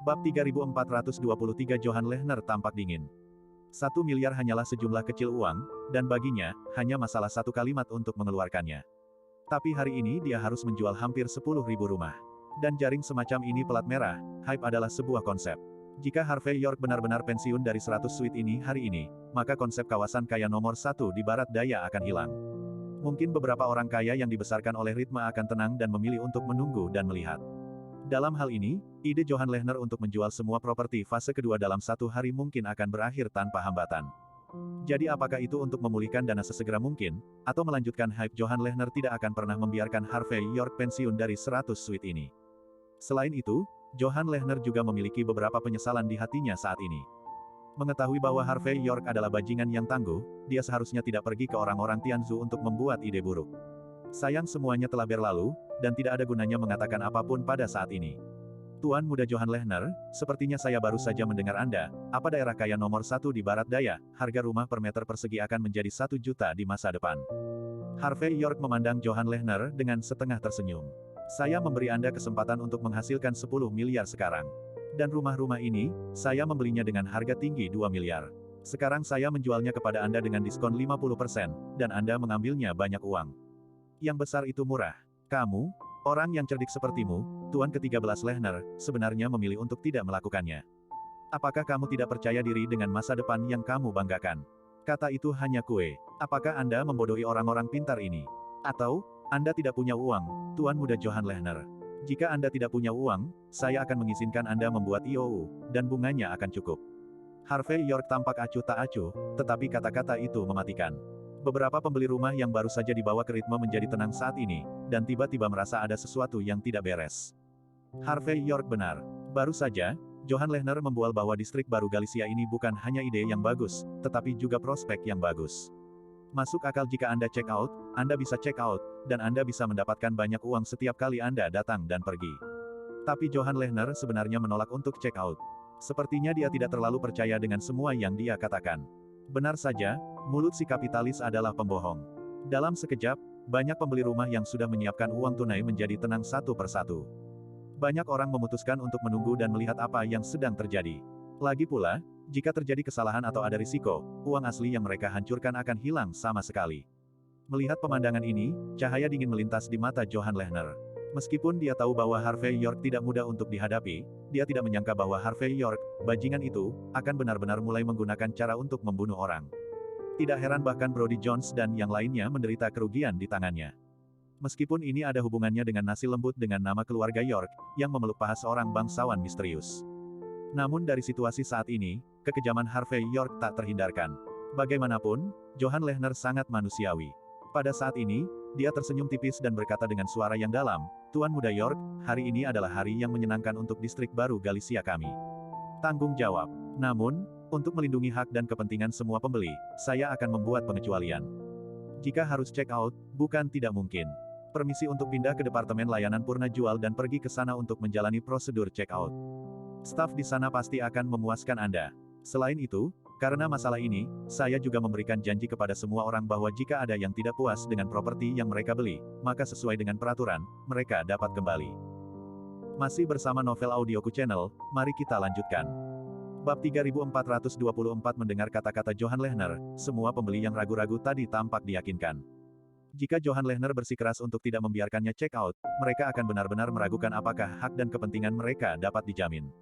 Bab 3423 Johan Lehner tampak dingin. 1 miliar hanyalah sejumlah kecil uang, dan baginya, hanya masalah satu kalimat untuk mengeluarkannya. Tapi hari ini dia harus menjual hampir 10.000 rumah. Dan jaring semacam ini pelat merah, hype adalah sebuah konsep. Jika Harvey York benar-benar pensiun dari 100 suite ini hari ini, maka konsep kawasan kaya nomor 1 di barat daya akan hilang. Mungkin beberapa orang kaya yang dibesarkan oleh ritme akan tenang dan memilih untuk menunggu dan melihat. Dalam hal ini, ide Johan Lehner untuk menjual semua properti fase kedua dalam 1 hari mungkin akan berakhir tanpa hambatan. Jadi apakah itu untuk memulihkan dana sesegera mungkin, atau melanjutkan hype Johan Lehner tidak akan pernah membiarkan Harvey York pensiun dari 100 suite ini. Selain itu, Johan Lehner juga memiliki beberapa penyesalan di hatinya saat ini. Mengetahui bahwa Harvey York adalah bajingan yang tangguh, dia seharusnya tidak pergi ke orang-orang Tianzu untuk membuat ide buruk. Sayang semuanya telah berlalu, dan tidak ada gunanya mengatakan apapun pada saat ini. Tuan muda Johan Lehner, sepertinya saya baru saja mendengar Anda, apa daerah kaya nomor 1 di barat daya, harga rumah per meter persegi akan menjadi 1 juta di masa depan. Harvey York memandang Johan Lehner dengan setengah tersenyum. Saya memberi Anda kesempatan untuk menghasilkan 10 miliar sekarang. Dan rumah-rumah ini, saya membelinya dengan harga tinggi 2 miliar. Sekarang saya menjualnya kepada Anda dengan diskon 50%, dan Anda mengambilnya banyak uang. Yang besar itu murah. Kamu, orang yang cerdik sepertimu, Tuan ke-13 Lehner, sebenarnya memilih untuk tidak melakukannya. Apakah kamu tidak percaya diri dengan masa depan yang kamu banggakan? Kata itu hanya kue. Apakah Anda membodohi orang-orang pintar ini? Atau, Anda tidak punya uang, Tuan muda Johan Lehner? Jika Anda tidak punya uang, saya akan mengizinkan Anda membuat IOU, dan bunganya akan cukup. Harvey York tampak acuh tak acuh, tetapi kata-kata itu mematikan. Beberapa pembeli rumah yang baru saja dibawa ke ritme menjadi tenang saat ini, dan tiba-tiba merasa ada sesuatu yang tidak beres. Harvey York benar. Baru saja, Johan Lehner membual bahwa distrik baru Galicia ini bukan hanya ide yang bagus, tetapi juga prospek yang bagus. Masuk akal jika Anda check out, Anda bisa check out, dan Anda bisa mendapatkan banyak uang setiap kali Anda datang dan pergi. Tapi Johan Lehner sebenarnya menolak untuk check out. Sepertinya dia tidak terlalu percaya dengan semua yang dia katakan. Benar saja, mulut si kapitalis adalah pembohong. Dalam sekejap, banyak pembeli rumah yang sudah menyiapkan uang tunai menjadi tenang satu persatu. Banyak orang memutuskan untuk menunggu dan melihat apa yang sedang terjadi. Lagi pula, jika terjadi kesalahan atau ada risiko, uang asli yang mereka hancurkan akan hilang sama sekali. Melihat pemandangan ini, cahaya dingin melintas di mata Johan Lehner. Meskipun dia tahu bahwa Harvey York tidak mudah untuk dihadapi, dia tidak menyangka bahwa Harvey York, bajingan itu, akan benar-benar mulai menggunakan cara untuk membunuh orang. Tidak heran bahkan Brody Jones dan yang lainnya menderita kerugian di tangannya. Meskipun ini ada hubungannya dengan nasi lembut dengan nama keluarga York, yang memeluk paha seorang bangsawan misterius. Namun dari situasi saat ini, kekejaman Harvey York tak terhindarkan. Bagaimanapun, Johan Lehner sangat manusiawi. Pada saat ini, Dia tersenyum tipis dan berkata dengan suara yang dalam, "Tuan Muda York, hari ini adalah hari yang menyenangkan untuk distrik baru Galicia kami. Tanggung jawab. Namun, untuk melindungi hak dan kepentingan semua pembeli, saya akan membuat pengecualian. Jika harus check out, bukan tidak mungkin. Permisi untuk pindah ke Departemen Layanan Purna Jual dan pergi ke sana untuk menjalani prosedur check out. Staf di sana pasti akan memuaskan Anda. Selain itu, karena masalah ini, saya juga memberikan janji kepada semua orang bahwa jika ada yang tidak puas dengan properti yang mereka beli, maka sesuai dengan peraturan, mereka dapat kembali." Masih bersama Novel Audioku Channel, mari kita lanjutkan. Bab 3424 mendengar kata-kata Johan Lehner, semua pembeli yang ragu-ragu tadi tampak diyakinkan. Jika Johan Lehner bersikeras untuk tidak membiarkannya check out, mereka akan benar-benar meragukan apakah hak dan kepentingan mereka dapat dijamin.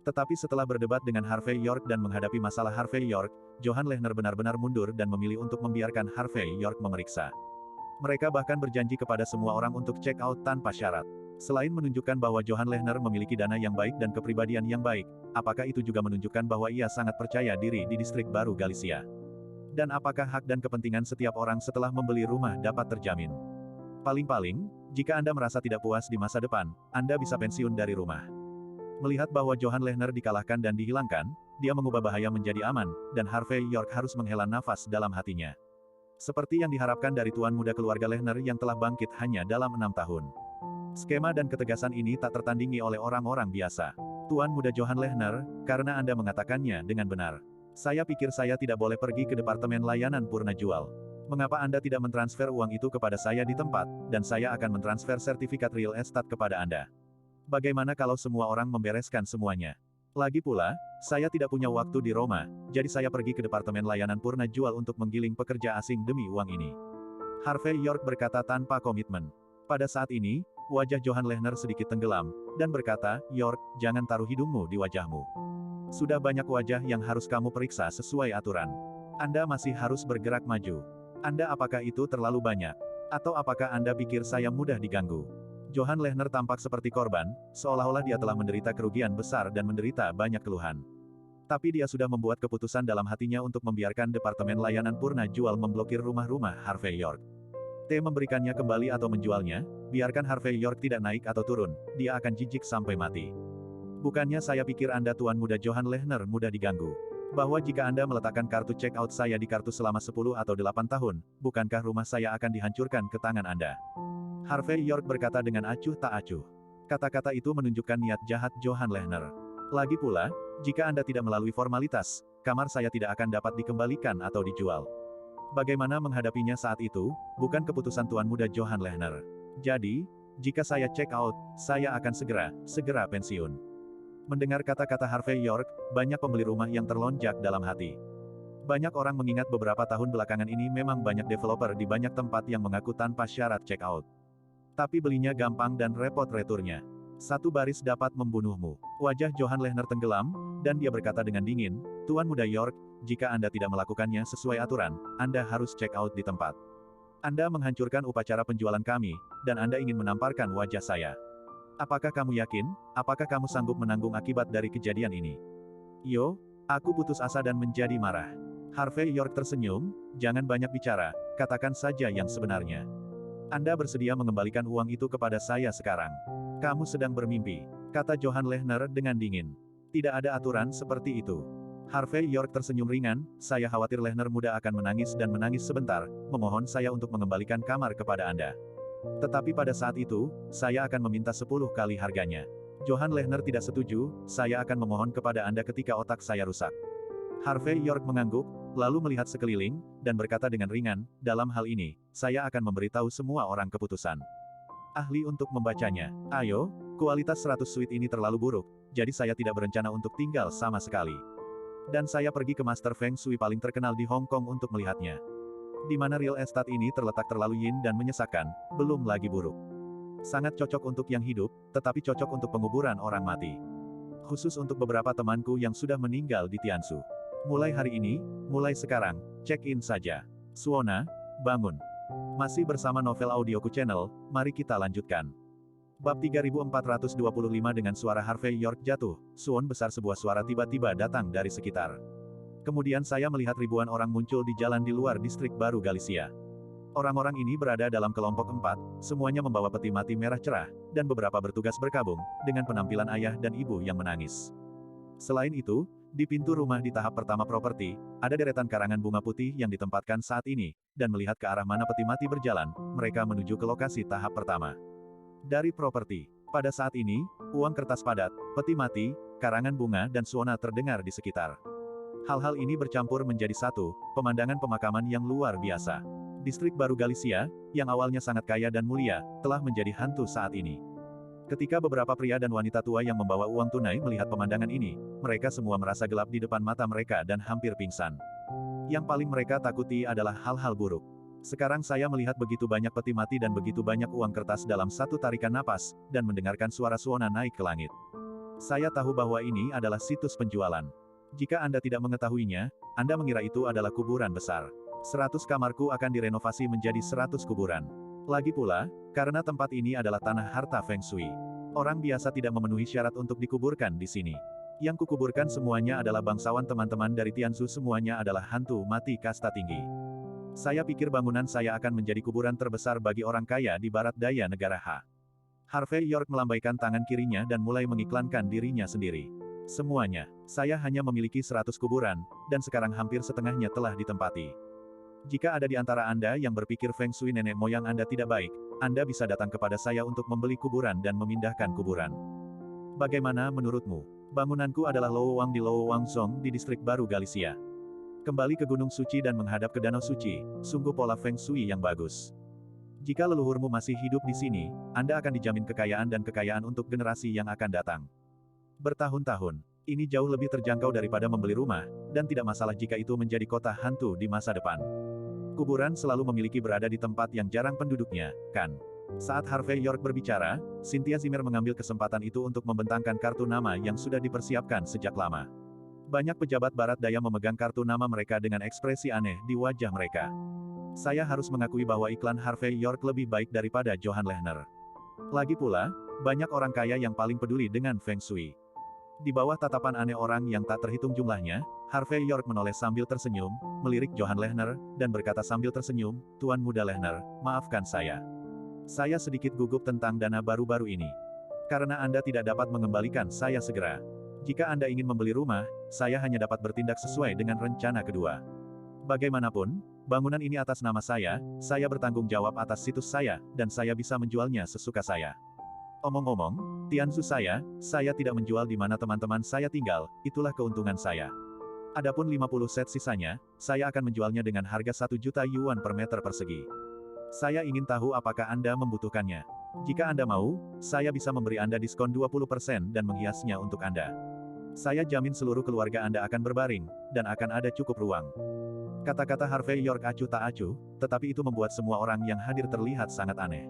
Tetapi setelah berdebat dengan Harvey York dan menghadapi masalah Harvey York, Johan Lehner benar-benar mundur dan memilih untuk membiarkan Harvey York memeriksa. Mereka bahkan berjanji kepada semua orang untuk check out tanpa syarat. Selain menunjukkan bahwa Johan Lehner memiliki dana yang baik dan kepribadian yang baik, apakah itu juga menunjukkan bahwa ia sangat percaya diri di distrik baru Galicia? Dan apakah hak dan kepentingan setiap orang setelah membeli rumah dapat terjamin? Paling-paling, jika Anda merasa tidak puas di masa depan, Anda bisa pensiun dari rumah. Melihat bahwa Johan Lehner dikalahkan dan dihilangkan, dia mengubah bahaya menjadi aman, dan Harvey York harus menghela nafas dalam hatinya. Seperti yang diharapkan dari tuan muda keluarga Lehner yang telah bangkit hanya dalam 6 tahun. Skema dan ketegasan ini tak tertandingi oleh orang-orang biasa. Tuan muda Johan Lehner, karena Anda mengatakannya dengan benar. Saya pikir saya tidak boleh pergi ke Departemen Layanan Purna Jual. Mengapa Anda tidak mentransfer uang itu kepada saya di tempat, dan saya akan mentransfer sertifikat real estate kepada Anda? Bagaimana kalau semua orang membereskan semuanya? Lagi pula, saya tidak punya waktu di Roma, jadi saya pergi ke Departemen Layanan Purna Jual untuk menggiling pekerja asing demi uang ini. Harvey York berkata tanpa komitmen. Pada saat ini, wajah Johan Lehner sedikit tenggelam, dan berkata, "York, jangan taruh hidungmu di wajahmu. Sudah banyak wajah yang harus kamu periksa sesuai aturan. Anda masih harus bergerak maju. Anda apakah itu terlalu banyak? Atau apakah Anda pikir saya mudah diganggu?" Johan Lehner tampak seperti korban, seolah-olah dia telah menderita kerugian besar dan menderita banyak keluhan. Tapi dia sudah membuat keputusan dalam hatinya untuk membiarkan Departemen Layanan Purna Jual memblokir rumah-rumah Harvey York. Memberikannya kembali atau menjualnya, biarkan Harvey York tidak naik atau turun, dia akan jijik sampai mati. Bukannya saya pikir Anda tuan muda Johan Lehner mudah diganggu. Bahwa jika Anda meletakkan kartu check out saya di kartu selama 10 atau 8 tahun, bukankah rumah saya akan dihancurkan ke tangan Anda? Harvey York berkata dengan acuh tak acuh. Kata-kata itu menunjukkan niat jahat Johan Lehner. Lagi pula, jika Anda tidak melalui formalitas, kamar saya tidak akan dapat dikembalikan atau dijual. Bagaimana menghadapinya saat itu, bukan keputusan tuan muda Johan Lehner. Jadi, jika saya check out, saya akan segera pensiun. Mendengar kata-kata Harvey York, banyak pembeli rumah yang terlonjak dalam hati. Banyak orang mengingat beberapa tahun belakangan ini memang banyak developer di banyak tempat yang mengaku tanpa syarat check out. Tapi belinya gampang dan repot returnya. Satu baris dapat membunuhmu. Wajah Johan Lehner tenggelam, dan dia berkata dengan dingin, "Tuan muda York, jika Anda tidak melakukannya sesuai aturan, Anda harus check out di tempat. Anda menghancurkan upacara penjualan kami, dan Anda ingin menamparkan wajah saya. Apakah kamu yakin? Apakah kamu sanggup menanggung akibat dari kejadian ini?" "Yo, aku putus asa dan menjadi marah." Harvey York tersenyum, "Jangan banyak bicara, katakan saja yang sebenarnya. Anda bersedia mengembalikan uang itu kepada saya sekarang. Kamu sedang bermimpi," kata Johan Lehner dengan dingin. "Tidak ada aturan seperti itu." Harvey York tersenyum ringan, "Saya khawatir Lehner muda akan menangis dan menangis sebentar, memohon saya untuk mengembalikan kamar kepada Anda. Tetapi pada saat itu, saya akan meminta 10 kali harganya." Johan Lehner tidak setuju, "Saya akan memohon kepada Anda ketika otak saya rusak." Harvey York mengangguk, lalu melihat sekeliling, dan berkata dengan ringan, "Dalam hal ini, saya akan memberitahu semua orang keputusan ahli untuk membacanya. Ayo, kualitas 100 suite ini terlalu buruk, jadi saya tidak berencana untuk tinggal sama sekali. Dan saya pergi ke Master Feng Shui paling terkenal di Hong Kong untuk melihatnya. Di mana real estate ini terletak terlalu yin dan menyesakkan, belum lagi buruk. Sangat cocok untuk yang hidup, tetapi cocok untuk penguburan orang mati. Khusus untuk beberapa temanku yang sudah meninggal di Tiansu. Mulai hari ini, mulai sekarang, check-in saja. Suona, bangun." Masih bersama Novel Audioku Channel, mari kita lanjutkan. Bab 3425 dengan suara Harvey York jatuh, suon besar sebuah suara tiba-tiba datang dari sekitar. Kemudian saya melihat ribuan orang muncul di jalan di luar distrik baru Galicia. Orang-orang ini berada dalam kelompok 4, semuanya membawa peti mati merah cerah, dan beberapa bertugas berkabung, dengan penampilan ayah dan ibu yang menangis. Selain itu, di pintu rumah di tahap pertama properti, ada deretan karangan bunga putih yang ditempatkan saat ini, dan melihat ke arah mana peti mati berjalan, mereka menuju ke lokasi tahap pertama. Dari properti, pada saat ini, uang kertas padat, peti mati, karangan bunga dan suona terdengar di sekitar. Hal-hal ini bercampur menjadi satu, pemandangan pemakaman yang luar biasa. Distrik baru Galicia, yang awalnya sangat kaya dan mulia, telah menjadi hantu saat ini. Ketika beberapa pria dan wanita tua yang membawa uang tunai melihat pemandangan ini, mereka semua merasa gelap di depan mata mereka dan hampir pingsan. Yang paling mereka takuti adalah hal-hal buruk. Sekarang saya melihat begitu banyak peti mati dan begitu banyak uang kertas dalam satu tarikan napas, dan mendengarkan suara suona naik ke langit. Saya tahu bahwa ini adalah situs penjualan. Jika Anda tidak mengetahuinya, Anda mengira itu adalah kuburan besar. 100 kamarku akan direnovasi menjadi 100 kuburan. Lagi pula, karena tempat ini adalah tanah harta Feng Shui. Orang biasa tidak memenuhi syarat untuk dikuburkan di sini. Yang kukuburkan semuanya adalah bangsawan teman-teman dari Tianzu, semuanya adalah hantu mati kasta tinggi. Saya pikir bangunan saya akan menjadi kuburan terbesar bagi orang kaya di barat daya negara H. Harvey York melambaikan tangan kirinya dan mulai mengiklankan dirinya sendiri. Semuanya, saya hanya memiliki 100 kuburan, dan sekarang hampir setengahnya telah ditempati. Jika ada di antara Anda yang berpikir Feng Shui nenek moyang Anda tidak baik, Anda bisa datang kepada saya untuk membeli kuburan dan memindahkan kuburan. Bagaimana menurutmu? Bangunanku adalah Lowang di Lowang Zong di distrik baru Galicia. Kembali ke Gunung Suci dan menghadap ke Danau Suci, sungguh pola Feng Shui yang bagus. Jika leluhurmu masih hidup di sini, Anda akan dijamin kekayaan dan kekayaan untuk generasi yang akan datang. Bertahun-tahun, ini jauh lebih terjangkau daripada membeli rumah, dan tidak masalah jika itu menjadi kota hantu di masa depan. Kuburan selalu memiliki berada di tempat yang jarang penduduknya, kan? Saat Harvey York berbicara, Cynthia Zimmer mengambil kesempatan itu untuk membentangkan kartu nama yang sudah dipersiapkan sejak lama. Banyak pejabat barat daya memegang kartu nama mereka dengan ekspresi aneh di wajah mereka. Saya harus mengakui bahwa iklan Harvey York lebih baik daripada Johann Lehner. Lagi pula, banyak orang kaya yang paling peduli dengan Feng Shui. Di bawah tatapan aneh orang yang tak terhitung jumlahnya, Harvey York menoleh sambil tersenyum, melirik Johann Lehner, dan berkata sambil tersenyum, "Tuan Muda Lehner, maafkan saya. Saya sedikit gugup tentang dana baru-baru ini. Karena Anda tidak dapat mengembalikan saya segera. Jika Anda ingin membeli rumah, saya hanya dapat bertindak sesuai dengan rencana kedua. Bagaimanapun, bangunan ini atas nama saya bertanggung jawab atas situs saya, dan saya bisa menjualnya sesuka saya. Omong-omong, Tianzu saya tidak menjual di mana teman-teman saya tinggal, itulah keuntungan saya. Adapun 50 set sisanya, saya akan menjualnya dengan harga 1 juta yuan per meter persegi. Saya ingin tahu apakah Anda membutuhkannya. Jika Anda mau, saya bisa memberi Anda diskon 20% dan menghiasnya untuk Anda. Saya jamin seluruh keluarga Anda akan berbaring, dan akan ada cukup ruang." Kata-kata Harvey York acuh tak acuh, tetapi itu membuat semua orang yang hadir terlihat sangat aneh.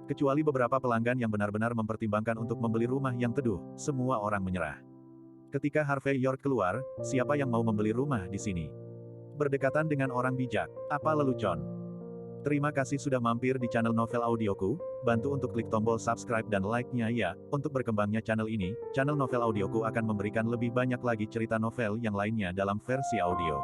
Kecuali beberapa pelanggan yang benar-benar mempertimbangkan untuk membeli rumah yang teduh, semua orang menyerah. Ketika Harvey York keluar, siapa yang mau membeli rumah di sini? Berdekatan dengan orang bijak, apa lelucon? Terima kasih sudah mampir di channel Novel Audioku, bantu untuk klik tombol subscribe dan like-nya ya, untuk berkembangnya channel ini, channel Novel Audioku akan memberikan lebih banyak lagi cerita novel yang lainnya dalam versi audio.